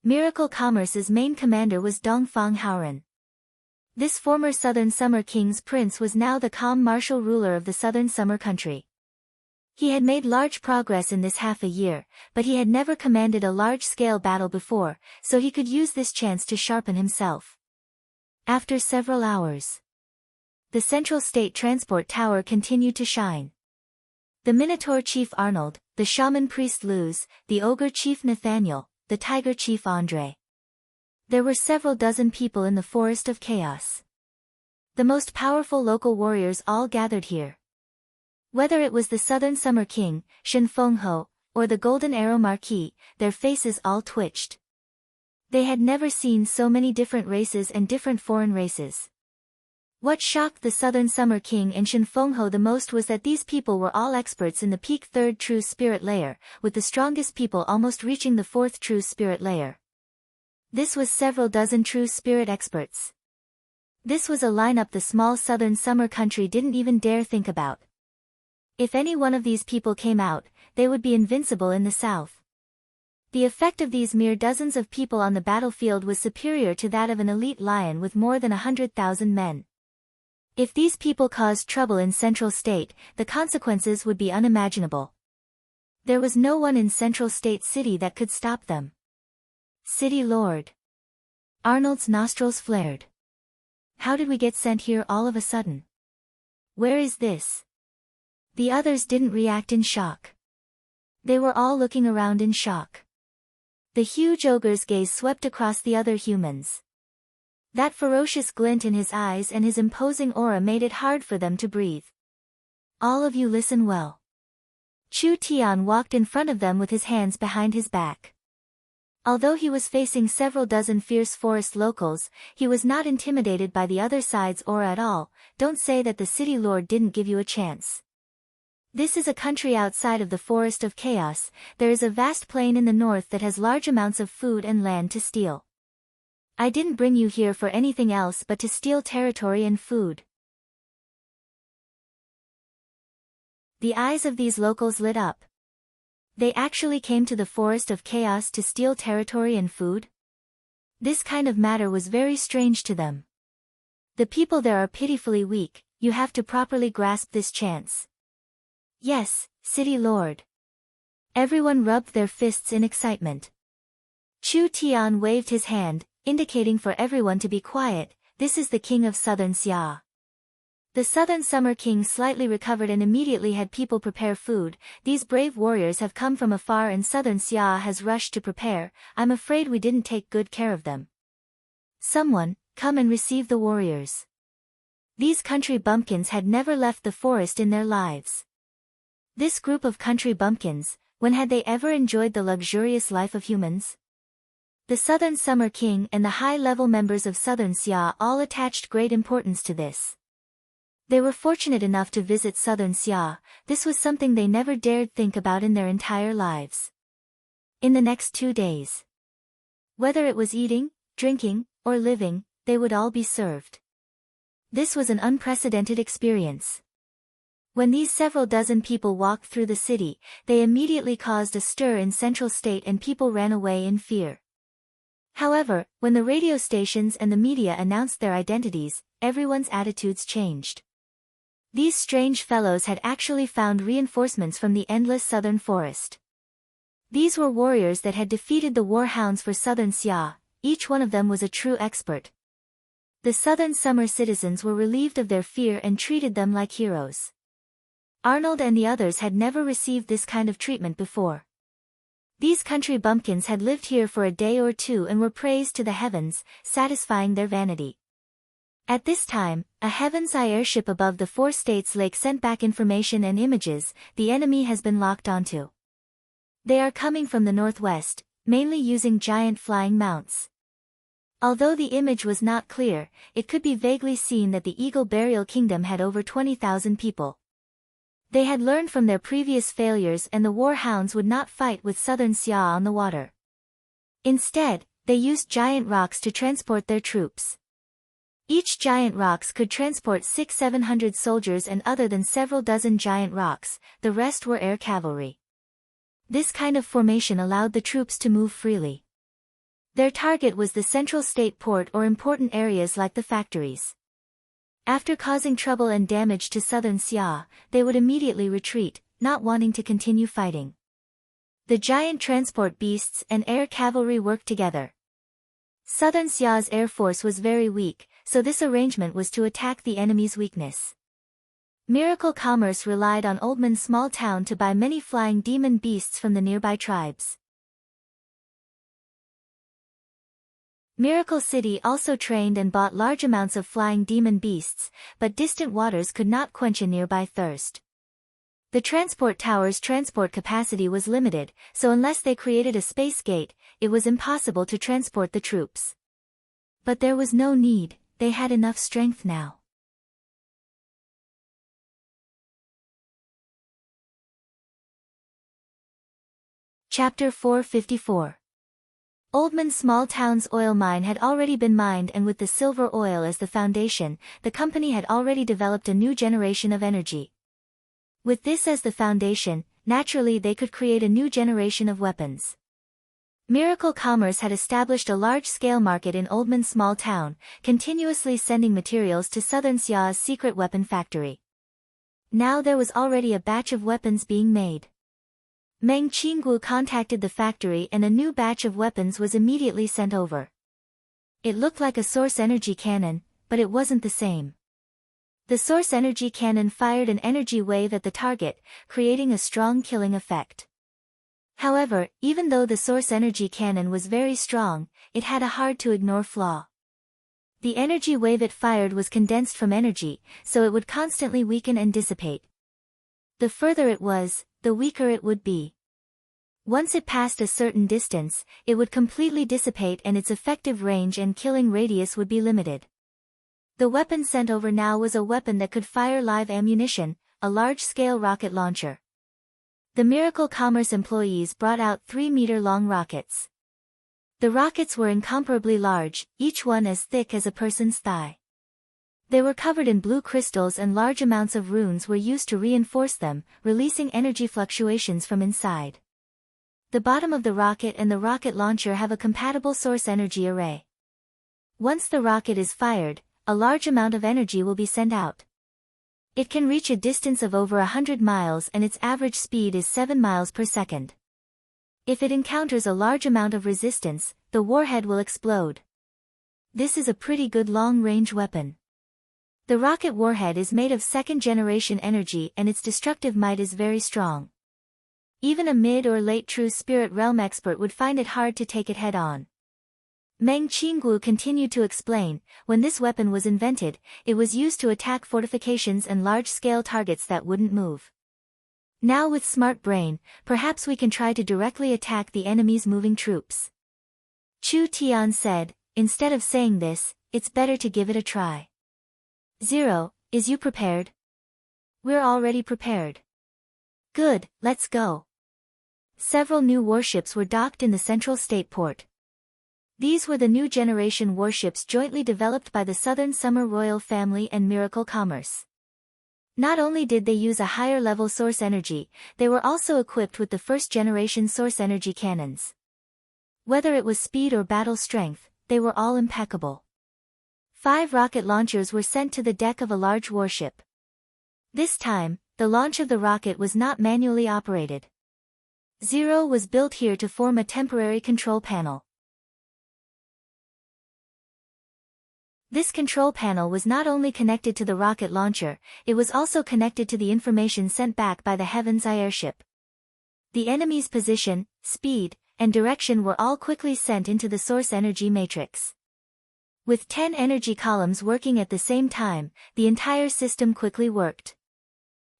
Miracle Commerce's main commander was Dongfang Haoran. This former Southern Summer King's prince was now the calm martial ruler of the Southern Summer country. He had made large progress in this half a year, but he had never commanded a large-scale battle before, so he could use this chance to sharpen himself. After several hours, the Central State Transport Tower continued to shine. The Minotaur Chief Arnold, the Shaman Priest Luz, the Ogre Chief Nathaniel, the Tiger Chief Andre. There were several dozen people in the Forest of Chaos. The most powerful local warriors all gathered here. Whether it was the Southern Summer King, Shen Fengho, or the Golden Arrow Marquis, their faces all twitched. They had never seen so many different races and different foreign races. What shocked the Southern Summer King and Shen Fengho the most was that these people were all experts in the peak 3rd True Spirit layer, with the strongest people almost reaching the 4th True Spirit layer. This was several dozen True Spirit experts. This was a lineup the small Southern Summer country didn't even dare think about. If any one of these people came out, they would be invincible in the south. The effect of these mere dozens of people on the battlefield was superior to that of an elite lion with more than 100,000 men. If these people caused trouble in Central State, the consequences would be unimaginable. There was no one in Central State City that could stop them. City Lord. Arnold's nostrils flared. How did we get sent here all of a sudden? Where is this? The others didn't react in shock. They were all looking around in shock. The huge ogre's gaze swept across the other humans. That ferocious glint in his eyes and his imposing aura made it hard for them to breathe. All of you listen well. Chu Tian walked in front of them with his hands behind his back. Although he was facing several dozen fierce forest locals, he was not intimidated by the other side's aura at all. Don't say that the city lord didn't give you a chance. This is a country outside of the Forest of Chaos. There is a vast plain in the north that has large amounts of food and land to steal. I didn't bring you here for anything else but to steal territory and food. The eyes of these locals lit up. They actually came to the Forest of Chaos to steal territory and food? This kind of matter was very strange to them. The people there are pitifully weak, you have to properly grasp this chance. Yes, City Lord. Everyone rubbed their fists in excitement. Chu Tian waved his hand, indicating for everyone to be quiet. This is the king of Southern Xia. The Southern Summer King slightly recovered and immediately had people prepare food. These brave warriors have come from afar and Southern Xia has rushed to prepare. I'm afraid we didn't take good care of them. Someone, come and receive the warriors. These country bumpkins had never left the forest in their lives. This group of country bumpkins, when had they ever enjoyed the luxurious life of humans? The Southern Summer King and the high-level members of Southern Xia all attached great importance to this. They were fortunate enough to visit Southern Xia. This was something they never dared think about in their entire lives. In the next 2 days, whether it was eating, drinking, or living, they would all be served. This was an unprecedented experience. When these several dozen people walked through the city, they immediately caused a stir in Central State and people ran away in fear. However, when the radio stations and the media announced their identities, everyone's attitudes changed. These strange fellows had actually found reinforcements from the endless southern forest. These were warriors that had defeated the war hounds for Southern Xia. Each one of them was a true expert. The Southern Summer citizens were relieved of their fear and treated them like heroes. Arnold and the others had never received this kind of treatment before. These country bumpkins had lived here for a day or two and were praised to the heavens, satisfying their vanity. At this time, a Heaven's Eye airship above the 4 states lake sent back information and images. The enemy has been locked onto. They are coming from the northwest, mainly using giant flying mounts. Although the image was not clear, it could be vaguely seen that the Eagle Burial Kingdom had over 20,000 people. They had learned from their previous failures and the war hounds would not fight with Southern Xia on the water. Instead, they used giant rocks to transport their troops. Each giant rocks could transport 600-700 soldiers and other than several dozen giant rocks, the rest were air cavalry. This kind of formation allowed the troops to move freely. Their target was the Central State port or important areas like the factories. After causing trouble and damage to Southern Xia, they would immediately retreat, not wanting to continue fighting. The giant transport beasts and air cavalry worked together. Southern Xia's air force was very weak, so this arrangement was to attack the enemy's weakness. Miracle Commerce relied on Oldman's small town to buy many flying demon beasts from the nearby tribes. Miracle City also trained and bought large amounts of flying demon beasts, but distant waters could not quench a nearby thirst. The transport tower's transport capacity was limited, so unless they created a space gate, it was impossible to transport the troops. But there was no need, they had enough strength now. Chapter 454. Oldman's small town's oil mine had already been mined, and with the silver oil as the foundation, the company had already developed a new generation of energy. With this as the foundation, naturally they could create a new generation of weapons. Miracle Commerce had established a large-scale market in Oldman's small town, continuously sending materials to Southern Xia's secret weapon factory. Now there was already a batch of weapons being made. Meng Qinggu contacted the factory and a new batch of weapons was immediately sent over. It looked like a source energy cannon, but it wasn't the same. The source energy cannon fired an energy wave at the target, creating a strong killing effect. However, even though the source energy cannon was very strong, it had a hard-to-ignore flaw. The energy wave it fired was condensed from energy, so it would constantly weaken and dissipate. The further it was, the weaker it would be. Once it passed a certain distance, it would completely dissipate and its effective range and killing radius would be limited. The weapon sent over now was a weapon that could fire live ammunition, a large-scale rocket launcher. The Miracle Commerce employees brought out 3-meter-long rockets. The rockets were incomparably large, each one as thick as a person's thigh. They were covered in blue crystals and large amounts of runes were used to reinforce them, releasing energy fluctuations from inside. The bottom of the rocket and the rocket launcher have a compatible source energy array. Once the rocket is fired, a large amount of energy will be sent out. It can reach a distance of over 100 miles and its average speed is 7 miles per second. If it encounters a large amount of resistance, the warhead will explode. This is a pretty good long-range weapon. The rocket warhead is made of second-generation energy and its destructive might is very strong. Even a mid or late true spirit realm expert would find it hard to take it head-on. Meng Qingguo continued to explain, when this weapon was invented, it was used to attack fortifications and large-scale targets that wouldn't move. Now with Smart Brain, perhaps we can try to directly attack the enemy's moving troops. Chu Tian said, instead of saying this, it's better to give it a try. Zero, is you prepared? We're already prepared. Good, let's go. Several new warships were docked in the central state port. These were the new generation warships jointly developed by the Southern Summer Royal Family and Miracle Commerce. Not only did they use a higher level source energy, they were also equipped with the first generation source energy cannons. Whether it was speed or battle strength, they were all impeccable. 5 rocket launchers were sent to the deck of a large warship. This time, the launch of the rocket was not manually operated. Zero was built here to form a temporary control panel. This control panel was not only connected to the rocket launcher, it was also connected to the information sent back by the Heaven's Eye airship. The enemy's position, speed, and direction were all quickly sent into the source energy matrix. With 10 energy columns working at the same time, the entire system quickly worked.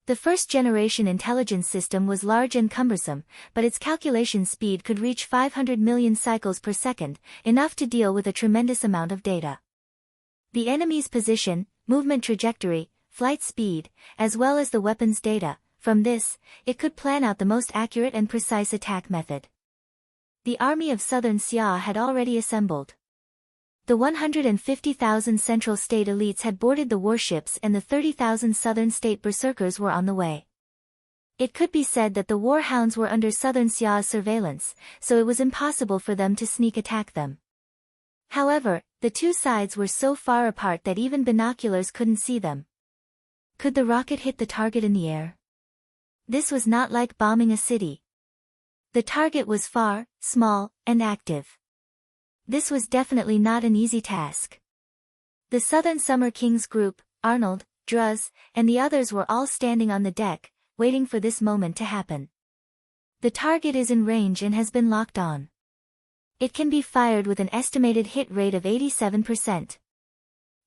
The first-generation intelligence system was large and cumbersome, but its calculation speed could reach 500 million cycles per second, enough to deal with a tremendous amount of data. The enemy's position, movement trajectory, flight speed, as well as the weapon's data, from this, it could plan out the most accurate and precise attack method. The army of Southern Xia had already assembled. The 150,000 Central State elites had boarded the warships and the 30,000 Southern State berserkers were on the way. It could be said that the warhounds were under Southern Xia's surveillance, so it was impossible for them to sneak attack them. However, the two sides were so far apart that even binoculars couldn't see them. Could the rocket hit the target in the air? This was not like bombing a city. The target was far, small, and active. This was definitely not an easy task. The Southern Summer Kings group, Arnold, Druz, and the others were all standing on the deck, waiting for this moment to happen. The target is in range and has been locked on. It can be fired with an estimated hit rate of 87%.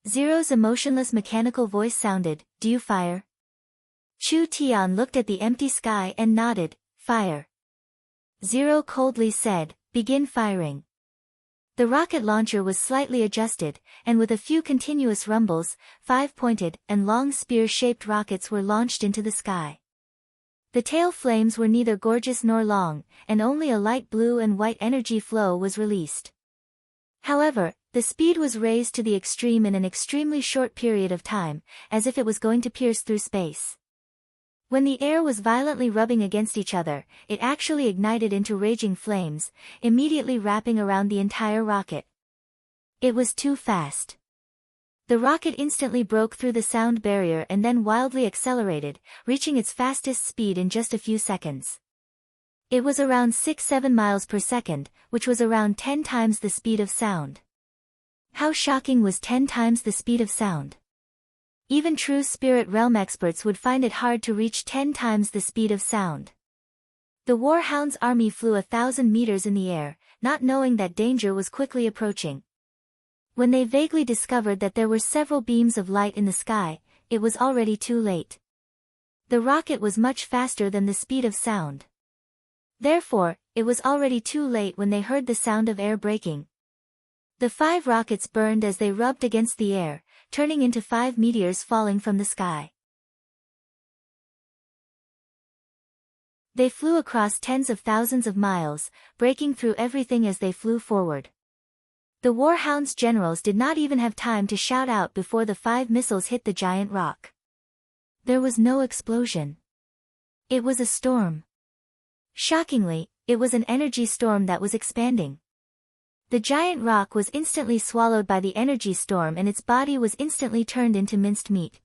Zero's emotionless mechanical voice sounded, "Do you fire?" Chu Tian looked at the empty sky and nodded, "Fire." Zero coldly said, "Begin firing." The rocket launcher was slightly adjusted, and with a few continuous rumbles, 5 pointed and long spear-shaped rockets were launched into the sky. The tail flames were neither gorgeous nor long, and only a light blue and white energy flow was released. However, the speed was raised to the extreme in an extremely short period of time, as if it was going to pierce through space. When the air was violently rubbing against each other, it actually ignited into raging flames, immediately wrapping around the entire rocket. It was too fast. The rocket instantly broke through the sound barrier and then wildly accelerated, reaching its fastest speed in just a few seconds. It was around 6-7 miles per second, which was around 10 times the speed of sound. How shocking was 10 times the speed of sound? Even true spirit realm experts would find it hard to reach 10 times the speed of sound. The Warhound's army flew 1,000 meters in the air, not knowing that danger was quickly approaching. When they vaguely discovered that there were several beams of light in the sky, it was already too late. The rocket was much faster than the speed of sound. Therefore, it was already too late when they heard the sound of air breaking. The 5 rockets burned as they rubbed against the air, turning into 5 meteors falling from the sky. They flew across tens of thousands of miles, breaking through everything as they flew forward. The Warhound's generals did not even have time to shout out before the 5 missiles hit the giant rock. There was no explosion. It was a storm. Shockingly, it was an energy storm that was expanding. The giant rock was instantly swallowed by the energy storm and its body was instantly turned into minced meat.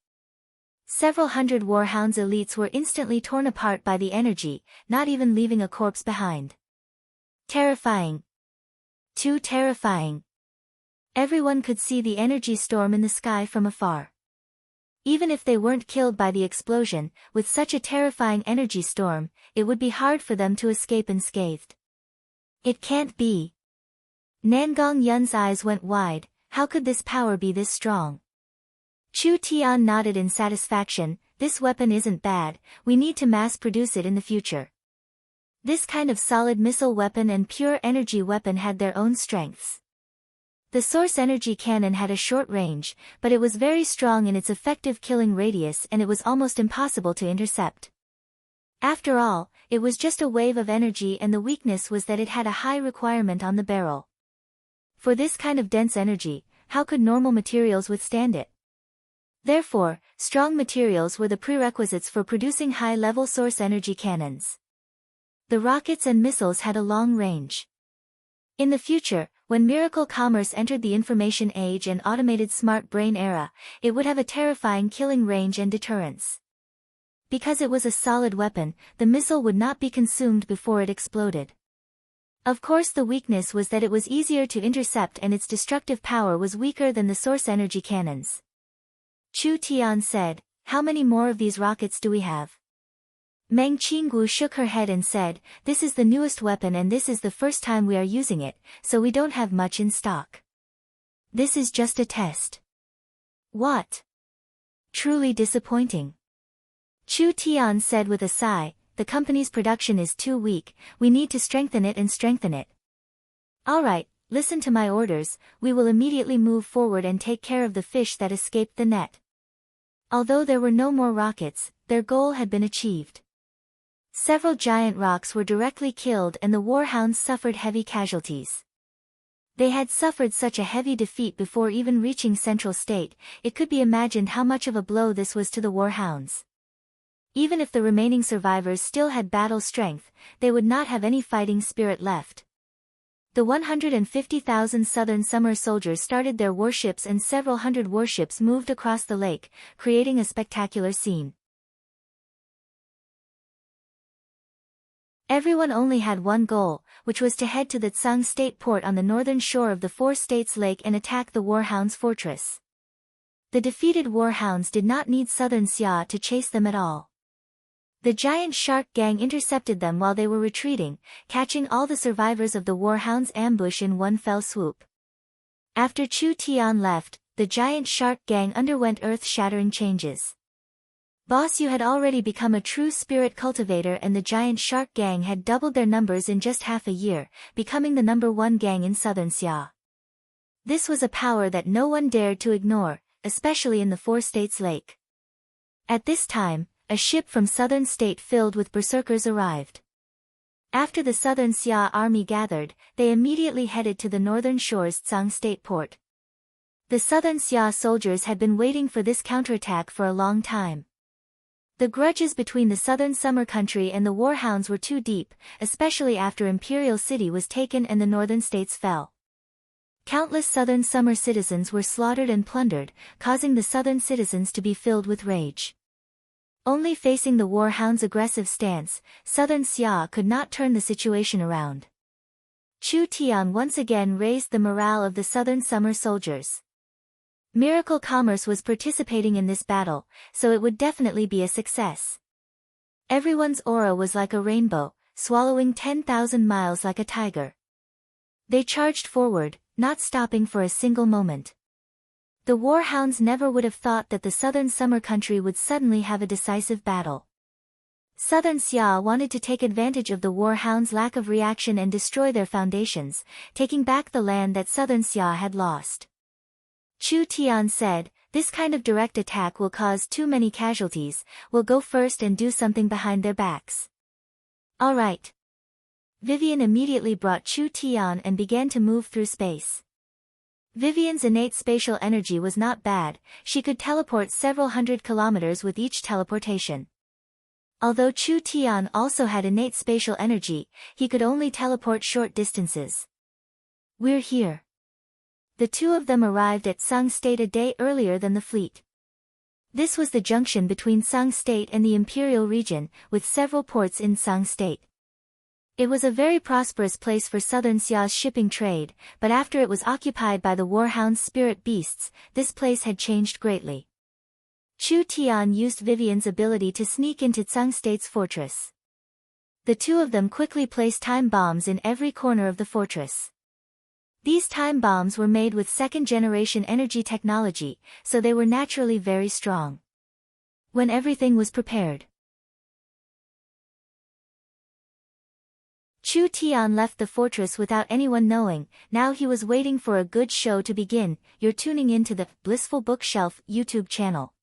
Several hundred Warhound's elites were instantly torn apart by the energy, not even leaving a corpse behind. Terrifying. Too terrifying. Everyone could see the energy storm in the sky from afar. Even if they weren't killed by the explosion, with such a terrifying energy storm, it would be hard for them to escape unscathed. It can't be. Nangong Yun's eyes went wide. How could this power be this strong? Chu Tian nodded in satisfaction. This weapon isn't bad, we need to mass-produce it in the future. This kind of solid missile weapon and pure energy weapon had their own strengths. The source energy cannon had a short range, but it was very strong in its effective killing radius and it was almost impossible to intercept. After all, it was just a wave of energy and the weakness was that it had a high requirement on the barrel. For this kind of dense energy, how could normal materials withstand it? Therefore, strong materials were the prerequisites for producing high-level source energy cannons. The rockets and missiles had a long range. In the future, when miracle commerce entered the information age and automated smart brain era, it would have a terrifying killing range and deterrence. Because it was a solid weapon, the missile would not be consumed before it exploded. Of course, the weakness was that it was easier to intercept and its destructive power was weaker than the source energy cannons. Chu Tian said, "How many more of these rockets do we have?" Meng Qinggu shook her head and said, "This is the newest weapon and this is the first time we are using it, so we don't have much in stock. This is just a test." What? Truly disappointing. Chu Tian said with a sigh, "The company's production is too weak, we need to strengthen it and strengthen it." "Alright, listen to my orders, we will immediately move forward and take care of the fish that escaped the net." Although there were no more rockets, their goal had been achieved. Several giant rocks were directly killed and the Warhounds suffered heavy casualties. They had suffered such a heavy defeat before even reaching Central State, it could be imagined how much of a blow this was to the Warhounds. Even if the remaining survivors still had battle strength, they would not have any fighting spirit left. The 150,000 Southern Summer soldiers started their warships and several hundred warships moved across the lake, creating a spectacular scene. Everyone only had one goal, which was to head to the Tsang State port on the northern shore of the Four States Lake and attack the Warhounds' fortress. The defeated Warhounds did not need Southern Xia to chase them at all. The giant shark gang intercepted them while they were retreating, catching all the survivors of the Warhounds' ambush in one fell swoop. After Chu Tian left, the giant shark gang underwent earth-shattering changes. Boss Yu had already become a true spirit cultivator and the giant shark gang had doubled their numbers in just half a year, becoming the #1 gang in Southern Xia. This was a power that no one dared to ignore, especially in the Four States Lake. At this time, a ship from Southern State filled with berserkers arrived. After the Southern Xia army gathered, they immediately headed to the northern shore's Tsang State port. The Southern Xia soldiers had been waiting for this counterattack for a long time. The grudges between the Southern Summer Country and the Warhounds were too deep, especially after Imperial City was taken and the northern states fell. Countless Southern Summer citizens were slaughtered and plundered, causing the Southern citizens to be filled with rage. Only facing the Warhounds' aggressive stance, Southern Xia could not turn the situation around. Chu Tian once again raised the morale of the Southern Summer soldiers. Miracle Commerce was participating in this battle, so it would definitely be a success. Everyone's aura was like a rainbow, swallowing 10,000 miles like a tiger. They charged forward, not stopping for a single moment. The Warhounds never would have thought that the Southern Summer Country would suddenly have a decisive battle. Southern Xia wanted to take advantage of the Warhounds' lack of reaction and destroy their foundations, taking back the land that Southern Xia had lost. Chu Tian said, "This kind of direct attack will cause too many casualties, we'll go first and do something behind their backs." All right. Vivian immediately brought Chu Tian and began to move through space. Vivian's innate spatial energy was not bad, she could teleport several hundred kilometers with each teleportation. Although Chu Tian also had innate spatial energy, he could only teleport short distances. We're here. The two of them arrived at Sung State a day earlier than the fleet. This was the junction between Sung State and the Imperial region, with several ports in Sung State. It was a very prosperous place for southern Xia's shipping trade, but after it was occupied by the Warhound's spirit beasts, this place had changed greatly. Chu Tian used Vivian's ability to sneak into Sung State's fortress. The two of them quickly placed time bombs in every corner of the fortress. These time bombs were made with second-generation energy technology, so they were naturally very strong. When everything was prepared, Chu Tian left the fortress without anyone knowing. Now he was waiting for a good show to begin. You're tuning in to the Blissful Bookshelf YouTube channel.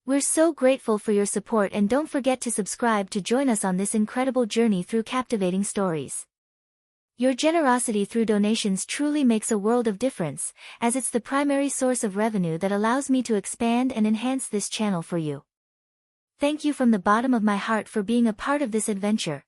We're so grateful for your support, and don't forget to subscribe to join us on this incredible journey through captivating stories. Your generosity through donations truly makes a world of difference, as it's the primary source of revenue that allows me to expand and enhance this channel for you. Thank you from the bottom of my heart for being a part of this adventure.